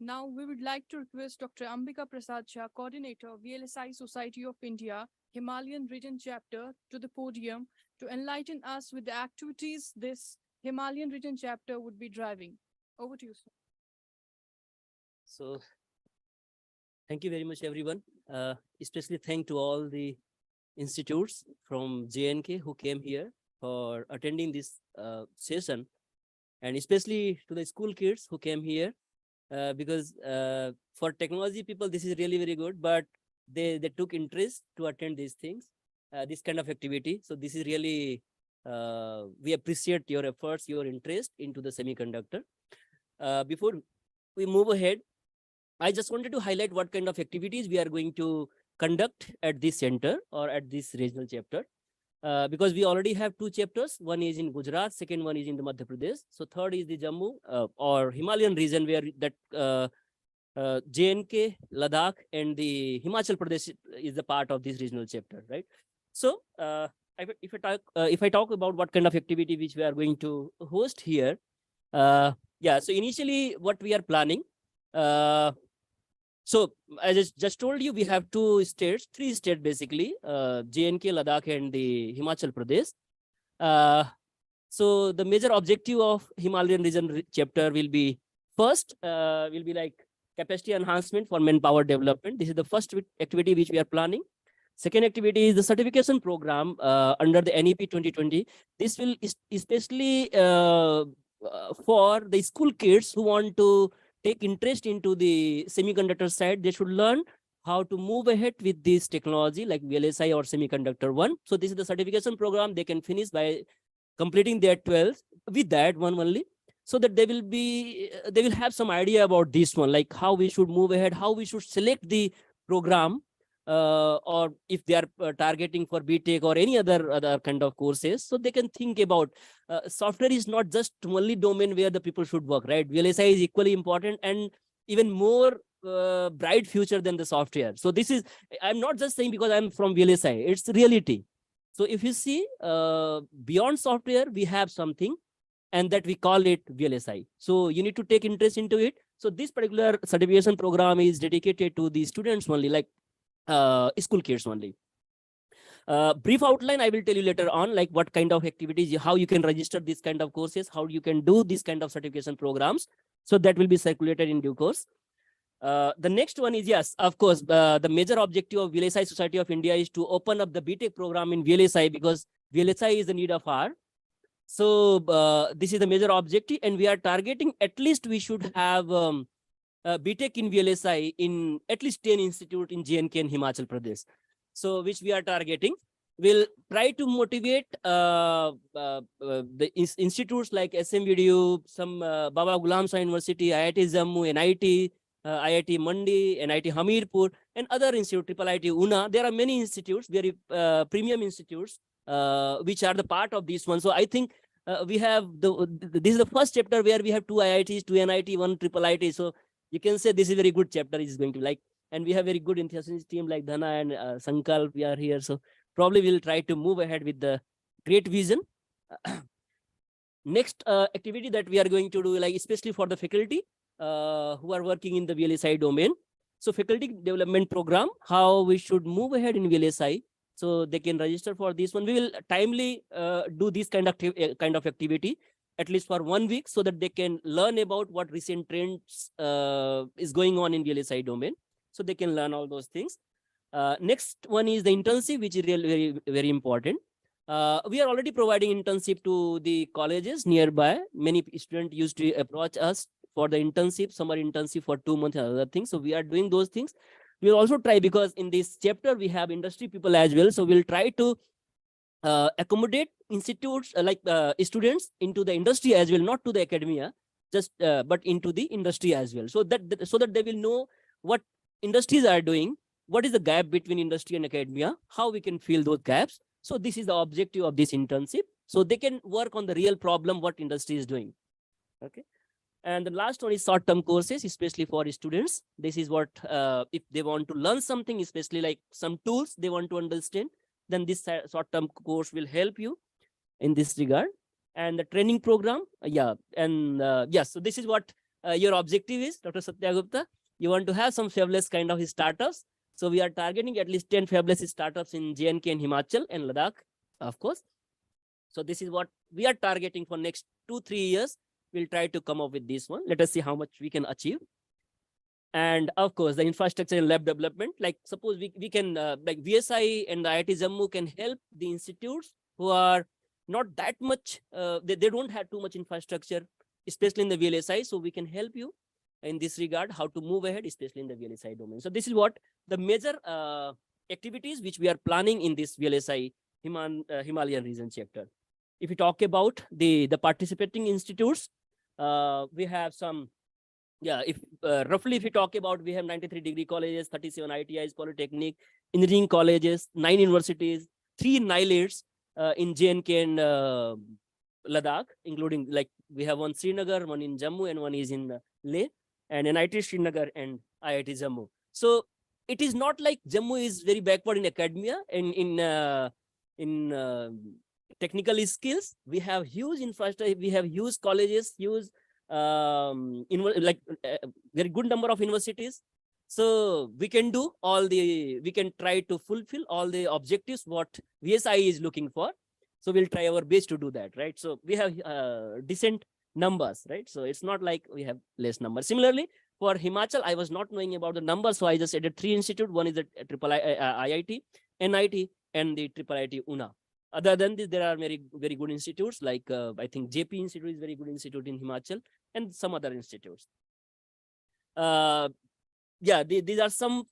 Now, we would like to request Dr. Ambika Prasad Shah, coordinator, VLSI Society of India, Himalayan Region Chapter, to the podium to enlighten us with the activities this Himalayan Region Chapter would be driving. Over to you, sir. So, thank you very much, everyone. Especially thank to all the institutes from JNK who came here for attending this session, and especially to the school kids who came here because for technology people this is really very good, but they took interest to attend these things, this kind of activity. So this is really we appreciate your efforts, your interest into the semiconductor. Before we move ahead, I just wanted to highlight what kind of activities we are going to conduct at this center or at this regional chapter. because we already have 2 chapters. One is in Gujarat, second one is in the Madhya Pradesh. So third is the Jammu or Himalayan region, where that JNK, Ladakh, and the Himachal Pradesh is the part of this regional chapter, right? So if I talk about what kind of activity which we are going to host here, yeah. So initially, what we are planning. So as I just told you, we have 3 states basically, JNK, Ladakh, and the Himachal Pradesh. So the major objective of Himalayan region chapter will be first, will be like capacity enhancement for manpower development. This is the first activity which we are planning. Second activity is the certification program under the NEP 2020. This will especially for the school kids who want to take interest into the semiconductor side. They should learn how to move ahead with this technology like VLSI or Semiconductor 1. So this is the certification program they can finish by completing their 12th with that one only, so that they will have some idea about this one, like how we should move ahead, how we should select the program, or if they are targeting for BTech or any other kind of courses. So they can think about software is not just only domain where the people should work, right? VLSI is equally important and even more bright future than the software. So this is, I'm not just saying because I'm from VLSI, it's reality. So if you see beyond software, we have something, and that we call it VLSI. So you need to take interest into it. So this particular certification program is dedicated to the students only, like school kids only. Brief outline I will tell you later on, like what kind of activities, how you can register these kind of courses, how you can do this kind of certification programs. So that will be circulated in due course. The next one is, yes, of course, the major objective of VLSI Society of India is to open up the BTech program in VLSI, because VLSI is the need of hour. So this is the major objective, and we are targeting at least we should have BTech in VLSI in at least 10 institutes in JNK and Himachal Pradesh. So which we are targeting. We'll try to motivate the institutes like SMVDU, some Baba Ghulam Shah University, IIT Jammu, NIT, IIT Mandi, NIT Hamirpur, and other institutes, IIT Una. There are many institutes, very premium institutes, which are the part of this one. So I think we have this is the first chapter where we have 2 IITs, 2 NIT, 1 IIIT. So you can say this is a very good chapter is going to like, and we have very good enthusiastic team like Dhana and Sankalp, we are here. So probably we'll try to move ahead with the great vision. Next activity that we are going to do, like especially for the faculty who are working in the VLSI domain. So faculty development program, how we should move ahead in VLSI. So they can register for this one. We will timely do this kind of activity, at least for 1 week, so that they can learn about what recent trends is going on in VLSI domain. So they can learn all those things. Next one is the internship, which is really very, very important. We are already providing internship to the colleges nearby. Many students used to approach us for the internship, summer internship for 2 months and other things. So we are doing those things. We'll also try, because in this chapter we have industry people as well. So we'll try to accommodate institutes like students into the industry as well, not to the academia, just but into the industry as well. So that they will know what industries are doing, what is the gap between industry and academia, how we can fill those gaps. So this is the objective of this internship. So they can work on the real problem what industry is doing. Okay. And the last one is short-term courses, especially for students. This is what, if they want to learn something, especially like some tools they want to understand, then this short-term course will help you in this regard. And the training program, yeah. And yes, so this is what your objective is, Dr. Satya Gupta. You want to have some fabulous kind of startups. So we are targeting at least 10 fabulous startups in JNK and Himachal and Ladakh, of course. So this is what we are targeting for next 2-3 years. We'll try to come up with this one. Let us see how much we can achieve. And of course, the infrastructure and lab development, like suppose we can, like VSI and the IIT Jammu can help the institutes who are not that much, they don't have too much infrastructure, especially in the VLSI. So we can help you in this regard, how to move ahead, especially in the VLSI domain. So this is what the major activities which we are planning in this VLSI Himalayan region chapter. If we talk about the participating institutes, we have some, yeah, if roughly if we talk about, we have 93 degree colleges, 37 ITIs, polytechnic, engineering colleges, 9 universities, 3 NILETs, in JNK and Ladakh, including like we have one Srinagar, one in Jammu, and one is in Leh, and NIT Srinagar and IIT Jammu. So it is not like Jammu is very backward in academia and in technical skills. We have huge infrastructure, we have huge colleges, huge very good number of universities. So we can do we can try to fulfill all the objectives what VSI is looking for. So we'll try our best to do that, right? So we have decent numbers, right? So it's not like we have less numbers. Similarly, for Himachal, I was not knowing about the numbers, so I just added 3 institutes. One is the IIT, NIT, and the IIT Una. Other than this, there are very good institutes like I think JP Institute is very good institute in Himachal, and some other institutes. Yeah, these are some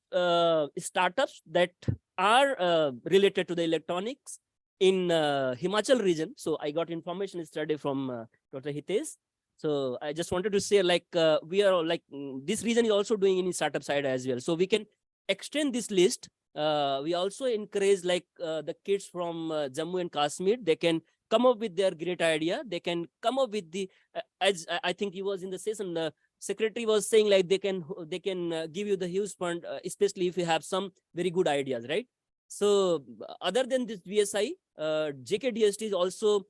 startups that are related to the electronics in Himachal region. So I got information yesterday from Dr. Hitesh. So I just wanted to say, like, we are like this region is also doing in startup side as well. So we can extend this list. We also encourage like the kids from Jammu and Kashmir. They can come up with their great idea. They can come up with the as I think he was in the session. The secretary was saying like they can give you the huge fund, especially if you have some very good ideas, right? So other than this VSI, JKDST is also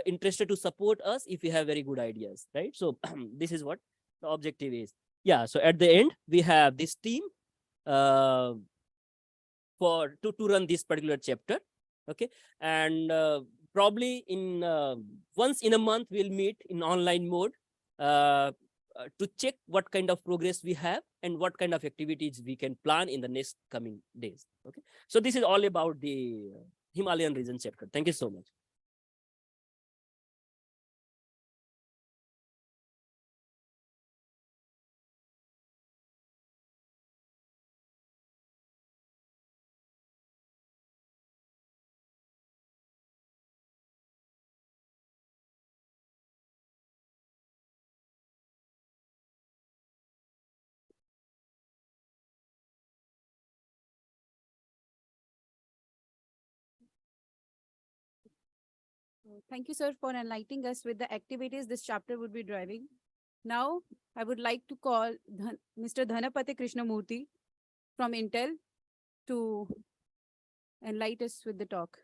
interested to support us if we have very good ideas, right? So this is what the objective is. Yeah. So at the end, we have this team to run this particular chapter. Okay. And probably in once in a month, we'll meet in online mode to check what kind of progress we have and what kind of activities we can plan in the next coming days. Okay. So this is all about the Himalayan region chapter. Thank you so much. Thank you, sir, for enlightening us with the activities this chapter would be driving. Now, I would like to call Mr. Dhanapati Krishnamurthy from Intel to enlighten us with the talk.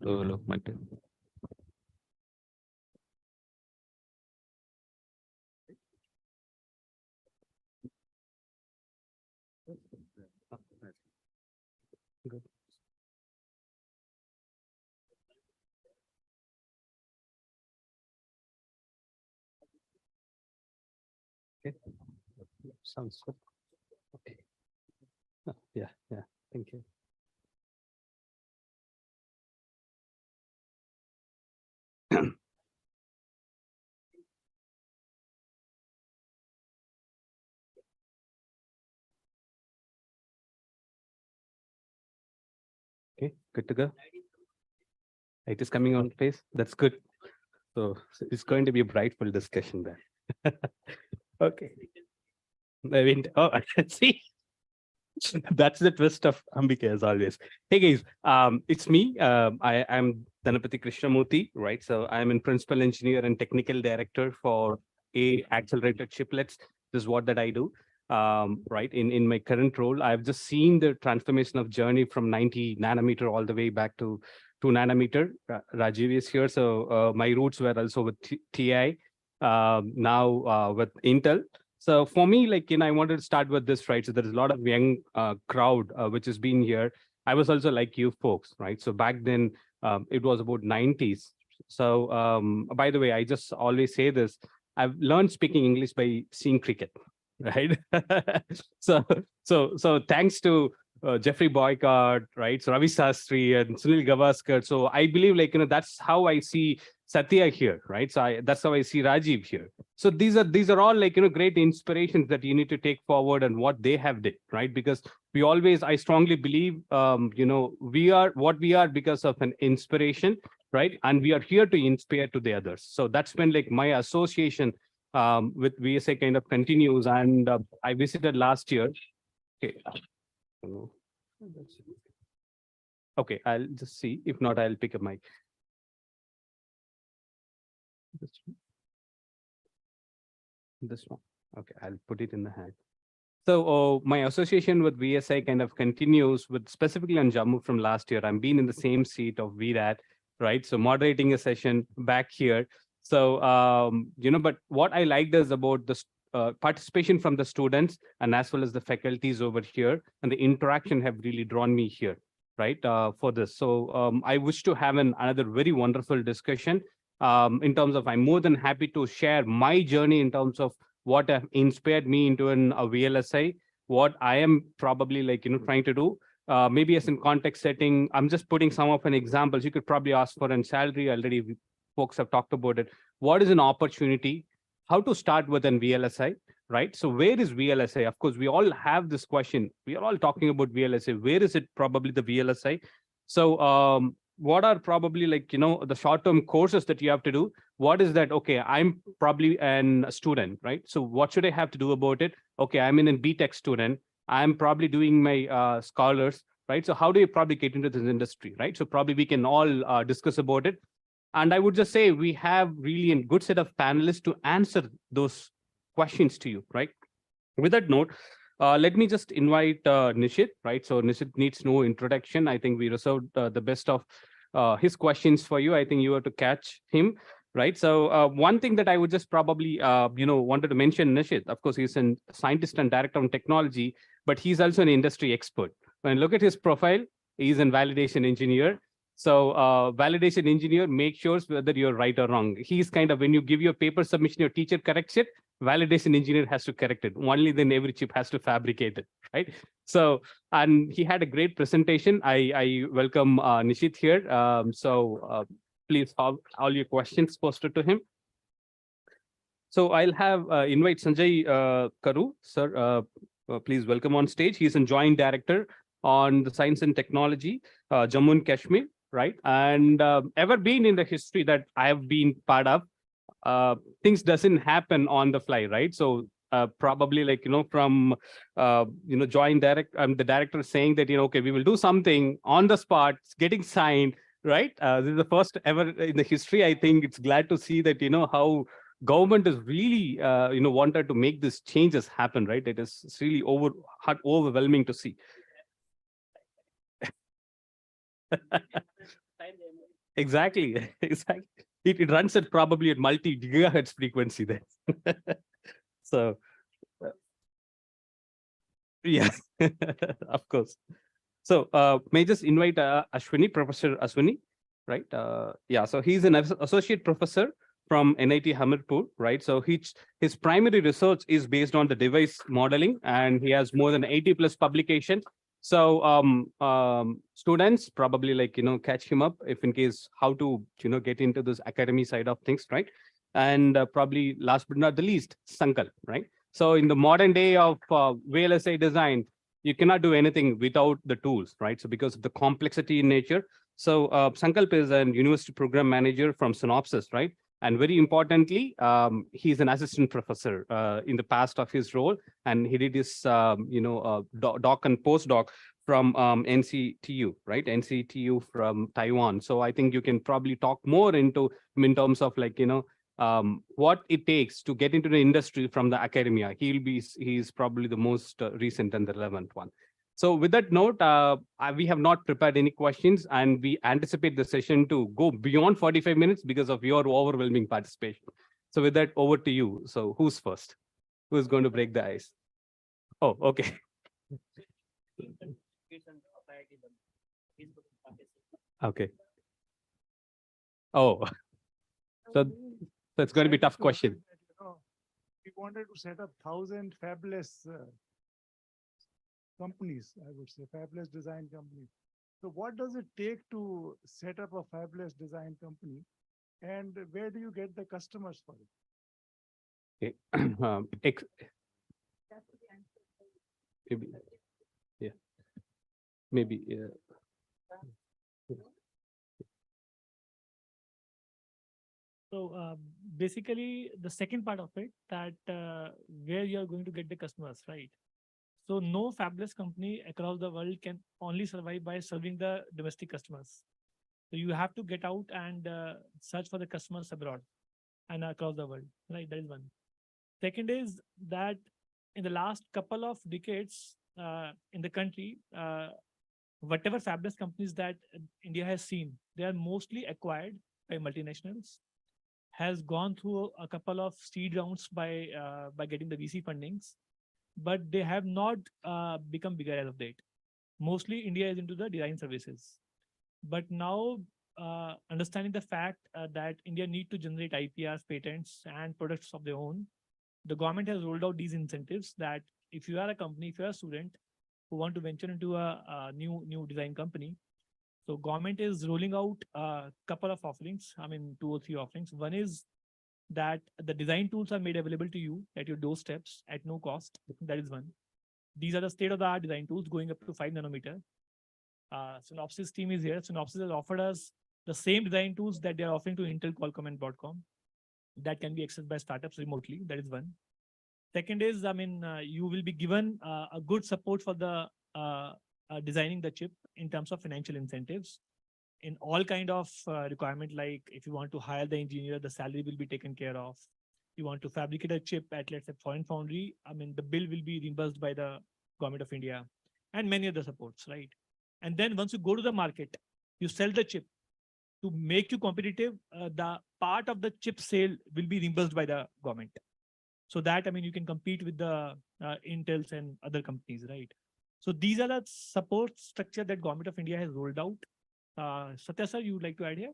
Hello, Michael. Good. Okay. Sounds good. Okay. Yeah. Thank you. Okay, good to go. It is coming on face. That's good. So it's going to be a brightful discussion there. Okay. I mean, oh, see, that's the twist of Ambika as always. Hey guys, it's me. I am Dhanapati Krishnamurthy, right? So I'm in principal engineer and technical director for accelerated chiplets. This is what that I do. Right. In my current role, I've just seen the transformation of journey from 90 nanometer all the way back to 2 nanometer. Rajiv is here. So my roots were also with TI, now with Intel. So for me, like, I wanted to start with this, right? So there's a lot of young crowd which has been here. I was also like you folks, right? So back then, it was about 90s. So by the way, I just always say this, I've learned speaking English by seeing cricket, right? so thanks to Jeffrey Boycott, right? So Ravi Sastry and Sunil Gavaskar. So I believe, like, that's how I see Satya here, right? So that's how I see Rajiv here. So these are all, like, great inspirations that you need to take forward and what they have did, right? Because I strongly believe, we are what we are because of an inspiration, right? And we are here to inspire to the others. So that's when, like, my association with VSI kind of continues. And I visited last year. Okay. Okay, I'll just see. If not, I'll pick up my. This one. Okay, I'll put it in the hand. So my association with VSI kind of continues with specifically on Jammu from last year. I'm been in the same seat of VDAT, right? So moderating a session back here. So, but what I liked is about the participation from the students and as well as the faculties over here, and the interaction have really drawn me here, right, for this. So I wish to have another very wonderful discussion in terms of, I'm more than happy to share my journey in terms of what have inspired me into a VLSI, what I am probably, like, trying to do. Maybe as in context setting, I'm just putting some of an examples. You could probably ask for a salary already. Folks have talked about it. What is an opportunity? How to start with an VLSI, right? So where is VLSI? Of course, we all have this question. We are all talking about VLSI. Where is it probably the VLSI? So what are probably, like, the short-term courses that you have to do? What is that? Okay, I'm probably a student, right? So what should I have to do about it? Okay, I'm in a BTech student. I'm probably doing my scholars, right? So how do you probably get into this industry, right? So probably we can all discuss about it. And I would just say we have really a good set of panelists to answer those questions to you, right? With that note, let me just invite Nishit, right? So Nishit needs no introduction. I think we reserved the best of his questions for you. I think you have to catch him, right? So one thing that I would just probably, wanted to mention Nishit, of course, he's a scientist and director on technology, but he's also an industry expert. When I look at his profile, he's a validation engineer. So validation engineer makes sure whether you're right or wrong. He's kind of, when you give your paper submission, your teacher corrects it, validation engineer has to correct it. Only then every chip has to fabricate it, right? So, and he had a great presentation. I welcome Nishit here. Please have all your questions posted to him. So I'll have invite Sanjay Karu, sir. Please welcome on stage. He's a joint director on the science and technology, Jammu and Kashmir, right? And ever been in the history that I have been part of, things doesn't happen on the fly, right? So probably, like, from joint the director saying that, okay, we will do something on the spot, it's getting signed, right? This is the first ever in the history. I think it's glad to see that, how government is really, wanted to make these changes happen, right? It's really overwhelming to see. Exactly. It runs at probably at multi-gigahertz frequency there. So, yeah, of course. So may I just invite Ashwini, Professor Ashwini, right? Yeah, so he's an associate professor from NIT Hamirpur, right? So his primary research is based on the device modeling, and he has more than 80 plus publications. So students probably, like, catch him up if in case how to, get into this academy side of things, right? And probably last but not the least, Sankalp, right? So in the modern day of VLSI design, you cannot do anything without the tools, right? So because of the complexity in nature. So Sankalp is a university program manager from Synopsys, right? And very importantly, he's an assistant professor in the past of his role, and he did his doc and postdoc from NCTU, right? NCTU from Taiwan. So I think you can probably talk more into in terms of like what it takes to get into the industry from the academia. He's probably the most recent and the relevant one. So with that note, we have not prepared any questions, and we anticipate the session to go beyond 45 minutes because of your overwhelming participation. So with that, over to you. So who's first? Who's going to break the ice? Oh, okay. Okay. Oh, so it's going to be a tough question. We wanted to set up 1,000 fabulous companies, I would say, fabulous design companies. So what does it take to set up a fabulous design company, and where do you get the customers for it? Okay. Maybe, yeah. Maybe. So basically, the second part of it, that where you are going to get the customers, right? So no fabulous company across the world can only survive by serving the domestic customers. So you have to get out and search for the customers abroad and across the world, right? That is one. Second is that in the last couple of decades in the country, whatever fabulous companies that India has seen, they are mostly acquired by multinationals, has gone through a couple of seed rounds by getting the VC fundings, but they have not become bigger as of date. Mostly India is into the design services. But now understanding the fact that India need to generate IPRs, patents, and products of their own, the government has rolled out these incentives that if you are a company, if you are a student who want to venture into a new design company, so government is rolling out a couple of offerings, 2 or 3 offerings. One is that the design tools are made available to you at your doorsteps at no cost. That is one. These are the state-of-the-art design tools going up to 5 nanometer. Synopsys team is here. Synopsys has offered us the same design tools that they are offering to Intel, Qualcomm, and Broadcom. That can be accessed by startups remotely. That is one. Second is, you will be given a good support for the designing the chip in terms of financial incentives. In all kind of requirement, like if you want to hire the engineer, the salary will be taken care of. You want to fabricate a chip at, let's say, foreign foundry, the bill will be reimbursed by the government of India, and many other supports, right? And then once you go to the market, you sell the chip. To make you competitive, the part of the chip sale will be reimbursed by the government. So that, you can compete with the Intels and other companies, right? So these are the support structure that government of India has rolled out. Satya sir, you would like to add here?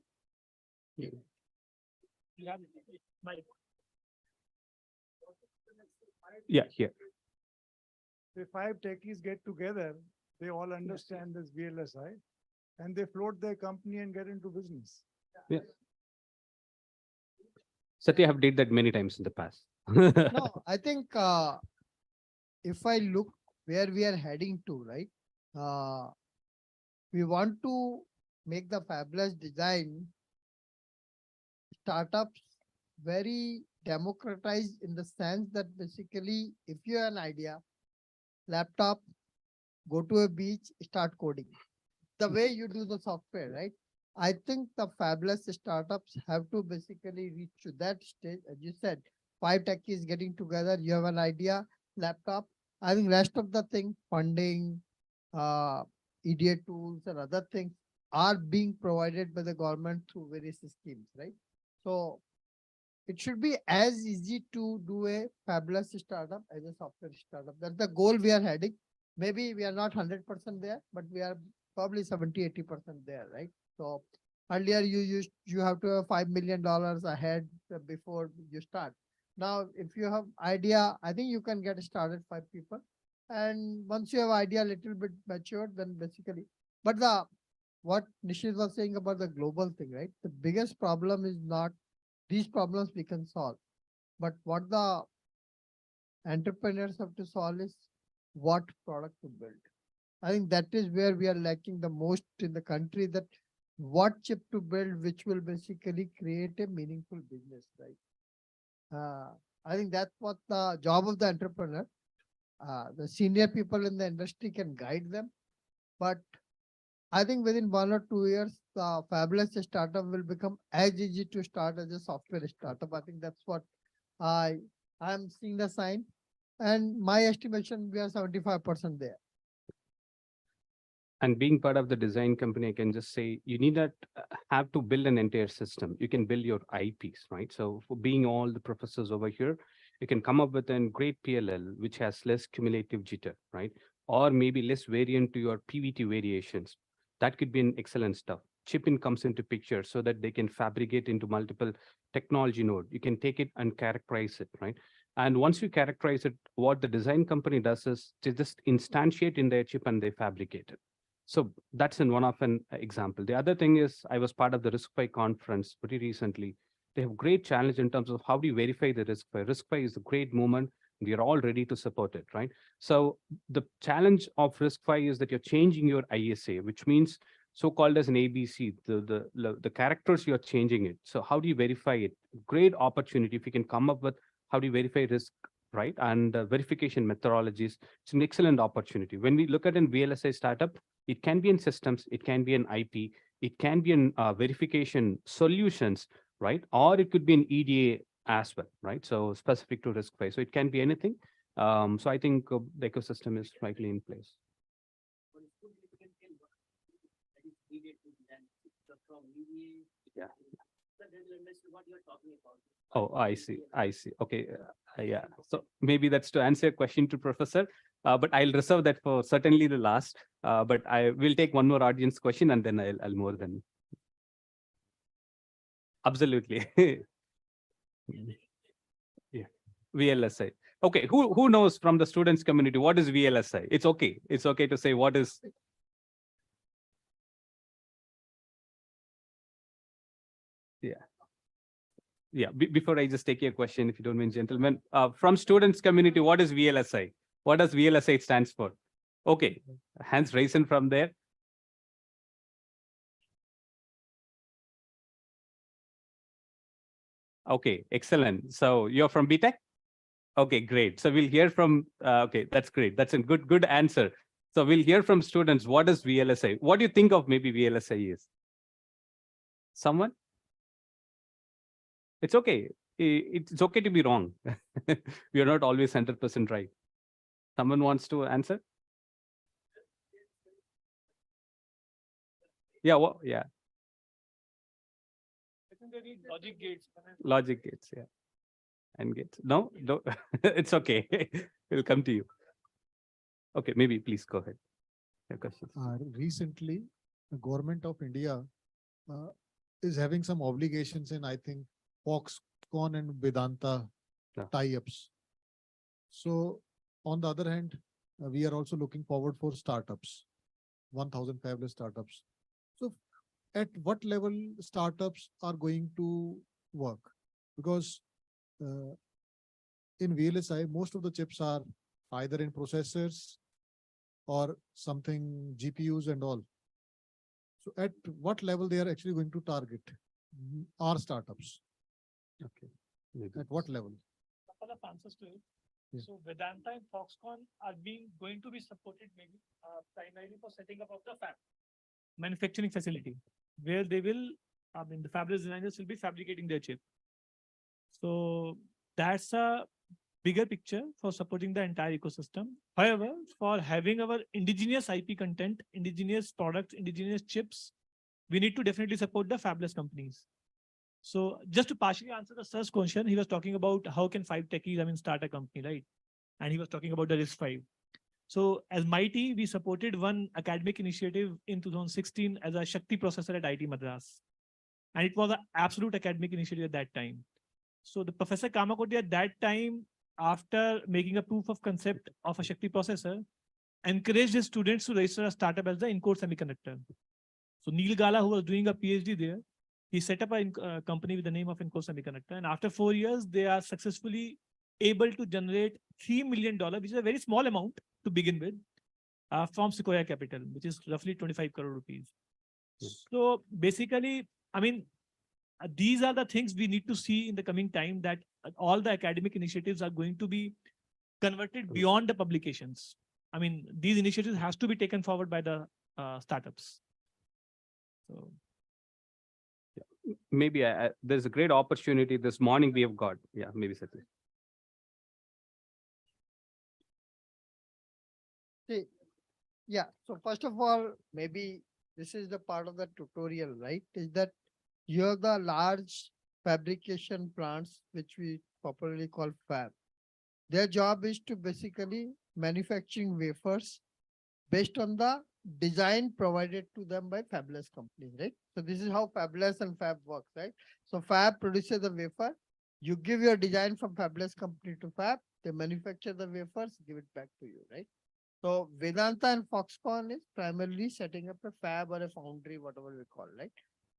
Yeah, here. The 5 techies get together, they all understand this VLSI, and they float their company and get into business. Yeah. Satya have did that many times in the past. No, I think if I look where we are heading to, right? We want to make the fabulous design startups very democratized in the sense that basically, if you have an idea, laptop, go to a beach, start coding. The way you do the software, right? I think the fabulous startups have to basically reach to that stage. As you said, 5 techies getting together, you have an idea, laptop. I think rest of the thing, funding, EDA tools and other things are being provided by the government through various schemes, right? So it should be as easy to do a fabulous startup as a software startup. That's the goal we are heading. Maybe we are not 100% there, but we are probably 70-80% there, right? So earlier you have to have $5 million ahead before you start. Now, if you have idea, I think you can get started 5 people. And once you have idea a little bit matured, then basically, but what Nishit was saying about the global thing, right? The biggest problem is not these problems we can solve, but what the entrepreneurs have to solve is what product to build. I think that is where we are lacking the most in the country, that what chip to build, which will basically create a meaningful business, right? I think that's what the job of the entrepreneur. The senior people in the industry can guide them, but I think within 1 or 2 years, the fabulous startup will become as easy to start as a software startup. I think that's what I am seeing the sign, and my estimation, we are 75% there. And being part of the design company, I can just say you need not have to build an entire system. You can build your IPs, right? So for being all the professors over here, you can come up with a great PLL, which has less cumulative jitter, right? Or maybe less variant to your PVT variations. That could be an excellent stuff. Chip-in comes into picture so that they can fabricate into multiple technology node. You can take it and characterize it, right? And once you characterize it, what the design company does is they just instantiate in their chip and they fabricate it. So that's in one of an example. The other thing is I was part of the RISC-V conference pretty recently. They have great challenge in terms of how do you verify the RISC-V. RISC-V is a great movement. We are all ready to support it, right? So the challenge of RISC-V is that you're changing your ISA, which means so-called as an ABC, the characters you're changing it. So how do you verify it? Great opportunity if you can come up with how do you verify risk, right? And verification methodologies. It's an excellent opportunity. When we look at an VLSI startup, it can be in systems, it can be an IP, it can be in verification solutions, right? Or it could be an EDA as well, right? So specific to RISC-V. So it can be anything. So I think the ecosystem is rightly in place. Yeah. Oh, I see. Okay. Yeah. So maybe that's to answer your question to Professor, but I'll reserve that for certainly the last. But I will take one more audience question and then I'll more than. Absolutely. Yeah. VLSI. Okay. Who knows from the students community what is VLSI? It's okay. It's okay to say what is. Yeah. Yeah, before I just take your question, if you don't mind, gentlemen, from students community, what is VLSI? What does VLSI stands for? Okay, hands raising from there. Okay, excellent. So you're from BTech? Okay, great. So we'll hear from, okay, that's great. That's a good answer. So we'll hear from students, what is VLSI? What do you think of maybe VLSI is? Someone? It's okay. It's okay to be wrong. We are not always 100% right. Someone wants to answer? Yeah. Well, yeah. Logic gates. Logic gates. Yeah. And gates. No. It's okay. We'll come to you. Okay. Maybe please go ahead. Your questions. Recently, the government of India is having some obligations in, I think, Foxconn and Vedanta tie-ups. So on the other hand, we are also looking forward for startups, 1,000 fabulous startups. So at what level startups are going to work? Because in VLSI, most of the chips are either in processors or something GPUs and all. So at what level they are actually going to target our startups? Okay. At what level? Couple of answers to it. Yeah. So Vedanta and Foxconn are going to be supported maybe primarily for setting up of the fab manufacturing facility where they will, the fabless designers will be fabricating their chip. So that's a bigger picture for supporting the entire ecosystem. However, for having our indigenous IP content, indigenous products, indigenous chips, we need to definitely support the fabless companies. So just to partially answer the first question, he was talking about how can 5 techies, start a company, right? And he was talking about the RISC-V. So as MIT, we supported one academic initiative in 2016 as a Shakti processor at IIT Madras. And it was an absolute academic initiative at that time. So the Professor Kamakoti at that time, after making a proof of concept of a Shakti processor, encouraged his students to register a startup as the Encore Semiconductor. So Neil Gala, who was doing a PhD there, he set up a company with the name of Encore Semiconductor. And after 4 years, they are successfully able to generate $3 million, which is a very small amount to begin with, from Sequoia Capital, which is roughly 25 crore rupees. So basically, I mean, these are the things we need to see in the coming time, that all the academic initiatives are going to be converted beyond the publications. I mean, these initiatives has to be taken forward by the startups. So Maybe there's a great opportunity this morning we have got. Yeah, maybe Satya. See, yeah, so first of all, maybe this is the part of the tutorial, right? Is that you have the large fabrication plants, which we popularly call fab. Their job is to basically manufacturing wafers based on the design provided to them by fabless companies, right? So this is how fabless and fab works, right? So fab produces the wafer, you give your design from fabless company to fab, they manufacture the wafers, give it back to you, right? So Vedanta and Foxconn is primarily setting up a fab or a foundry, whatever we call, right?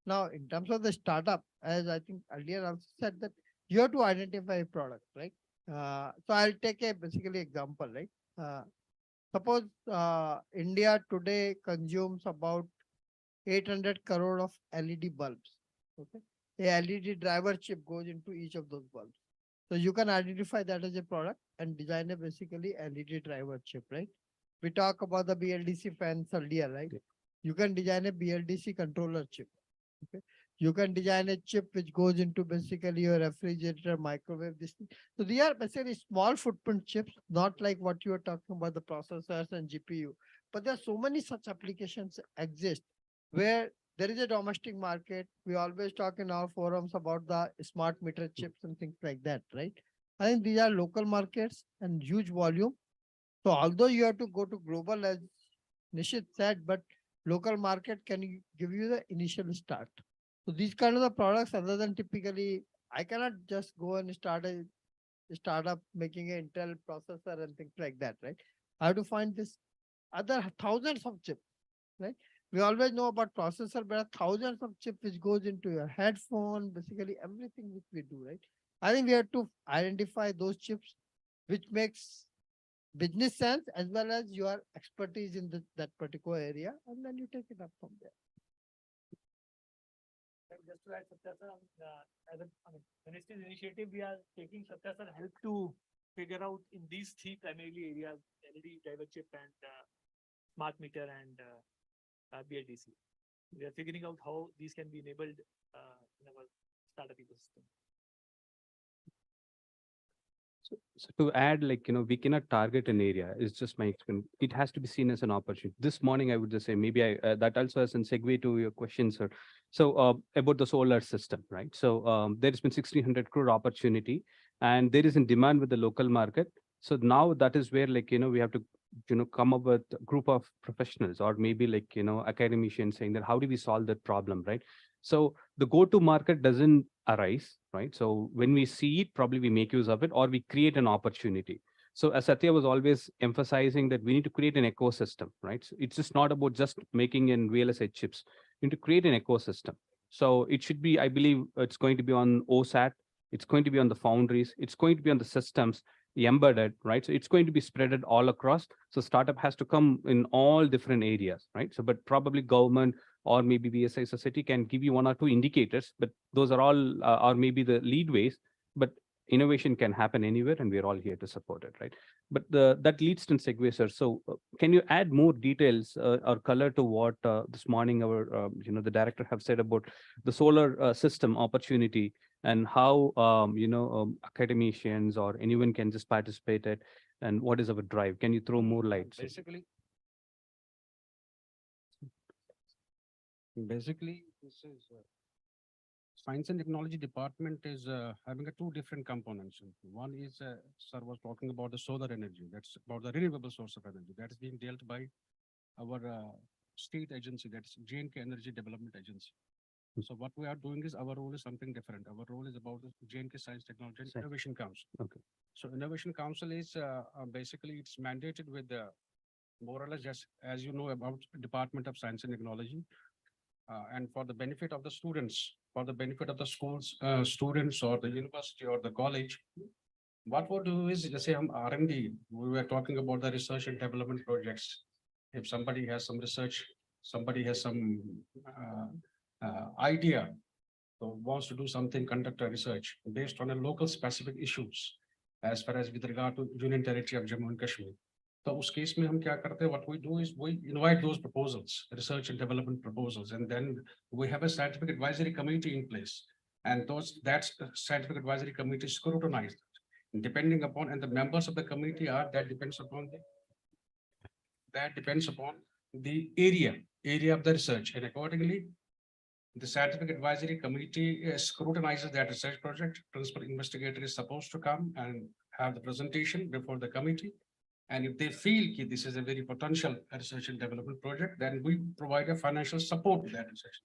Now, in terms of the startup, as I think earlier also said, that you have to identify a product, right? So I'll take a basically example, right? Suppose India today consumes about 800 crore of LED bulbs. Okay, a LED driver chip goes into each of those bulbs. So you can identify that as a product and design a basically LED driver chip, right? We talk about the BLDC fans earlier, right? You can design a BLDC controller chip. Okay, you can design a chip which goes into basically your refrigerator, microwave, this thing. So they are basically small footprint chips, not like what you are talking about, the processors and GPU. But there are so many such applications exist where there is a domestic market. We always talk in our forums about the smart meter chips and things like that, right? I think these are local markets and huge volume. So although you have to go to global, as Nishit said, but local market can give you the initial start. So these kind of the products, other than typically, I cannot just go and start a startup making an Intel processor and things like that, right? I have to find this other thousands of chips, right? We always know about processor, but thousands of chips which goes into your headphone, basically everything which we do, right? I think we have to identify those chips which makes business sense as well as your expertise in that particular area, and then you take it up from there. just to add, Satya sir, as a ministry's initiative, we are taking Satya sir help to figure out in these three primarily areas: LED driver chip and smart meter and BLDC. We are figuring out how these can be enabled in our startup ecosystem. So to add, like, we cannot target an area. It's just my experience. It has to be seen as an opportunity. This morning, I would just say, maybe that also has a segue to your question, sir. So about the solar system, right? So there has been 1,600 crore opportunity, and there is a demand with the local market. So now that is where, like, we have to, come up with a group of professionals or maybe like, academicians saying that how do we solve that problem, right? So the go-to market doesn't arise, right? So when we see it, probably we make use of it or we create an opportunity. So as Satya was always emphasizing that we need to create an ecosystem, right? So it's just not about just making in VLSI chips. We need to create an ecosystem. So it should be, I believe it's going to be on OSAT, it's going to be on the foundries, it's going to be on the systems, the embedded, right? So it's going to be spreaded all across. So startup has to come in all different areas, right? So, but probably government or maybe VLSI Society can give you one or two indicators, but those are all, or maybe the lead ways, but innovation can happen anywhere and we're all here to support it, right? But that leads to segue, sir. So can you add more details or color to what this morning our, the director have said about the solar system opportunity and how, academicians or anyone can just participate it, and what is our drive? Can you throw more light? Basically, this is Science and Technology Department is having two different components. One is, sir was talking about the solar energy. That's about the renewable source of energy. That is being dealt by our state agency, that's J&K Energy Development Agency. So what we are doing is our role is something different. Our role is about the J&K Science, Technology and Innovation Council. Okay. So Innovation Council is basically it's mandated with the more or less just as you know about Department of Science and Technology. And for the benefit of the students, for the benefit of the schools, students or the university or the college, what we'll do is just say R&D. We were talking about the research and development projects. If somebody has some research somebody has some idea, so wants to do something, conduct a research based on a local specific issues, as far as with regard to Union Territory of Jammu and Kashmir. So उस case में हम क्या करते हैं? What we do is we invite those proposals, research and development proposals, and then we have a scientific advisory committee in place, and that scientific advisory committee scrutinized. Depending upon, and the members of the committee are, that depends upon the area of the research, and accordingly the scientific advisory committee scrutinizes that research project. Principal investigator is supposed to come and have the presentation before the committee, and if they feel that this is a very potential research and development project, then we provide a financial support to that research,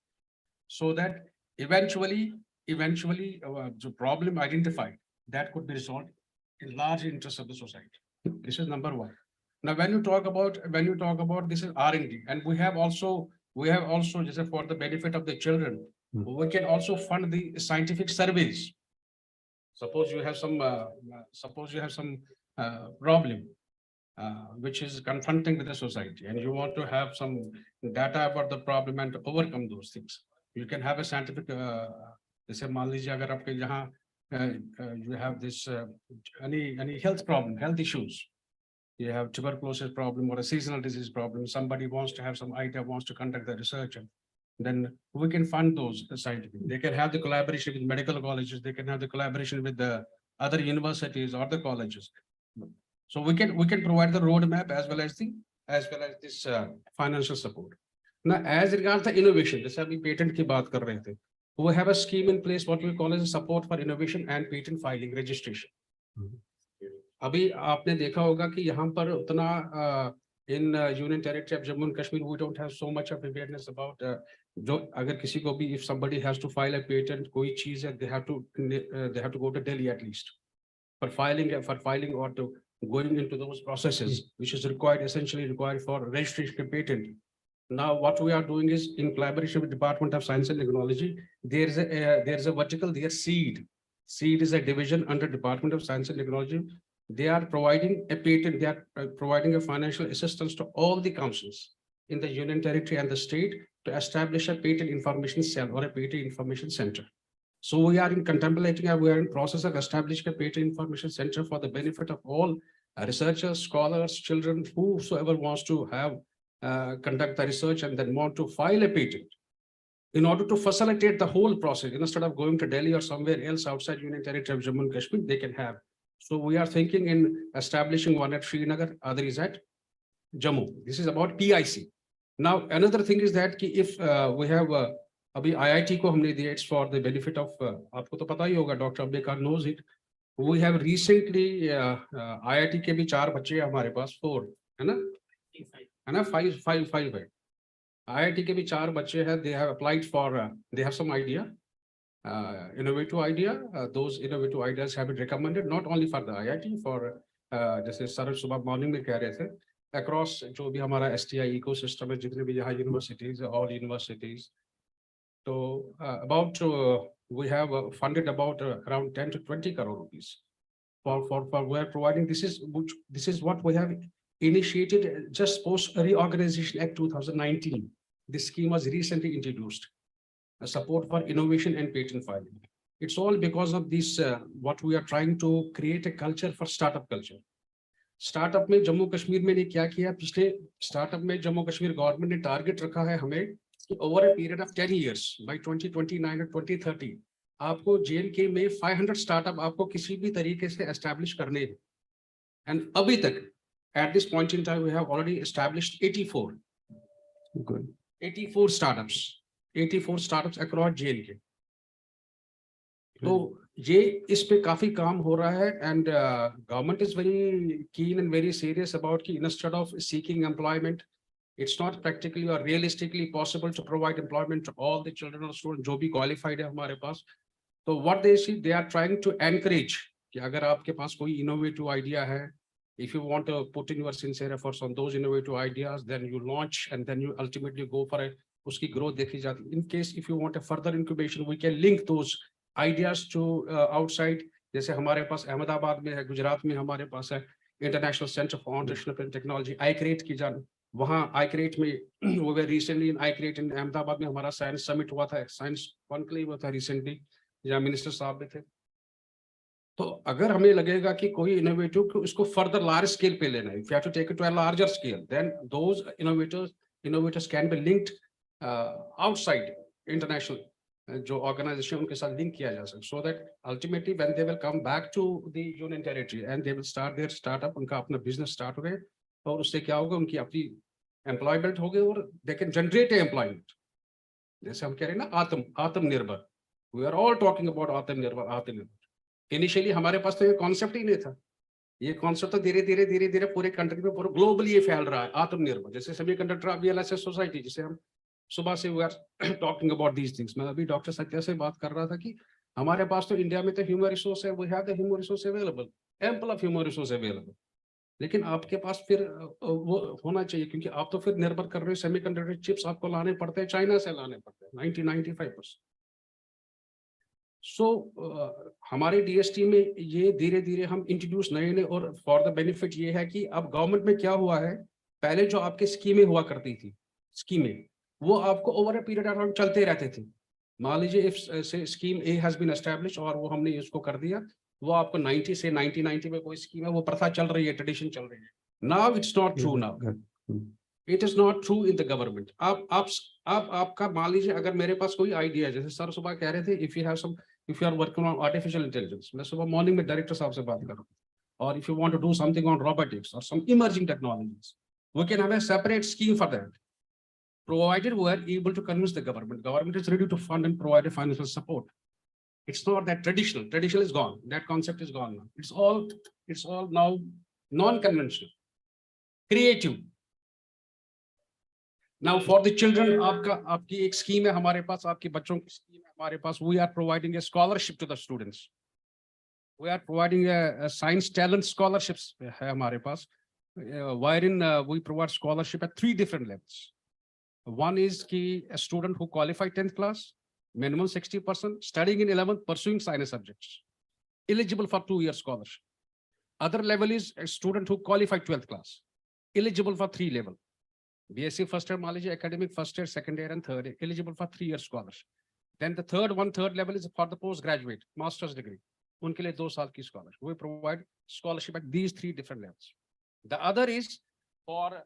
so that eventually the problem identified that could be resolved in large interest of the society. This is number one. Now, when you talk about this is R&D, and we have also just for the benefit of the children, we can also fund the scientific surveys. Suppose you have some problem which is confronting with the society, and you want to have some data about the problem and to overcome those things. You can have a scientific जैसे मान लीजिए अगर आपके यहाँ you have this any health problem, health issues, you have tuberculosis problem or a seasonal disease problem, somebody wants to have some idea, wants to conduct the research, and then we can fund those scientific. They can have the collaboration with medical colleges, they can have the collaboration with the other universities or the colleges. So we can provide the roadmap as well as this financial support. Now, as regards the innovation, जैसे अभी patent की बात कर रहे थे, we have a scheme in place, what we call as support for innovation and patent filing registration. अभी आपने देखा होगा कि यहाँ पर उतना in Union Territory of Jammu and Kashmir, we don't have so much of awareness about जो अगर किसी को भी, if somebody has to file a patent, कोई चीज है, they have to go to Delhi at least for filing or to going into those processes, which is essentially required for registration of patent. Now, what we are doing is, in collaboration with Department of Science and Technology, there is a vertical there, SEED. SEED is a division under Department of Science and Technology. They are providing a patent, they are providing a financial assistance to all the councils in the Union Territory and the state to establish a patent information cell or a patent information center. So we are in process of establishing a patent information center for the benefit of all researchers, scholars, children, whosoever wants to have conduct the research and then want to file a patent. In order to facilitate the whole process, instead of going to Delhi or somewhere else outside Union Territory of Jammu and Kashmir, they can have. So we are thinking in establishing one at Srinagar, other is at Jammu. This is about PIC. Now, another thing is that if we have अभी IIT को हमने दिया, it's for the benefit of आपको तो पता ही होगा, Dr. Abdekar knows it. We have recently IIT के भी 4 बच्चे हमारे पास, 4 है ना 5 है. IIT के भी 4 बच्चे हैं. They have applied for they have some idea, innovative idea. Those innovative ideas have been recommended not only for the IIT, for जैसे सर सुबह मॉर्निंग में कह रहे थे, across जो भी हमारा STI ecosystem है, जितने भी यहाँ universities, all universities. So about we have funded about around 10 to 20 crore rupees for we are providing. This is what we have initiated just post Reorganization Act 2019. This scheme was recently introduced, support for innovation and patent filing. It's all because of this what we are trying to create a culture for startup culture. Startup में जम्मू कश्मीर में ने क्या किया, पिछले startup में Jammu Kashmir government ने target रखा है हमें over a period of 10 years, by 2029 or 2030, आपको JNK में 500 startup आपको किसी भी तरीके से establish करने हैं. And अभी तक, at this point in time, we have already established 84. Good. 84 startups across JNK. तो ये इस पे काफी काम हो रहा है, and government is very keen and very serious about कि instead of seeking employment, it's not practically or realistically possible to provide employment to all the children or students जो भी qualified है हमारे पास. So what they see, they are trying to encourage कि अगर आपके पास कोई innovative idea है, if you want to put in your sincere efforts on those innovative ideas, then you launch and then you ultimately go for it. उसकी growth देखी जाती. In case if you want a further incubation, we can link those ideas to outside. जैसे हमारे पास अहमदाबाद में है, गुजरात में हमारे पास है International Center for Entrepreneurship and Technology, ICREAT की वहाँ iCreate में वो recently in iCreate in Ahmedabad में हमारा साइंस समिट हुआ था, साइंस कॉन्क्लेव हुआ था recently, जहाँ मिनिस्टर साहब भी थे। तो अगर हमें लगेगा कि कोई इनोवेटिव को इसको फर्दर लार्ज स्केल पे लेना है, if you have to take it to a larger scale, then those innovators can be linked outside international जो ऑर्गेनाइजेशन उनके साथ लिंक किया जा सके, so that ultimately when they will come back to the union territory and they will start their startup, उनका अपना business start हो गए और उससे क्या होगा, उनकी अपनी एम्प्लॉयमेंट हो गई और they can generate एम्प्लॉयमेंट। जैसे हम कह रहे हैं ना आत्मनिर्भर, we are all talking about आत्मनिर्भर। इनिशियली हमारे पास तो ये कॉन्सेप्ट ही नहीं था, ये कॉन्सेप्ट तो धीरे धीरे पूरे कंट्री में पूरे ग्लोबली ये फैल रहा है, आत्मनिर्भर। जैसे सेमीकंडक्टर VLSI सोसाइटी, जिसे हम सुबह से we are talking about these things. मैं अभी डॉक्टर सत्या से बात कर रहा था कि हमारे पास तो इंडिया में तो ह्यूमन रिसोर्स है, we have the human resource available, ample of human resource available. लेकिन आपके पास फिर वो होना चाहिए, क्योंकि आप तो फिर निर्भर कर रहे हो, सेमीकंडक्टर चिप्स आपको लाने पड़ते हैं, चाइना से लाने पड़ते हैं 90-95%। सो हमारे DST में ये धीरे धीरे हम इंट्रोड्यूस नए और फॉर द बेनिफिट ये है कि अब गवर्नमेंट में क्या हुआ है, पहले जो आपके स्कीमें हुआ करती थी, स्कीमें वो आपको over a period of time चलते रहते थे। मान लीजिए if say scheme A has been establish और वो हमने इसको कर दिया, वो आपको 90 से 1990 में कोई स्कीम है, वो प्रथा चल रही है, ट्रेडिशन चल रही है। Now it's not true, now it is not true in the government. आप आपका मान लीजिए अगर मेरे पास कोई आइडिया, जैसे सर सुबह कह रहे थे, if you are working on artificial intelligence, मैं सुबह मॉर्निंग में डायरेक्टर साहब से बात कर रहा हूँ, और if you want to do something on robotics और some emerging technologies, we can have a separate scheme for that, provided we are able to convince the government. Government is ready to fund and provide a financial support. It's not that traditional is gone, that concept is gone now. It's all now non-conventional, creative. Now for the children, आपकी एक scheme है हमारे पास, आपके बच्चों की scheme है हमारे पास, we are providing a scholarship to the students. We are providing a science talent scholarships है हमारे पास, wherein we provide scholarship at 3 different levels. One is a student who qualified 10th class, minimum 60%, studying in 11th, pursuing science subjects, eligible for 2 year scholarship. Other level is a student who qualified 12th class, eligible for 3 level. BSc first year, academic first year, second year, and third year, eligible for 3 year scholarship. Then the third level is for the postgraduate, master's degree. Unke liye 2 saal ki scholarship. We provide scholarship at these 3 different levels. The other is for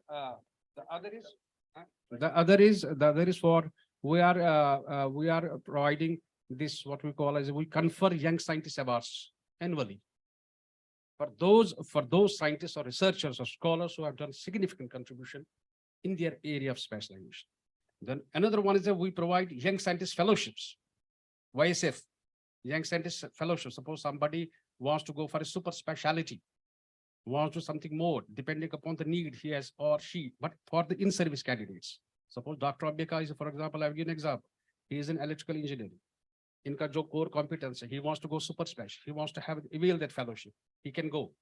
we are providing this, what we call as, we confer young scientist awards annually for those scientists or researchers or scholars who have done significant contribution in their area of specialization. Then another one is that we provide young scientist fellowships, YSF, young scientist fellowship. Suppose somebody wants to go for a super specialty, wants to do something more, depending upon the need he has or she, but for the in-service candidates. Suppose Dr. Abhika is, for example, I'll give an example. He is in electrical engineering. Inka jo core competence, he wants to go super special. He wants to avail that fellowship. He can go.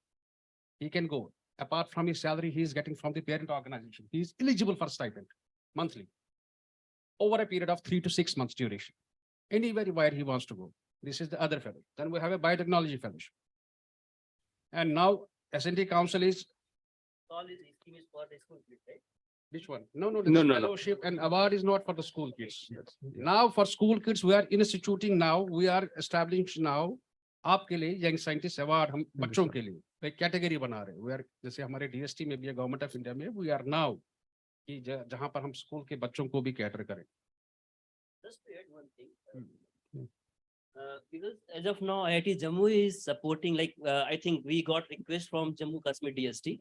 Apart from his salary, he is getting from the parent organization. He is eligible for stipend monthly over a period of 3 to 6 months duration. Anywhere where he wants to go. This is the other fellow. Then we have a biotechnology fellowship. And now S&T Council is. All this scheme is for the school kids, right? Which one? No. Fellowship and award is not for the school kids. Yes. Now for school kids, we are instituting now. We are establishing now. आपके लिए young scientist award हम बच्चों के लिए एक category बना रहे हैं। We are, जैसे हमारे DST में भी है, गवर्नमेंट ऑफ इंडिया में, we are now कि जहां पर हम स्कूल के बच्चों को भी कैटर करें। Just to add one thing. Because as of now, IIT Jammu is supporting, I think we got request from Jammu Kashmir DST.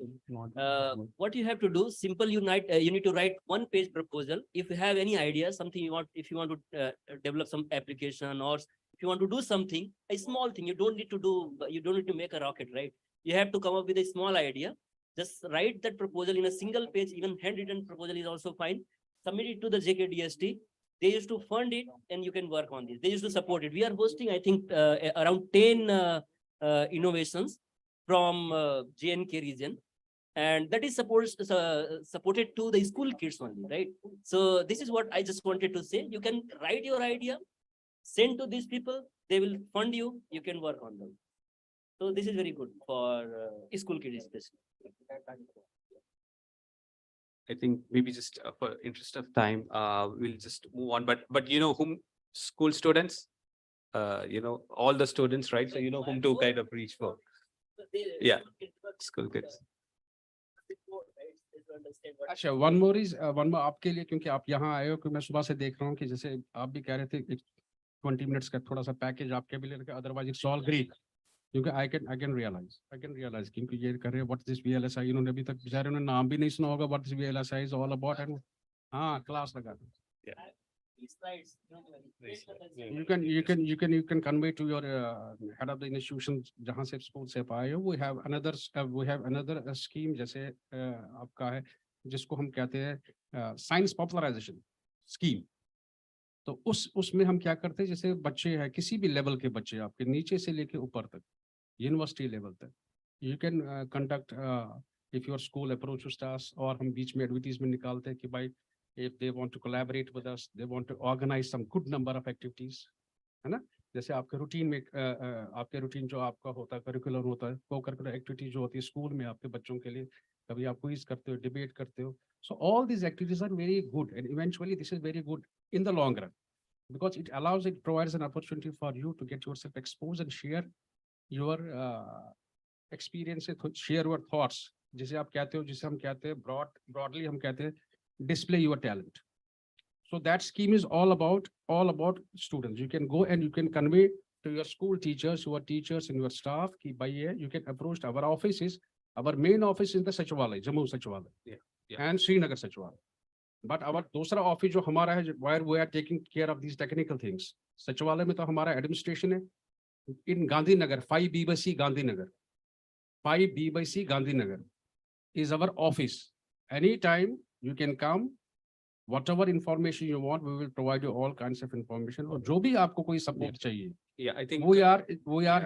What you have to do, simple, you need to write 1-page proposal. If you have any idea, something you want, if you want to develop some application, or if you want to do something, a small thing, you don't need to make a rocket, right? You have to come up with a small idea. Just write that proposal in a single page, even handwritten proposal is also fine. Submit it to the JKDST. They used to fund it and you can work on this. They used to support it. We are hosting, I think, around 10 innovations from JNK region. And that is supported to the school kids only, right? So this is what I just wanted to say. You can write your idea, send to these people, they will fund you, you can work on them. So this is very good for school kids especially. I think maybe just for interest of time, we'll just move on. But you know whom school students, you know all the students, right? So you know whom to kind of reach for. Yeah, school kids. अच्छा one more is one more आपके लिए, क्योंकि आप यहाँ आए हो, कि मैं सुबह से देख रहा हूँ कि जैसे आप भी कह रहे थे 20 मिनट्स का थोड़ा सा पैकेज आपके भी लेकर, अदरवाइज इट्स ऑल ग्रीक, क्योंकि आई कैन रियलाइज क्योंकि ये कर रहे हैं व्हाट दिस VLSI, इन्होंने अभी तक बेचारे उन्होंने नाम भी नहीं सुना होगा what this VLSI is all about, and हाँ क्लास लगा दो. You can convey to your head of the institution जहाँ से स्कूल से पाए हो. We have another scheme जैसे आपका है जिसको हम कहते हैं साइंस पॉपुलराइजेशन स्कीम. तो उसमें हम क्या करते हैं, जैसे बच्चे हैं किसी भी लेवल के बच्चे, आपके नीचे से लेके ऊपर तक, यूनिवर्सिटी लेवल तक, you can conduct if your school approaches us, और हम बीच में एडवर्टीजमेंट निकालते हैं कि भाई if they want to collaborate with us, they want to organize some good number of activities, है ना. जैसे आपके रूटीन में आपके रूटीन जो आपका होता है करिकुलर होता है, को करिकुलर एक्टिविटी जो होती है स्कूल में आपके बच्चों के लिए, कभी आप क्विज करते हो, डिबेट करते हो. So all these activities are very good, and eventually this is very good in the long run, because it provides an opportunity for you to get yourself exposed and share your experiences, share your thoughts. जिसे आप कहते हो, जिसे हम कहते हैं broadly हम कहते हैं display your talent. So that scheme is all about students. You can go and you can convey to your school teachers, who are teachers, and your staff कि भाई you can approach our offices. Our main office is the Sachivalaya, Jammu Sachivalaya, and Srinagar Sachivalaya. But our दूसरा office जो हमारा है, where we are taking care of these technical things. Sachivalaya में तो हमारा administration है in Gandhinagar, 5B/C Gandhinagar. 5B/C Gandhinagar is our office. Anytime you can come, whatever information you want, we will provide you all kinds of information. और जो भी आपको कोई support चाहिए, Yeah, I think we are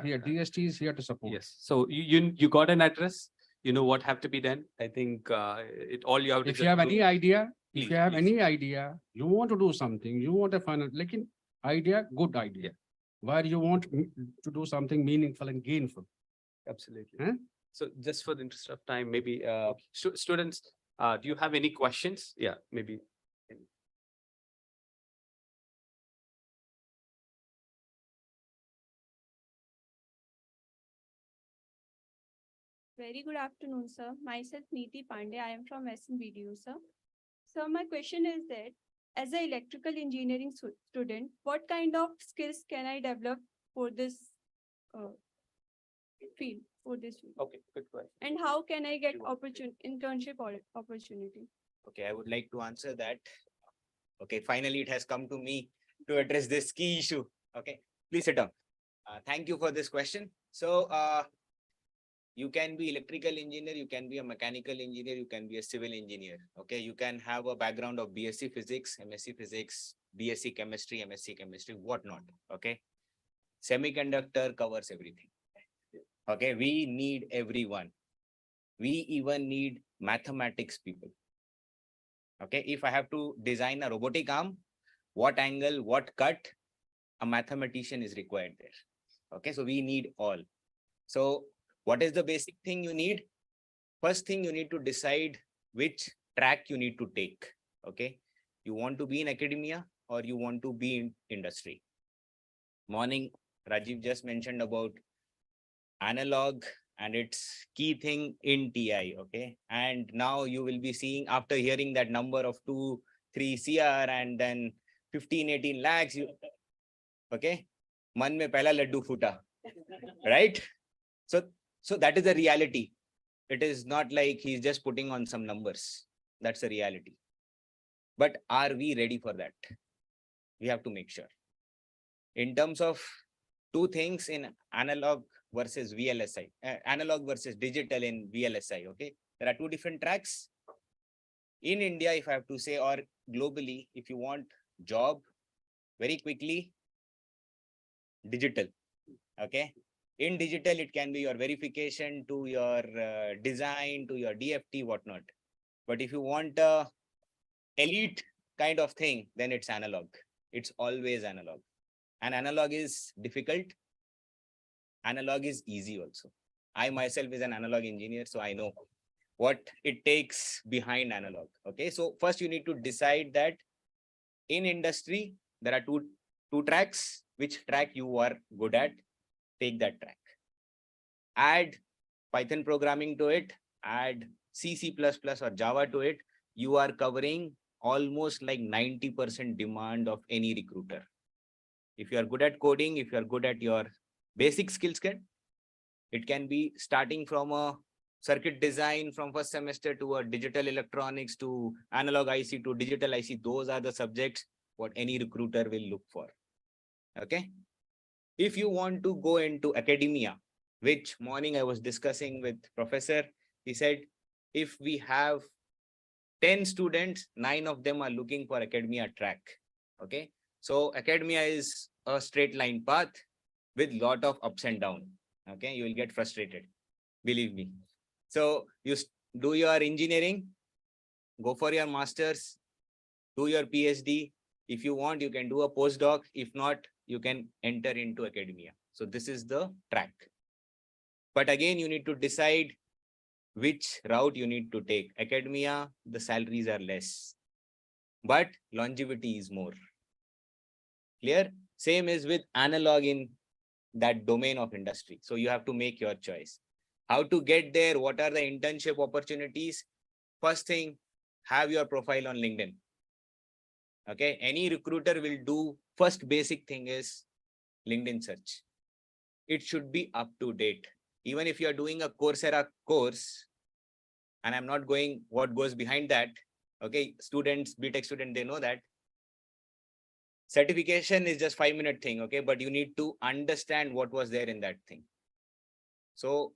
here. DST is here to support. yes. So you got an address. You know what have to be done. I think all you have to. If you have any idea, please, if you have please. any idea, you want to do something, you want a final, लेकिन idea, good idea, where you want to do something meaningful and gainful. Absolutely. Huh? So just for the interest of time, maybe students, do you have any questions? Yeah, maybe. Very good afternoon, sir. Myself Neeti Pandey. I am from SNBDU, sir. So my question is that as an electrical engineering student, what kind of skills can I develop for this field? Okay, good question. And how can I get internship opportunity? Okay, I would like to answer that. Okay, finally it has come to me to address this key issue. Okay, please sit down. Thank you for this question. So, you can be electrical engineer, you can be a mechanical engineer, you can be a civil engineer. Okay, you can have a background of BSc Physics, MSc Physics, BSc Chemistry, MSc Chemistry, whatnot. Okay, semiconductor covers everything. Okay, we need everyone. We even need mathematics people. Okay, if I have to design a robotic arm, what angle, what cut, a mathematician is required there. Okay, so we need all. So what is the basic thing you need? First thing, you need to decide which track you need to take. Okay, you want to be in academia or you want to be in industry. Morning, Rajiv just mentioned about analog and its key thing in TI. Okay, and now you will be seeing, after hearing that number of 2-3 CR and then 15-18 lakhs, you okay, man mein pehla laddu futa, right? So that is the reality. It is not like he's just putting on some numbers. That's the reality. But are we ready for that? We have to make sure. In terms of two things in analog versus VLSI, analog versus digital in VLSI, okay? There are two different tracks. In India, if I have to say, or globally, if you want job very quickly, digital, okay? In digital, it can be your verification to your design, to your DFT, whatnot. But if you want a elite kind of thing, then it's analog. It's always analog. And analog is difficult. Analog is easy also. I myself is an analog engineer, so I know what it takes behind analog. Okay, so first you need to decide that in industry, there are two tracks. Which track you are good at, take that track. Add Python programming to it, add C, C++ or Java to it. You are covering almost like 90% demand of any recruiter. If you are good at coding, if you are good at your basic skill set, it can be starting from a circuit design from first semester to a digital electronics to analog IC to digital IC. Those are the subjects what any recruiter will look for. Okay. If you want to go into academia, which morning I was discussing with professor, he said, if we have 10 students, 9 of them are looking for academia track. Okay. So academia is a straight line path with lot of ups and downs. Okay. You will get frustrated. Believe me. So you do your engineering, go for your masters, do your PhD. If you want, you can do a postdoc. If not, you can enter into academia. So this is the track. But again, you need to decide which route you need to take. Academia, the salaries are less, but longevity is more. Clear? Same is with analog in that domain of industry. So you have to make your choice. How to get there? What are the internship opportunities? First thing, have your profile on LinkedIn. Okay, any recruiter will do first basic thing is LinkedIn search. It should be up to date. Even if you are doing a Coursera course, and I'm not going what goes behind that. Okay, students, BTech student, they know that. Certification is just 5-minute thing, okay, but you need to understand what was there in that thing. So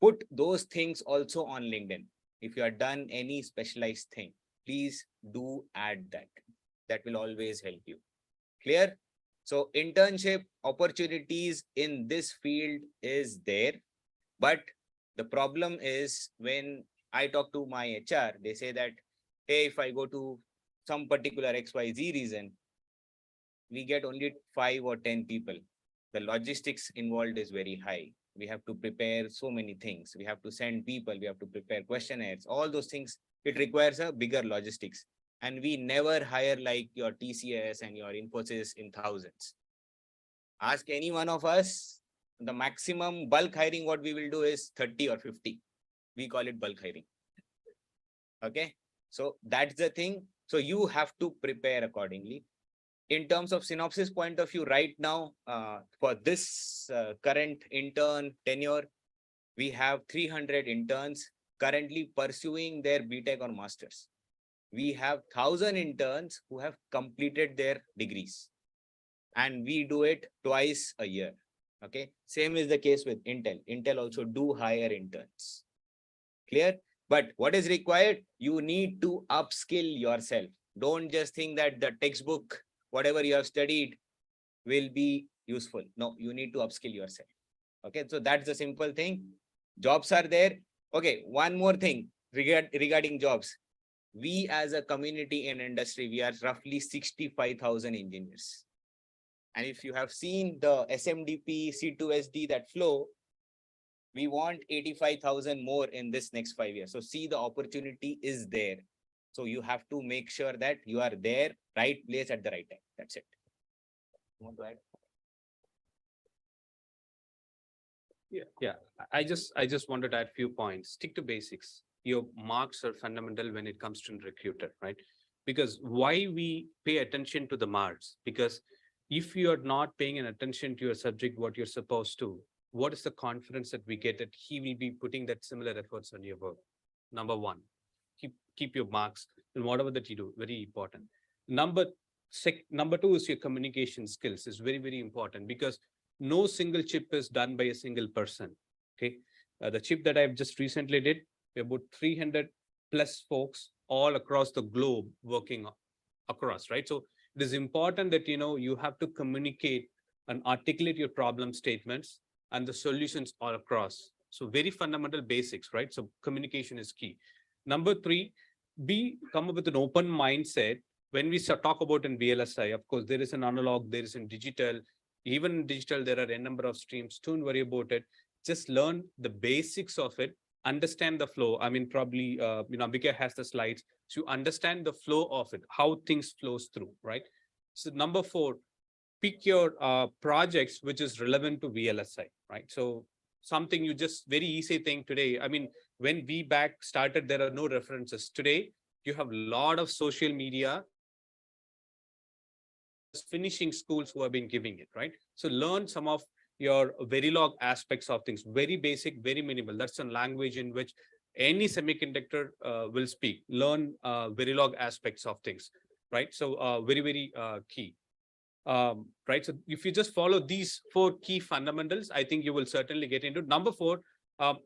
put those things also on LinkedIn. If you are done any specialized thing, please do add that. That will always help you. Clear? So internship opportunities in this field is there, but the problem is when I talk to my HR, they say that, hey, if I go to some particular XYZ reason, we get only 5 or 10 people. The logistics involved is very high. We have to prepare so many things. We have to send people, we have to prepare questionnaires, all those things. It requires a bigger logistics. And we never hire like your TCS and your Infosys in thousands. Ask any one of us, the maximum bulk hiring what we will do is 30 or 50. We call it bulk hiring. Okay, so that's the thing. So you have to prepare accordingly. In terms of synopsis point of view, right now, for this current intern tenure, we have 300 interns currently pursuing their BTech or masters. We have 1,000 interns who have completed their degrees, and we do it twice a year. Okay, same is the case with Intel. Intel also do hire interns. Clear? But what is required? You need to upskill yourself. Don't just think that the textbook, whatever you have studied, will be useful. No, you need to upskill yourself. Okay, so that's the simple thing. Jobs are there. Okay, one more thing regarding jobs. We as a community in industry, we are roughly 65,000 engineers. And if you have seen the SMDP, C2SD, that flow, we want 85,000 more in this next 5 years. So see, the opportunity is there. So you have to make sure that you are there, right place at the right time. That's it. You want to add? Yeah. I just wanted to add a few points. Stick to basics. Your marks are fundamental when it comes to recruiter, right? Because why we pay attention to the marks? Because if you are not paying an attention to your subject, what you're supposed to, what is the confidence that we get that he will be putting that similar efforts on your work? Number one, keep your marks and whatever that you do, very important. Number two is your communication skills is very, very important, because no single chip is done by a single person. Okay, the chip that I've just recently did, about 300 plus folks all across the globe working across, right? So it is important that, you have to communicate and articulate your problem statements and the solutions all across. So very fundamental basics, right? So communication is key. Number three, come up with an open mindset. When we talk about in VLSI, of course, there is an analog, there is in digital. Even in digital, there are a number of streams. Don't worry about it. Just learn the basics of it understand the flow. I mean, probably, Ambika has the slides. So you understand the flow of it, how things flows through, right? So number 4, pick your projects which is relevant to VLSI, right? So something you just very easy thing today. I mean, when we back started, there are no references. Today, you have a lot of social media finishing schools who have been giving it, right? So learn some of your Verilog aspects of things, very basic, very minimal. That's a language in which any semiconductor will speak. Learn Verilog aspects of things, right? So very, very key. Right. So if you just follow these 4 key fundamentals, I think you will certainly get into. Number 4,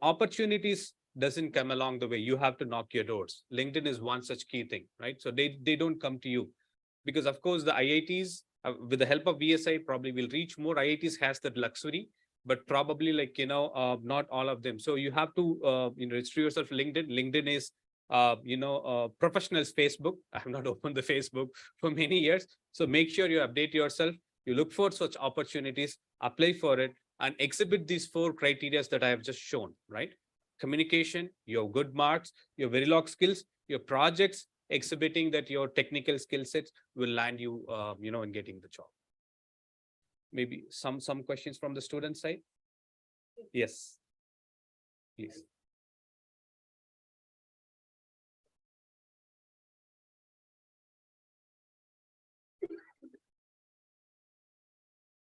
opportunities doesn't come along the way. You have to knock your doors. LinkedIn is one such key thing, right? So they don't come to you, because of course the IITs with the help of VSI probably will reach more. IITs has that luxury, but probably not all of them. So you have to register yourself LinkedIn. LinkedIn is professionals Facebook. I have not opened the Facebook for many years. So make sure you update yourself. You look for such opportunities, apply for it, and exhibit these 4 criteria that I have just shown, right? Communication, your good marks, your Verilog skills, your projects, exhibiting that your technical skill sets will land you, in getting the job. Maybe some questions from the student side? Yes, please.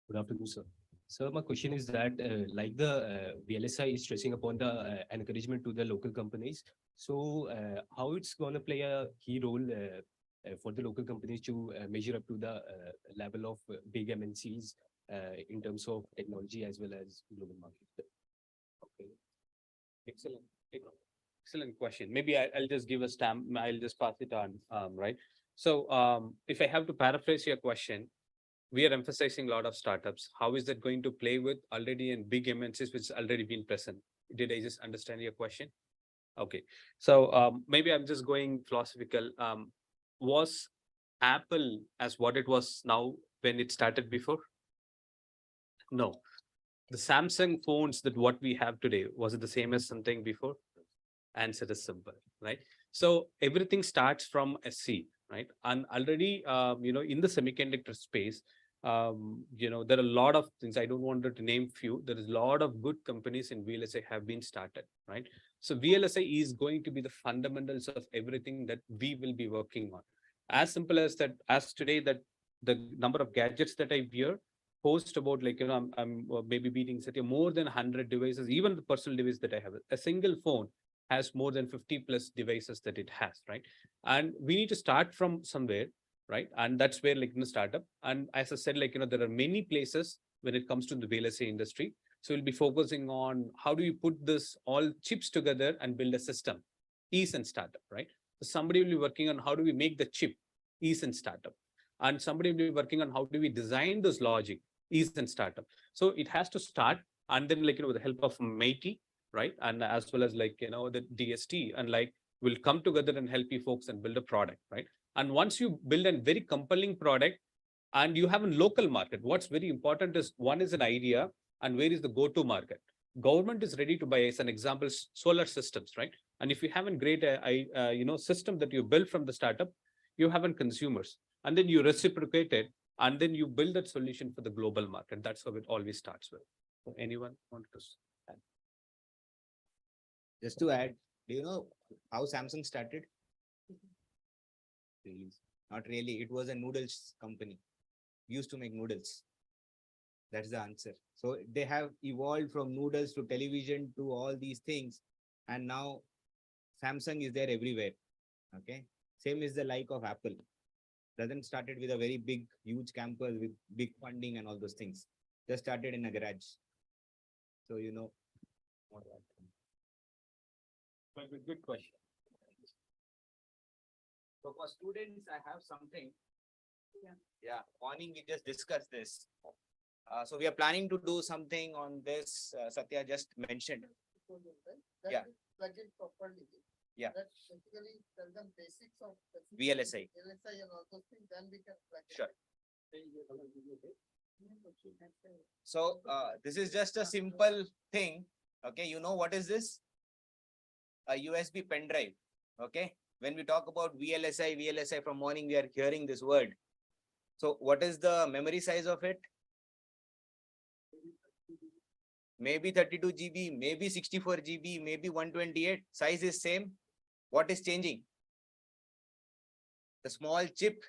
Good afternoon, sir. So my question is that like the VLSI is stressing upon the encouragement to the local companies. So how it's going to play a key role for the local companies to measure up to the level of big MNCs in terms of technology as well as global market? Okay. Excellent question. Maybe I'll just give a stamp. I'll just pass it on, right? So if I have to paraphrase your question, we are emphasizing a lot of startups. How is that going to play with already in big MNCs which already been present? Did I just understand your question? Okay. So maybe I'm just going philosophical. Was Apple as what it was now when it started before? No. The Samsung phones that what we have today, was it the same as something before? Answer is simple, right? So everything starts from a seed, right? And already, in the semiconductor space, there are a lot of things. I don't want to name few. There is a lot of good companies in VLSI have been started, right? So VLSI is going to be the fundamentals of everything that we will be working on. As simple as that, as today that the number of gadgets that I wear post about I'm maybe beating more than 100 devices, even the personal device that I have. A single phone has more than 50 plus devices that it has, right? And we need to start from somewhere, right? And that's where startup. And as I said, there are many places when it comes to the VLSI industry. So we'll be focusing on how do you put this all chips together and build a system, ease and startup, right? So somebody will be working on how do we make the chip, ease and startup. And somebody will be working on how do we design this logic, ease and startup. So it has to start, and then with the help of MIT, right? And as well as the DST, and will come together and help you folks and build a product, right? And once you build a very compelling product and you have a local market, what's very important is one is an idea and where is the go-to market. Government is ready to buy, as an example, solar systems, right? And if you have a great system that you build from the startup, you have consumers, and then you reciprocate it, and then you build that solution for the global market. That's how it always starts with. So anyone want to add? Just to add, do you know how Samsung started? Really? Not really. It was a noodles company. We used to make noodles. That's the answer. So they have evolved from noodles to television to all these things. And now Samsung is there everywhere. Okay. Same is the like of Apple. Doesn't started with a very big, huge campus with big funding and all those things. Just started in a garage. So, Good question. So for students, I have something. Yeah, morning we just discussed this. So we are planning to do something on this. Satya just mentioned. Yeah. Plug in properly. Yeah. That basically tell them basics of VLSI. VLSI and all those things, then we can plug in. Sure. So this is just a simple thing. Okay, you know what is this? a USB pen drive. Okay. When we talk about VLSI from morning, we are hearing this word. So what is the memory size of it? Maybe 32 GB, maybe 64 GB, maybe 128. Size is same. What is changing? The small chip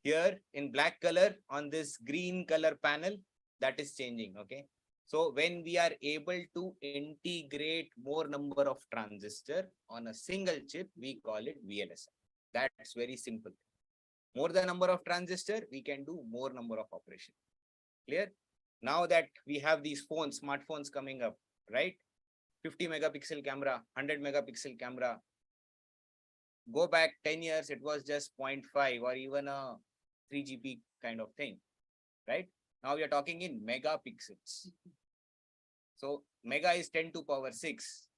here in black color on this green color panel, that is changing. Okay. So when we are able to integrate more number of transistor on a single chip, we call it VLSI. That's very simple. More the number of transistor, we can do more number of operation. Clear? Now that we have these phones, smartphones coming up, right? 50 megapixel camera, 100 megapixel camera. Go back 10 years, it was just 0.5 or even a 3GP kind of thing, right? Now we are talking in megapixels. So mega is 10 to power 6.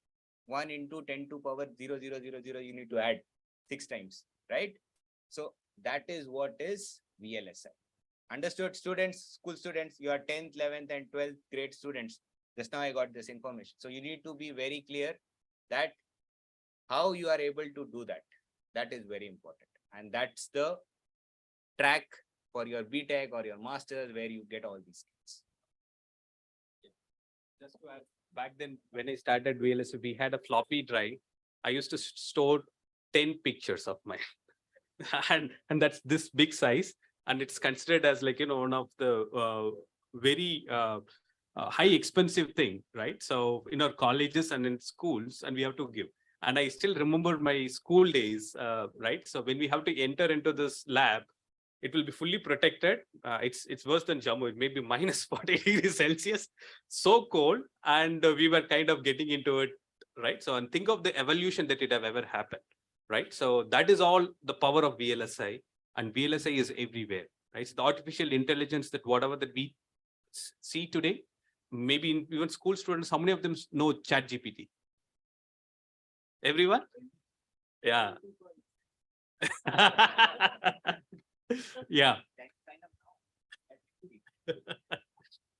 1 into 10 to power 0, 0, 0, 0, you need to add 6 times, right? So that is what is VLSI. Understood, students, school students, you are 10th, 11th and 12th grade students. Just now I got this information. So you need to be very clear that how you are able to do that. That is very important. And that's the track for your BTech or your masters where you get all these skills. Just to add, back then when I started VLSI, we had a floppy drive. I used to store 10 pictures of mine. and that's this big size. And it's considered as like, one of the very high expensive thing, right? So in our colleges and in schools, and we have to give. And I still remember my school days, right? So when we have to enter into this lab, it will be fully protected. It's worse than Jammu. It may be minus 40 degrees Celsius, so cold. And we were kind of getting into it, right? So, and think of the evolution that it have ever happened, right? So that is all the power of VLSI, and VLSI is everywhere, right? So the artificial intelligence, that whatever that we see today, maybe even school students, how many of them know ChatGPT? Everyone? Yeah. Yeah.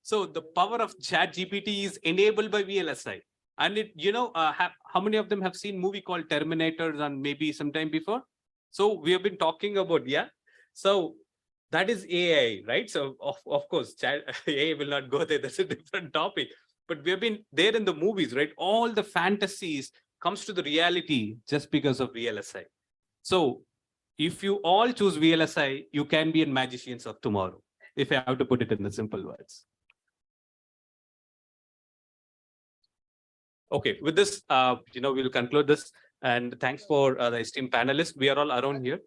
So the power of ChatGPT is enabled by VLSI. And it, how many of them have seen movie called Terminators and maybe sometime before? So we have been talking about, yeah. So that is AI, right? So of course, AI will not go there. That's a different topic. But we have been there in the movies, right? All the fantasies comes to the reality just because of VLSI. So if you all choose VLSI, you can be in magicians of tomorrow, if I have to put it in the simple words. Okay, with this, we'll conclude this. And thanks for the esteemed panelists. We are all around here.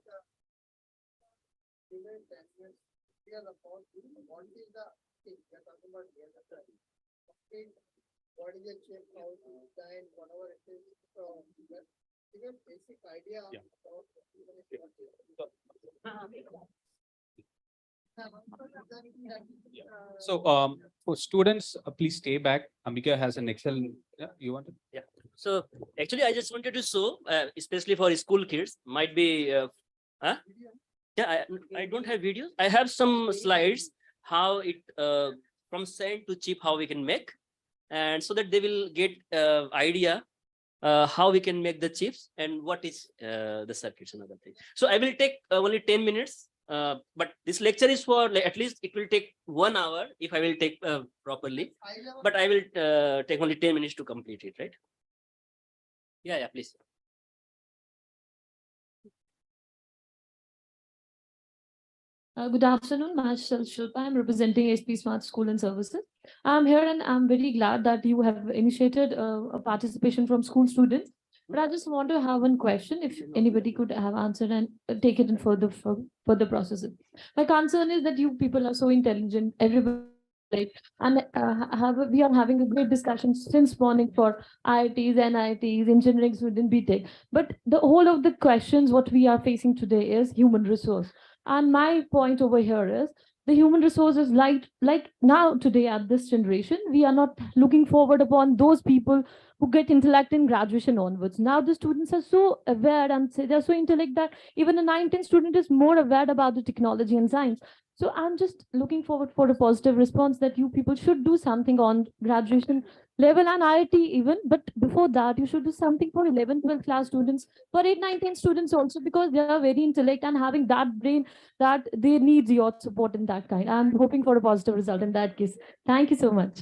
What is the chip, how to design, whatever it is, give a basic idea about So for students, please stay back. Ambika has an Excel. Yeah, you want to? Yeah. So actually, I just wanted to show, especially for school kids, might be, yeah, I don't have videos. I have some slides, how it, from sand to chip, how we can make. And so that they will get idea how we can make the chips and what is the circuits and other things. So I will take only 10 minutes, but this lecture is for at least it will take 1 hour if I will take properly, but I will take only 10 minutes to complete it, right? Yeah, please. Good afternoon, myself Shilpa. I'm representing SP Smart School and Services. I'm here and I'm very glad that you have initiated a participation from school students. But I just want to have one question, if anybody could have answered and take it in further processes. My concern is that you people are so intelligent, everybody, right? And we are having a great discussion since morning for IITs, NITs, engineering student, BTech. But the whole of the questions what we are facing today is human resource. And my point over here is the human resources like now today at this generation, we are not looking forward upon those people who get intellect in graduation onwards. Now the students are so aware and they're so intellect that even a 19th student is more aware about the technology and science. So I'm just looking forward for a positive response that you people should do something on graduation level and IIT even. But before that, you should do something for 11, 12 class students, for 8, 9, 10 students also, because they are very intellect and having that brain that they need your support in that kind. I'm hoping for a positive result in that case. Thank you so much.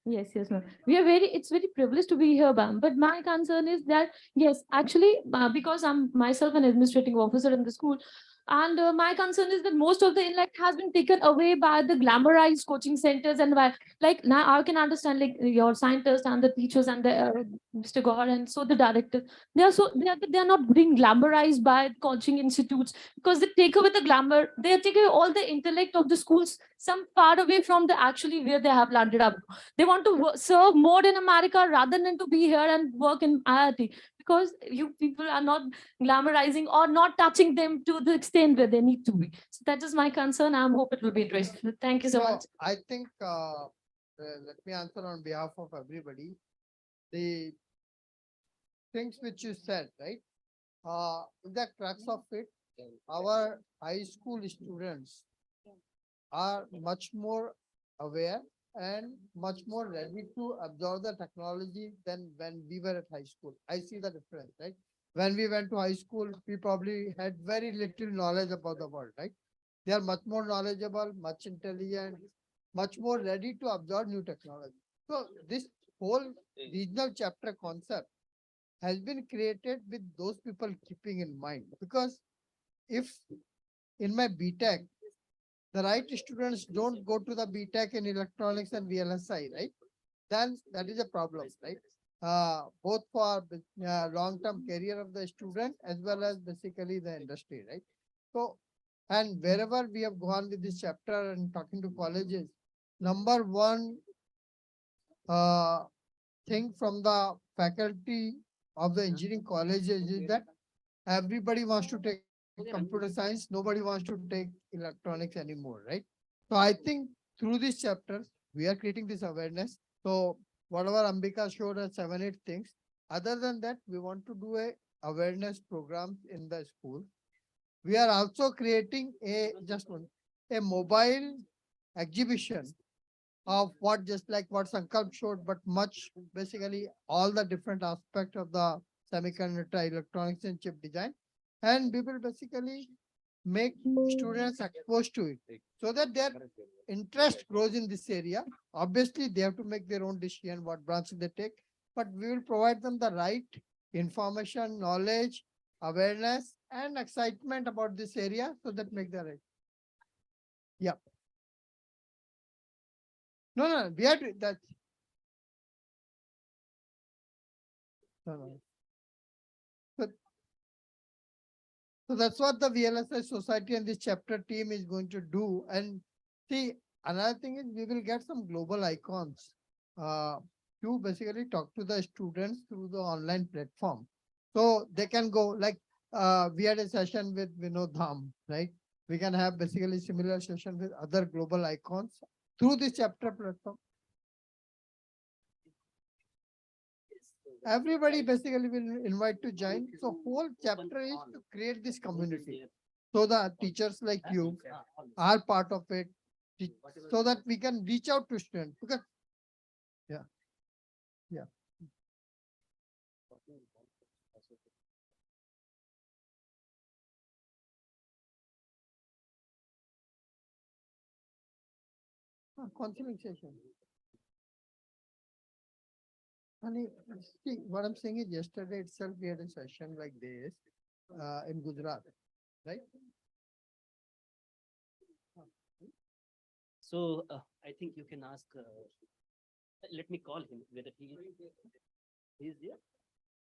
Yes, ma'am. It's very privileged to be here, ma'am. But my concern is that, yes, actually, because I'm myself an administrating officer in the school, and my concern is that most of the intellect has been taken away by the glamorized coaching centers. And by, like, now I can understand, like, your scientists and the teachers and the Mr. Gaur and so the director, they are not being glamorized by coaching institutes, because they take away the glamour, they take away all the intellect of the schools, some far away from the actually where they have landed up. They want to serve more in America rather than to be here and work in IIT, because you people are not glamorizing or not touching them to the extent where they need to be. So that is my concern. I hope it will be addressed. Thank you so much. I think, let me answer on behalf of everybody. The things which you said, right? The crux of it, our high school students are much more aware and much more ready to absorb the technology than when we were at high school. I see the difference, right? When we went to high school, we probably had very little knowledge about the world, right? They are much more knowledgeable, much intelligent, much more ready to absorb new technology. So this whole regional chapter concept has been created with those people keeping in mind. Because if in my BTech, the right students don't go to the BTech in electronics and VLSI, right? Then that is a problem, right? Both for long-term career of the student as well as basically the industry, right? So, and wherever we have gone with this chapter and talking to colleges, number one thing from the faculty of the engineering colleges is that everybody wants to take computer science, nobody wants to take electronics anymore, right? So I think through this chapter, we are creating this awareness. So whatever Ambika showed us 7, 8 things, other than that, we want to do a awareness program in the school. We are also creating a mobile exhibition of what, just like what Sankalp showed, but much basically all the different aspects of the semiconductor, electronics and chip design. And we will basically make students exposed to it so that their interest grows in this area. Obviously, they have to make their own decision what branch they take, but we will provide them the right information, knowledge, awareness, and excitement about this area so that make the right. Yeah. No, we are that. No. So that's what the VLSI Society and this chapter team is going to do. And see, another thing is we will get some global icons to basically talk to the students through the online platform. So they can go like we had a session with Vinod Dham, right? We can have basically similar session with other global icons through this chapter platform. Everybody basically will invite to join. So whole chapter is to create this community. So the teachers like you are part of it, so that we can reach out to students. Because yeah. Counseling session. And see, what I'm saying is yesterday itself we had a session like this in Gujarat, right? So I think you can ask, let me call him whether he is there.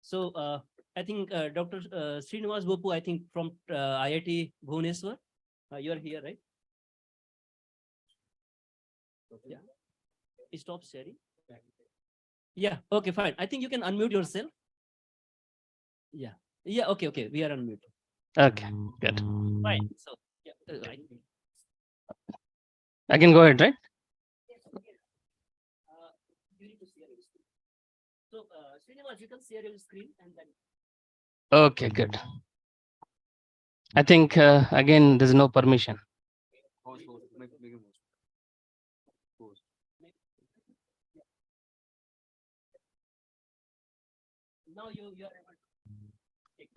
So I think Dr. Srinivas Bopu, I think from IIT Bhubaneswar, you are here, right? Yeah. Stop sharing. Yeah, okay, fine. I think you can unmute yourself. Yeah. Yeah, okay. We are unmuted. Okay, good. Fine. So yeah, I can go ahead, right? You need to share your screen. So Srinivas, you can share your screen and then. Okay, good. I think again, there's no permission.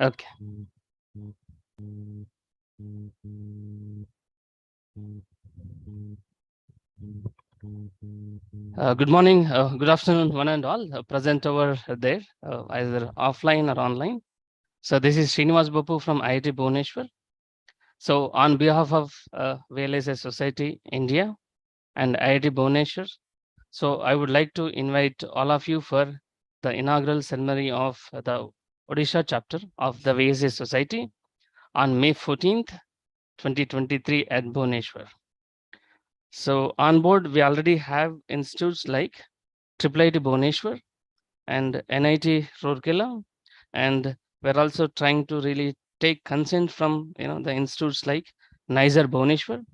Okay. Good morning, good afternoon, one and all present over there, either offline or online. So this is Srinivas Bapu from IIT Bhubaneswar. So on behalf of VLSI Society India and IIT Bhubaneswar, so I would like to invite all of you for the inaugural ceremony of the Odisha chapter of the VLSI Society on May 14th, 2023 at Bhubaneswar. So on board, we already have institutes like IIIT Bhubaneswar and NIT Rourkela, and we're also trying to really take consent from the institutes like NISER Bhubaneswar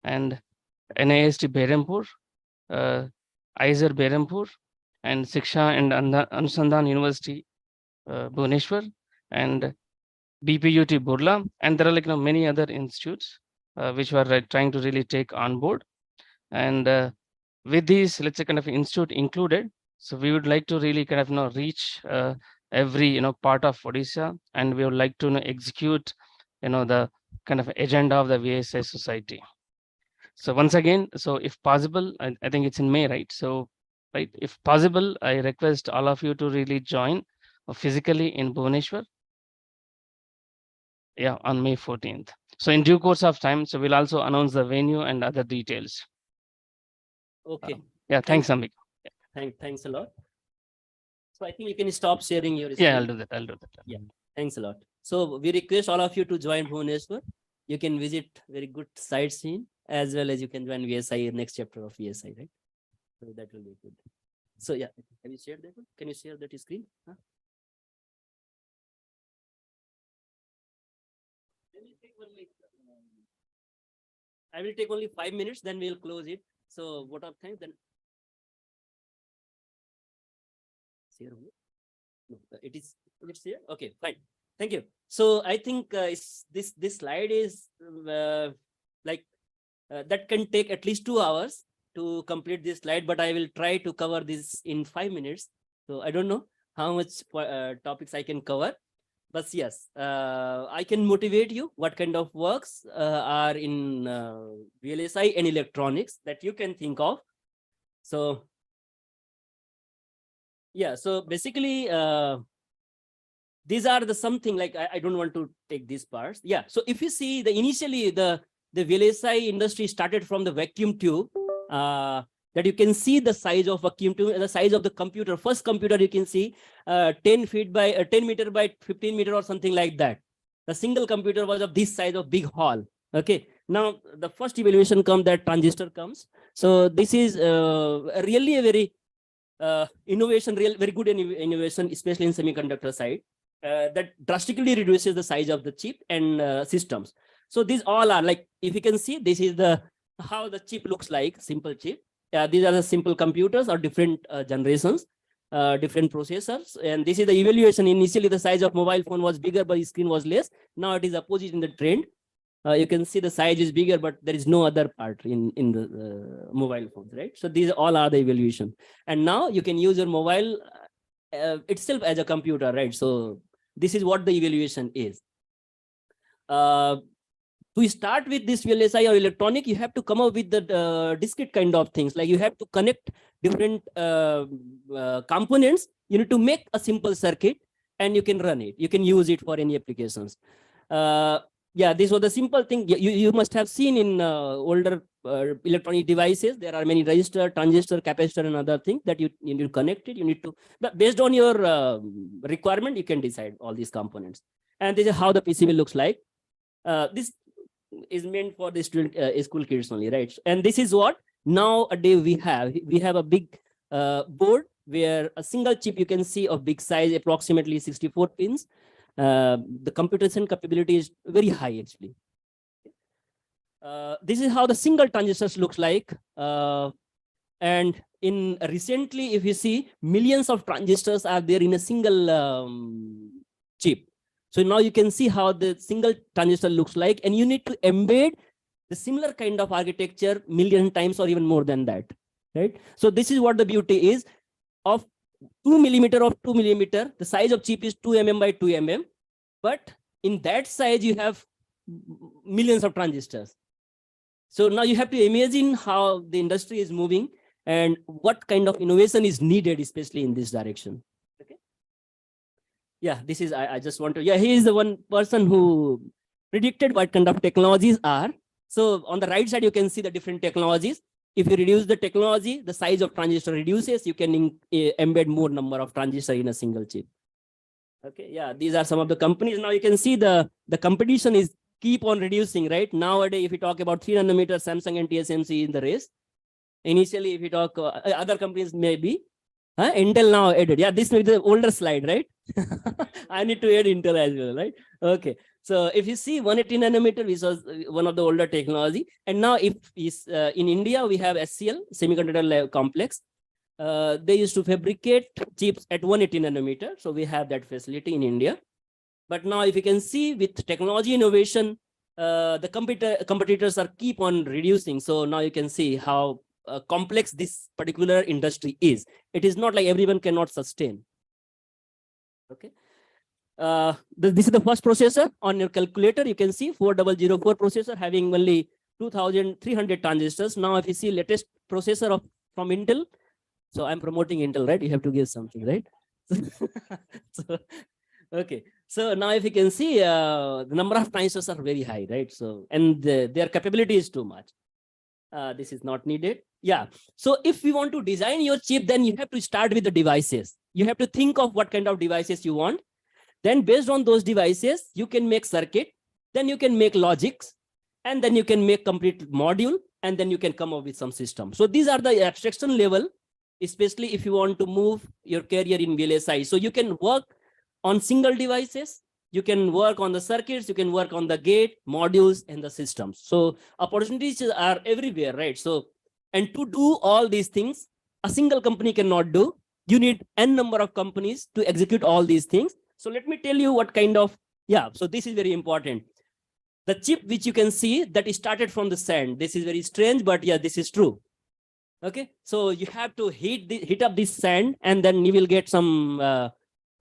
and NIST Berhampur, ISER Berhampur, and Shiksha and Anusandhan University Bhubaneswar, and BPUT Burla, and there are like many other institutes which we're trying to really take on board. And with these, let's say, kind of institute included, so we would like to really kind of reach every part of Odisha, and we would like to execute the kind of agenda of the VSI Society. So once again, so if possible, I think it's in May, right? So right, if possible, I request all of you to really join physically in Bhubaneswar. Yeah, on May 14th. So in due course of time, so we'll also announce the venue and other details. Okay. Yeah, thanks, Ambika. Thanks a lot. So I think you can stop sharing your screen. Yeah, I'll do that. Yeah, thanks a lot. So we request all of you to join Bhubaneswar. You can visit very good sightseeing, as well as you can join VSI next chapter of VSI, right? So that will be good. So yeah, have you shared that one? Can you share that screen? Huh? I will take only 5 minutes, then we'll close it. So what are things then? Share only? No, it's here. Okay, fine. Thank you. So I think this slide is that can take at least 2 hours to complete this slide, but I will try to cover this in 5 minutes. So I don't know how much topics I can cover, but yes, I can motivate you what kind of works are in VLSI and electronics that you can think of. So yeah, so basically these are the something like I don't want to take these parts. Yeah, so if you see initially the VLSI industry started from the vacuum tube, that you can see the size of vacuum tube and the size of the computer. First computer you can see 10 feet by 10 meter by 15 meter or something like that. The single computer was of this size of big hall. Okay, now the first evaluation comes, that transistor comes. So this is really a very innovation, very good innovation, especially in semiconductor side, that drastically reduces the size of the chip and systems. So these all are like, if you can see, this is how the chip looks like, simple chip. These are the simple computers or different generations, different processors. And this is the evaluation. Initially, the size of mobile phone was bigger, but the screen was less. Now it is opposite in the trend. You can see the size is bigger, but there is no other part in the mobile phones, right? So these all are the evaluation. And now you can use your mobile itself as a computer, right? So this is what the evaluation is. To start with this VLSI or electronic, you have to come up with the discrete kind of things. Like you have to connect different components. You need to make a simple circuit and you can run it. You can use it for any applications. Yeah, this was the simple thing. You must have seen in older electronic devices. There are many resistor, transistor, capacitor, and other things that you need to connect it. You need to, but based on your requirement, you can decide all these components. And this is how the PCB looks like. This is meant for the student school kids only, right? And this is what nowadays we have. We have a big board where a single chip you can see of big size, approximately 64 pins. The computation capability is very high actually. This is how the single transistors looks like. And in recently, if you see, millions of transistors are there in a single chip. So now you can see how the single transistor looks like, and you need to embed the similar kind of architecture million times or even more than that, right? So this is what the beauty is of 2 millimeter of 2 millimeter. The size of chip is 2 mm by 2 mm, but in that size you have millions of transistors. So now you have to imagine how the industry is moving and what kind of innovation is needed, especially in this direction. Okay. Yeah, this is, I just want to, yeah, he is the one person who predicted what kind of technologies are. So on the right side, you can see the different technologies. If you reduce the technology, the size of transistor reduces, you can embed more number of transistor in a single chip. Okay, yeah, these are some of the companies. Now you can see the competition is keep on reducing, right? Nowadays, if you talk about 3 nanometer, Samsung and TSMC in the race. Initially, if you talk other companies, maybe Intel now added. Yeah, this may be the older slide, right? I need to add Intel as well, right? Okay. So if you see 180 nanometer, which was one of the older technology, and now if is in India we have SCL Semiconductor Complex. They used to fabricate chips at 180 nanometer, so we have that facility in India. But now if you can see with technology innovation, the competitors are keep on reducing. So now you can see how complex this particular industry is. It is not like everyone cannot sustain. Okay. This is the first processor on your calculator. You can see 4004 processor having only 2300 transistors. Now if you see latest processor from Intel, so I'm promoting Intel, right? You have to give something, right? So, okay. So now if you can see the number of transistors are very high, right? So, and their capability is too much. This is not needed. Yeah. So if we want to design your chip, then you have to start with the devices. You have to think of what kind of devices you want. Then based on those devices, you can make circuit, then you can make logics, and then you can make complete module, and then you can come up with some system. So these are the abstraction level, especially if you want to move your career in VLSI. So you can work on single devices, you can work on the circuits, you can work on the gate, modules, and the systems. So opportunities are everywhere, right? So, and to do all these things, a single company cannot do. You need n number of companies to execute all these things. So let me tell you what kind of, yeah, so this is very important. The chip which you can see that is started from the sand. This is very strange, but yeah, this is true. Okay, so you have to heat up this sand, and then you will get some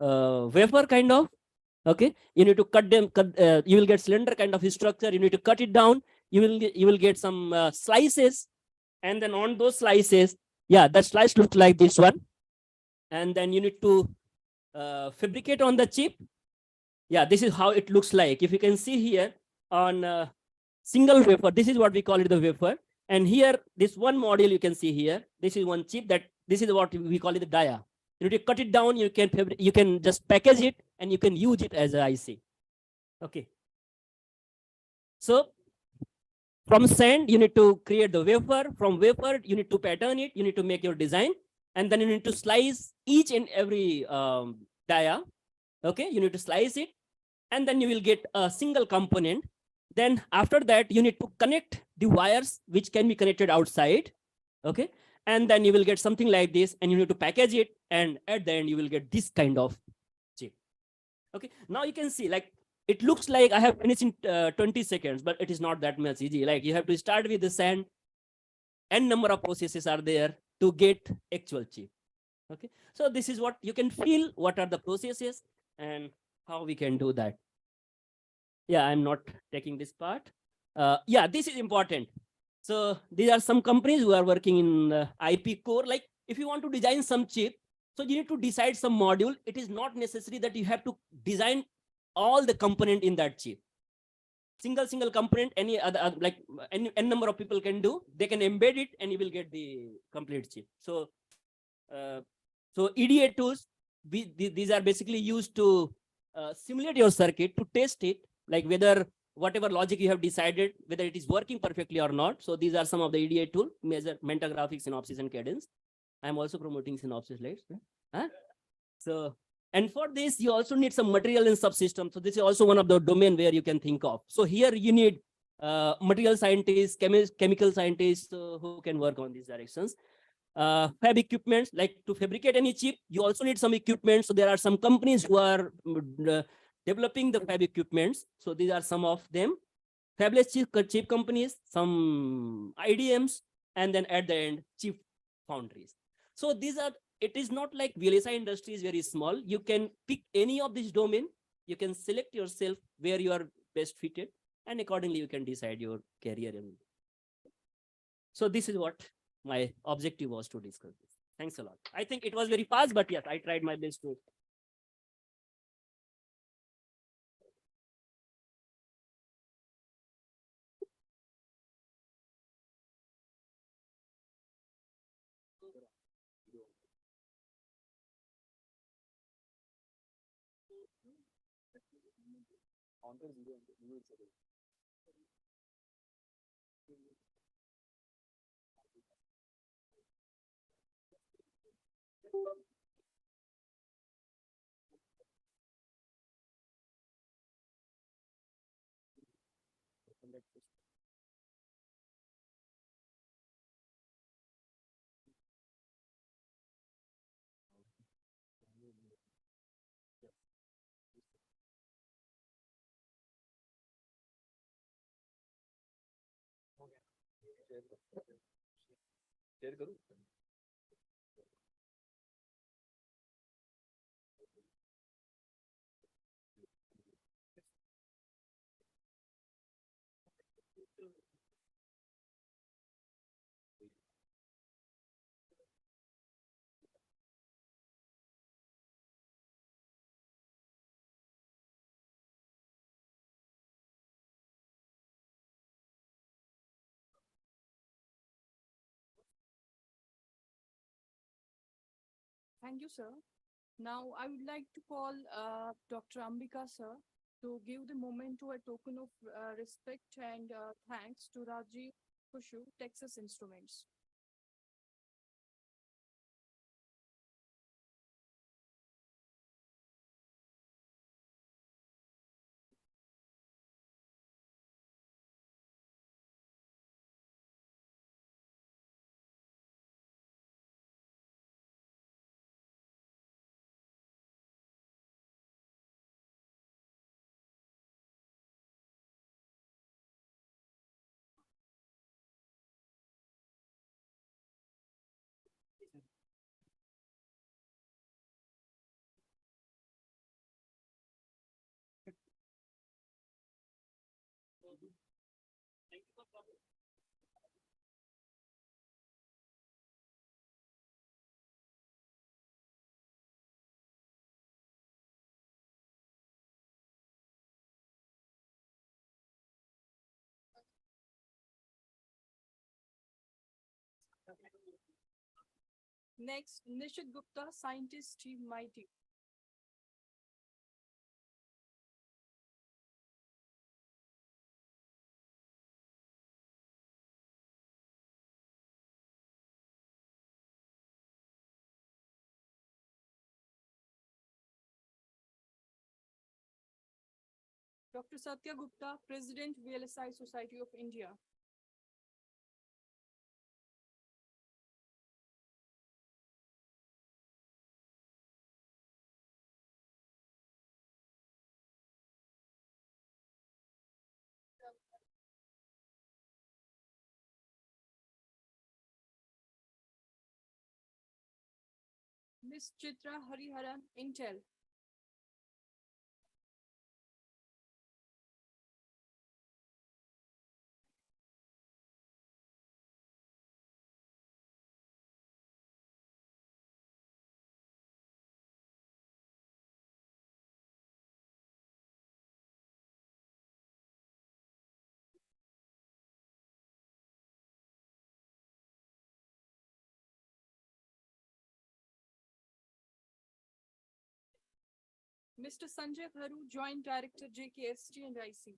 wafer kind of. Okay, you need to cut them. You will get cylinder kind of structure. You need to cut it down. You will get some slices, and then on those slices, yeah, that slice looks like this one, and then you need to fabricate on the chip. Yeah, this is how it looks like. If you can see here on single wafer, this is what we call it the wafer. And here, this one module you can see here, this is one chip that this is what we call it the dia. You need to cut it down, you can just package it and you can use it as an IC. Okay. So from sand, you need to create the wafer. From wafer, you need to pattern it, you need to make your design, and then you need to slice each and every dia. Okay, you need to slice it, and then you will get a single component. Then after that, you need to connect the wires which can be connected outside. Okay. And then you will get something like this, and you need to package it. And at the end, you will get this kind of chip. Okay. Now you can see, like, it looks like I have finished in 20 seconds, but it is not that much easy. Like, you have to start with the sand, n number of processes are there to get actual chip. Okay. So this is what you can feel, what are the processes and how we can do that. Yeah, I'm not taking this part. Yeah, this is important. So these are some companies who are working in IP core. Like if you want to design some chip, so you need to decide some module. It is not necessary that you have to design all the component in that chip. Single component, any other, like n number of people can do. They can embed it and you will get the complete chip. So, so EDA tools, these are basically used to simulate your circuit, to test it, like whether whatever logic you have decided, whether it is working perfectly or not. So these are some of the EDA tool, measure mental graphics, synopsis, and cadence. I'm also promoting synopsis, right? Huh? So, and for this, you also need some material and subsystem. So this is also one of the domain where you can think of. So here you need material scientists, chemical scientists who can work on these directions. Fab equipments, like to fabricate any chip, you also need some equipment. So there are some companies who are developing the fab equipments. So these are some of them. Fabless chip companies, some IDMs, and then at the end, chip foundries. So these are, it is not like VLSI industry is very small. You can pick any of this domain. You can select yourself where you are best fitted, and accordingly you can decide your career. So this is what my objective was to discuss this. Thanks a lot. I think it was very fast, but yes, I tried my best to. Thank you, sir. Now, I would like to call Dr. Ambika, sir, to give the memento a token of respect and thanks to Rajiv Kushu, Texas Instruments. Next, Nishit Gupta, scientist, Team Mighty. Dr. Satya Gupta, President, VLSI Society of India. Ms. Chitra Hariharan, Intel. Mr. Sanjay Bharu, Joint Director, JKST and IC.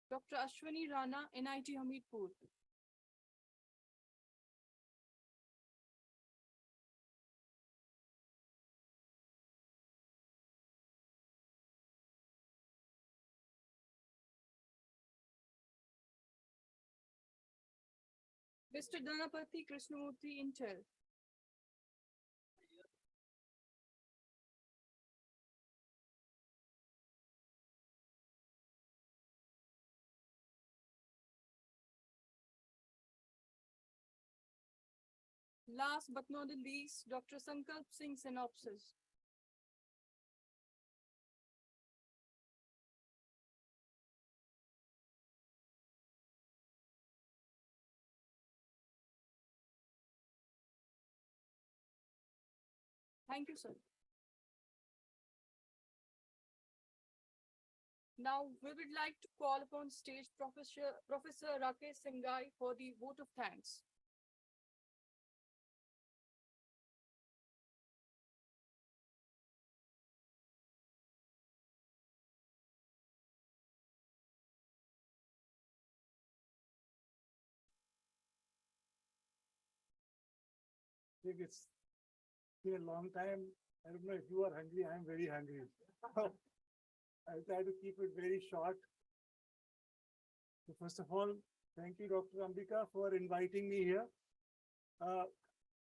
Dr. Ashwani Rana, NIT Hamidpur. Mr. Dhanapati Krishnamurthy, Intel. Last but not the least, Dr. Sankalp Singh, Synopsis. Thank you, sir. Now, we would like to call upon stage Professor Rakesh Singhai for the vote of thanks. I think it's been a long time. I don't know if you are hungry. I'm very hungry. I'll try to keep it very short. So first of all, thank you, Dr. Ambika, for inviting me here.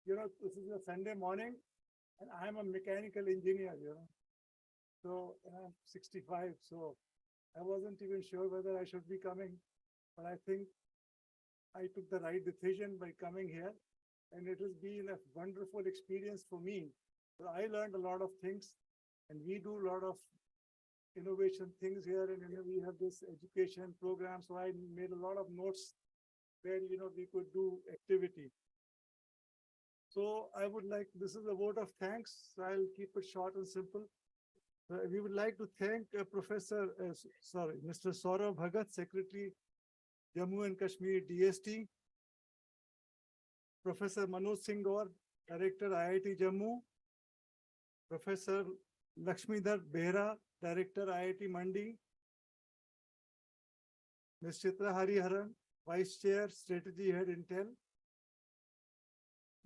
This is a Sunday morning, and I'm a mechanical engineer, So I'm 65, so I wasn't even sure whether I should be coming, but I think I took the right decision by coming here, and it has been a wonderful experience for me. So I learned a lot of things, and we do a lot of innovation things here, and we have this education program. So I made a lot of notes where we could do activity. So I would like, this is a vote of thanks. So I'll keep it short and simple. We would like to thank Mr. Saurabh Bhagat, Secretary, Jammu and Kashmir DST, Professor Manoj Singh Gaur, Director, IIT Jammu, Professor Lakshmidhar Behra, Director, IIT Mandi, Ms. Chitra Hariharan, Vice Chair, Strategy Head, Intel,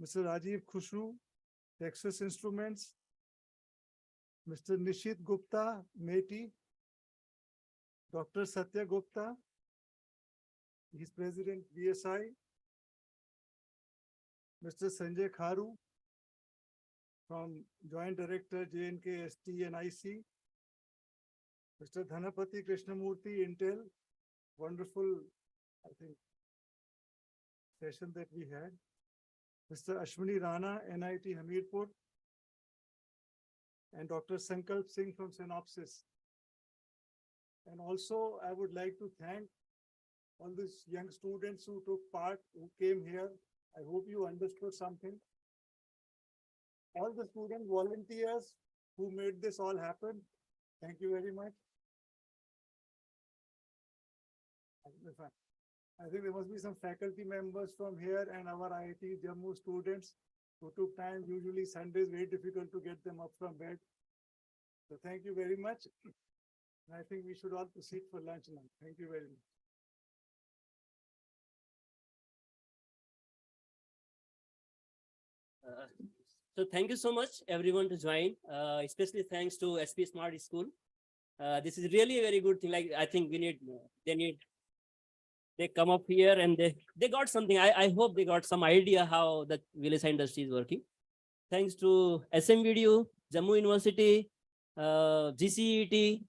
Mr. Rajiv Khushru, Texas Instruments, Mr. Nishit Gupta, METI, Dr. Satya Gupta, he's President, VSI, Mr. Sanjay Kharu, from Joint Director, JNK, ST and IC, Mr. Dhanapati Krishnamurthy, Intel, wonderful, I think, session that we had. Mr. Ashwini Rana, NIT Hamirpur, and Dr. Sankalp Singh from Synopsis. And also, I would like to thank all these young students who took part, who came here. I hope you understood something. All the student volunteers who made this all happen, thank you very much. I think there must be some faculty members from here and our IIT Jammu students who took time. Usually Sundays, very difficult to get them up from bed. So thank you very much. I think we should all proceed for lunch now. Thank you very much. So thank you so much, everyone, to join. Especially thanks to SP Smart School. This is really a very good thing. Like, I think they come up here and they got something. I hope they got some idea how the VLSI industry is working. Thanks to SMVDU, Jammu University, GCET,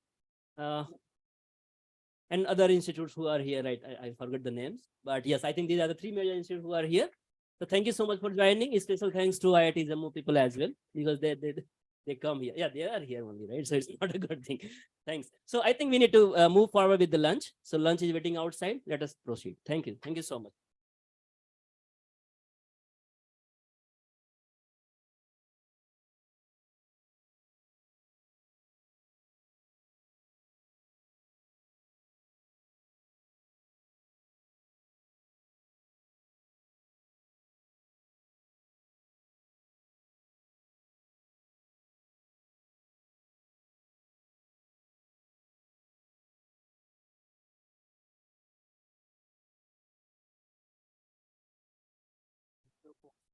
and other institutes who are here, right? I forgot the names, but yes, I think these are the three major institutes who are here. So thank you so much for joining. Special thanks to IIT Jammu people as well, because they come here. Yeah, they are here only, right? So it's not a good thing. Thanks. So I think we need to move forward with the lunch. So lunch is waiting outside. Let us proceed. Thank you. Thank you so much.